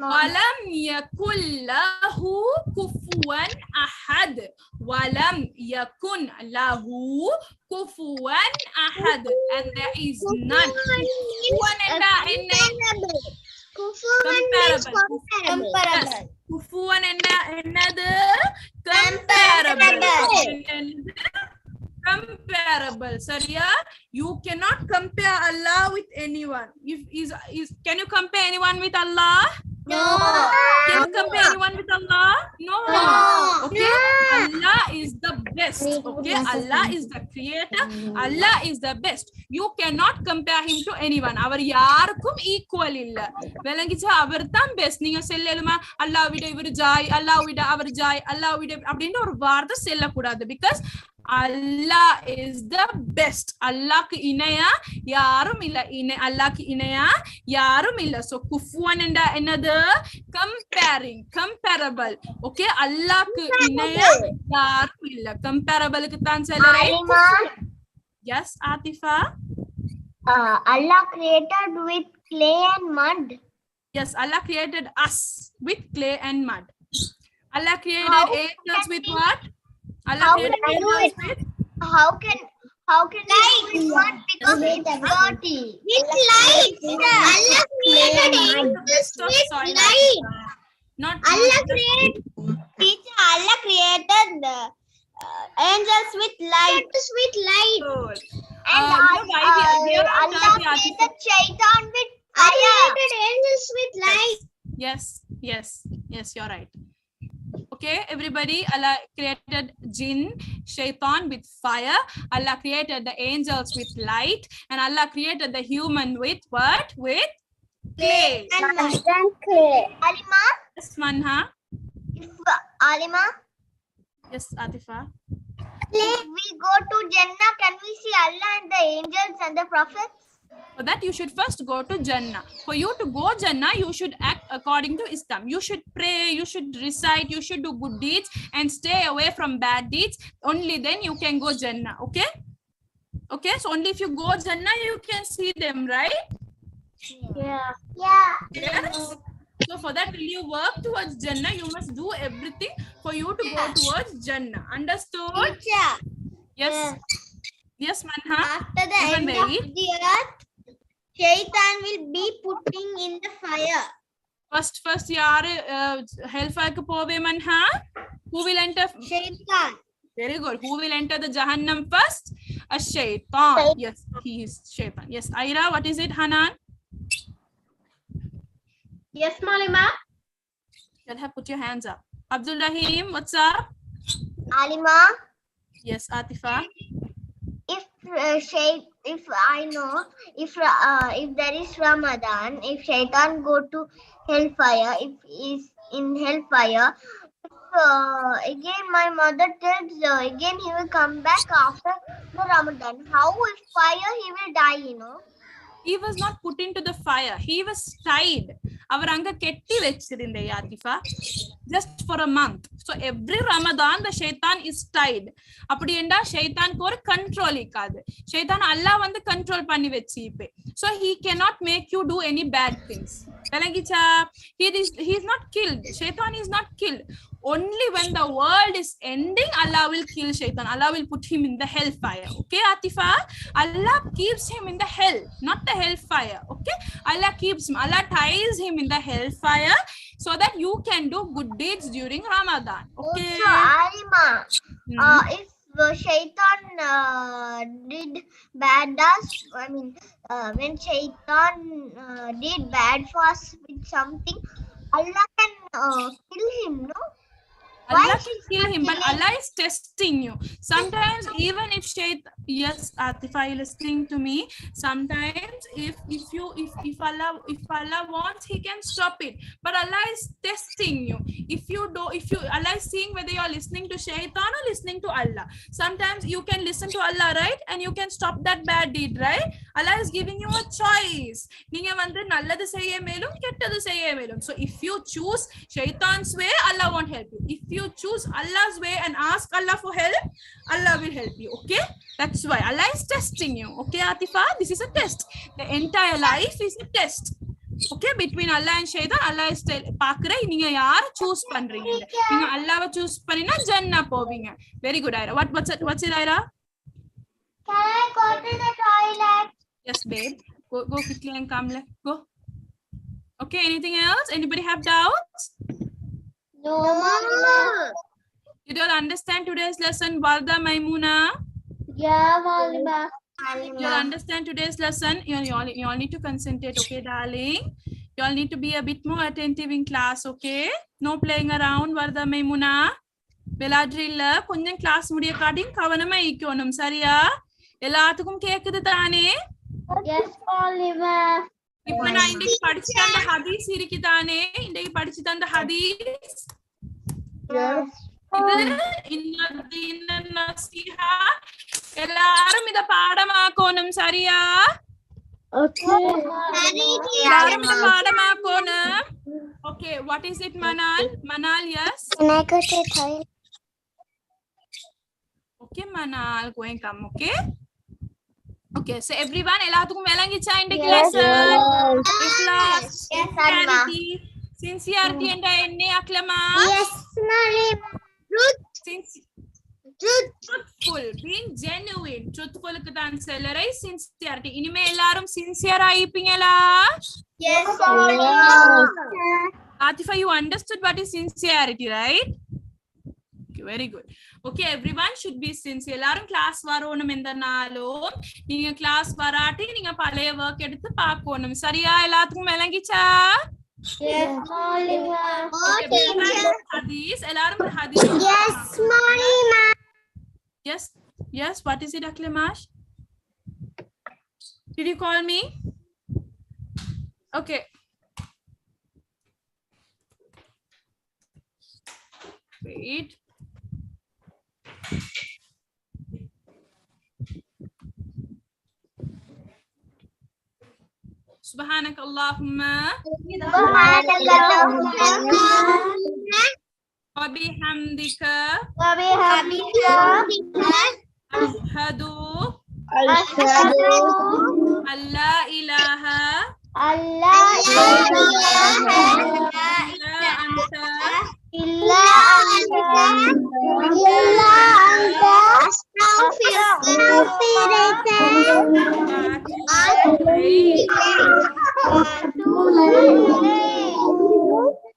Walam yakun lahu kufuwan ahad. Walam yakun lahu kufuwan ahad. And there is none. Kufuwan Comparable. Kufuwan another comparable. Sariya, you cannot compare Allah with anyone. Can you compare anyone with Allah? No. Can you compare anyone with Allah? No. Okay, Allah is the best. Okay, Allah is the creator. Allah is the best. You cannot compare him to anyone. Our yarkum equal illa. Velangicha avartham best. Ninga selleluma Allah vida ivaru jai, Allah vida avaru jai, Allah vida abdinda or vartha sella kudadu, because Allah is the best. Allah ki inaya yarum illa. Allah ki inaya yarum illa. So kufuwan and another comparable. Okay, Allah ki inaya yarum illa. Comparable ki tan right? Yes, Atifa. Allah created with clay and mud. Yes, Allah created us with clay and mud. Allah created angels with what? Allah created angels with? How can light with mud because it's dirty? With light. Allah created angels with light. Allah created angels with light. Good. And Allah created shaitan with fire. Created angels with light. Yes, you're right. Okay, everybody, Allah created jinn, shaitan with fire. Allah created the angels with light. And Allah created the human with what? With clay. And clay. Alima? Yes, Manha. Alima? Yes, Atifa. If we go to Jannah, can we see Allah and the angels and the prophets? For that, you should first go to Jannah. For you to go Jannah, you should act according to Islam. You should pray, you should recite, you should do good deeds and stay away from bad deeds. Only then you can go Jannah. Okay? Okay, so only if you go Jannah, you can see them, right? Yeah. Yes. So for that, will you work towards Jannah? You must do everything for you to go towards Jannah. Understood? Yes. Yes, Manha. After the end of the earth, Shaitan will be putting in the fire. First, yaar hellfire ko pove Manha. Who will enter? Shaitan. Very good. Who will enter the Jahannam first? A shaitan. Yes, he is shaitan. Yes, Aira, what is it, Hanan? Yes, Malima. You'll have put your hands up. Abdul Rahim, what's up? Alima, Yes, Atifa. if there is Ramadan, if Shaitan go to hellfire, if he is in hellfire, again my mother tells again he will come back after the Ramadan. How if fire he will die, you know? He was not put into the fire. He was tied. Avaranga ketti vechirinde Atifa. Just for a month. So every Ramadan the shaitan is tied. Appadi enda shaitan ko control ikadu. Shaitan Allah vandu control panni vechipe. So he cannot make you do any bad things. He is not killed. Shaitan is not killed. Only when the world is ending, Allah will kill Shaitan. Allah will put him in the hellfire. Okay, Atifa? Allah keeps him in the hell, not the hellfire. Okay? Allah keeps him. Allah ties him in the hellfire so that you can do good deeds during Ramadan. Okay? So, Alima, if Shaitan did bad us, when Shaitan did bad for us with something, Allah can kill him, no? Allah can kill him, but Allah is testing you. Sometimes, even if Shaitan, yes, Atifa, you listening to me? Sometimes, if Allah wants, He can stop it. But Allah is testing you. Allah is seeing whether you are listening to Shaitan or listening to Allah. Sometimes you can listen to Allah, right? And you can stop that bad deed, right? Allah is giving you a choice. So if you choose Shaitan's way, Allah won't help you. If you choose Allah's way and ask Allah for help, Allah will help you. Okay, that's why Allah is testing you. Okay, Atifa, this is a test. The entire life is a test. Okay, between Allah and Shaitan, Allah is pakra ninga yaar choose pandringa. Ninga Allah choose panina Jannah povinga. Very good, Ira. What's it, Ira? Can I go to the toilet? Yes, babe. Go quickly and come. Go. Okay, anything else? Anybody have doubts? No. You don't understand today's lesson, Warda Maimuna? Yeah, Malima. You don't understand today's lesson? You all need to concentrate, okay, darling? You all need to be a bit more attentive in class, okay? No playing around, Warda Maimuna. Beladrilla, kunjam class mudiya kaading kavanama ikkonum, sariya? Ellathukkum kekkudu taane? Yes, Malima. Ipo na indiki padichitanda hadith irikidane? Indiki padichitanda hadith? Yes. Inna dina nasiha. Ellarum ida paadamakonum, sariya? Okay. Ellarum ida paadamakonum. Okay, what is it, Manal? Manal, yes? Can I go to the toilet? Okay, Manal, go and come, okay? Okay, so everyone, ellathukkum velangicha indiki lesson. Ikhlas, sincerity. Sincerity and enne aklama. Yes, Malima. Truthful, being genuine. Truthful kudan celerai sincerity. Inime ellarum sincere aipingala. Yes, Atifa, you understood what is sincerity, right? Okay, very good. Okay, everyone should be sincere. Ellarum class varonum endanalo. Ninga class varati ninga palaya work eduthu paakonum. Sariya ellathukkum velangicha? Yes, Malima. Hadith, ellarum hadith. Yes, Malima. Yes, what is it, Aklamash? Did you call me? Okay. Wait. Subhanak Allahumma wa bihamdika ashhadu an la ilaha illa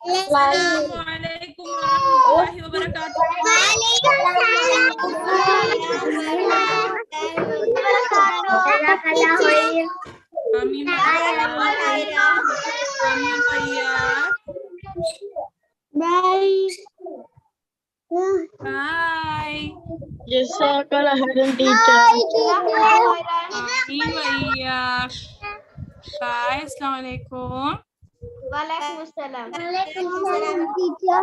Assalamualaikum warahmatullahi wabarakatuh. Amin. Amin ayah. Bye. Jazakallah khairan, teacher. Amin ayah. Bye. Assalamualaikum. Waalaikumsalam. Waalaikumsalam, teacher.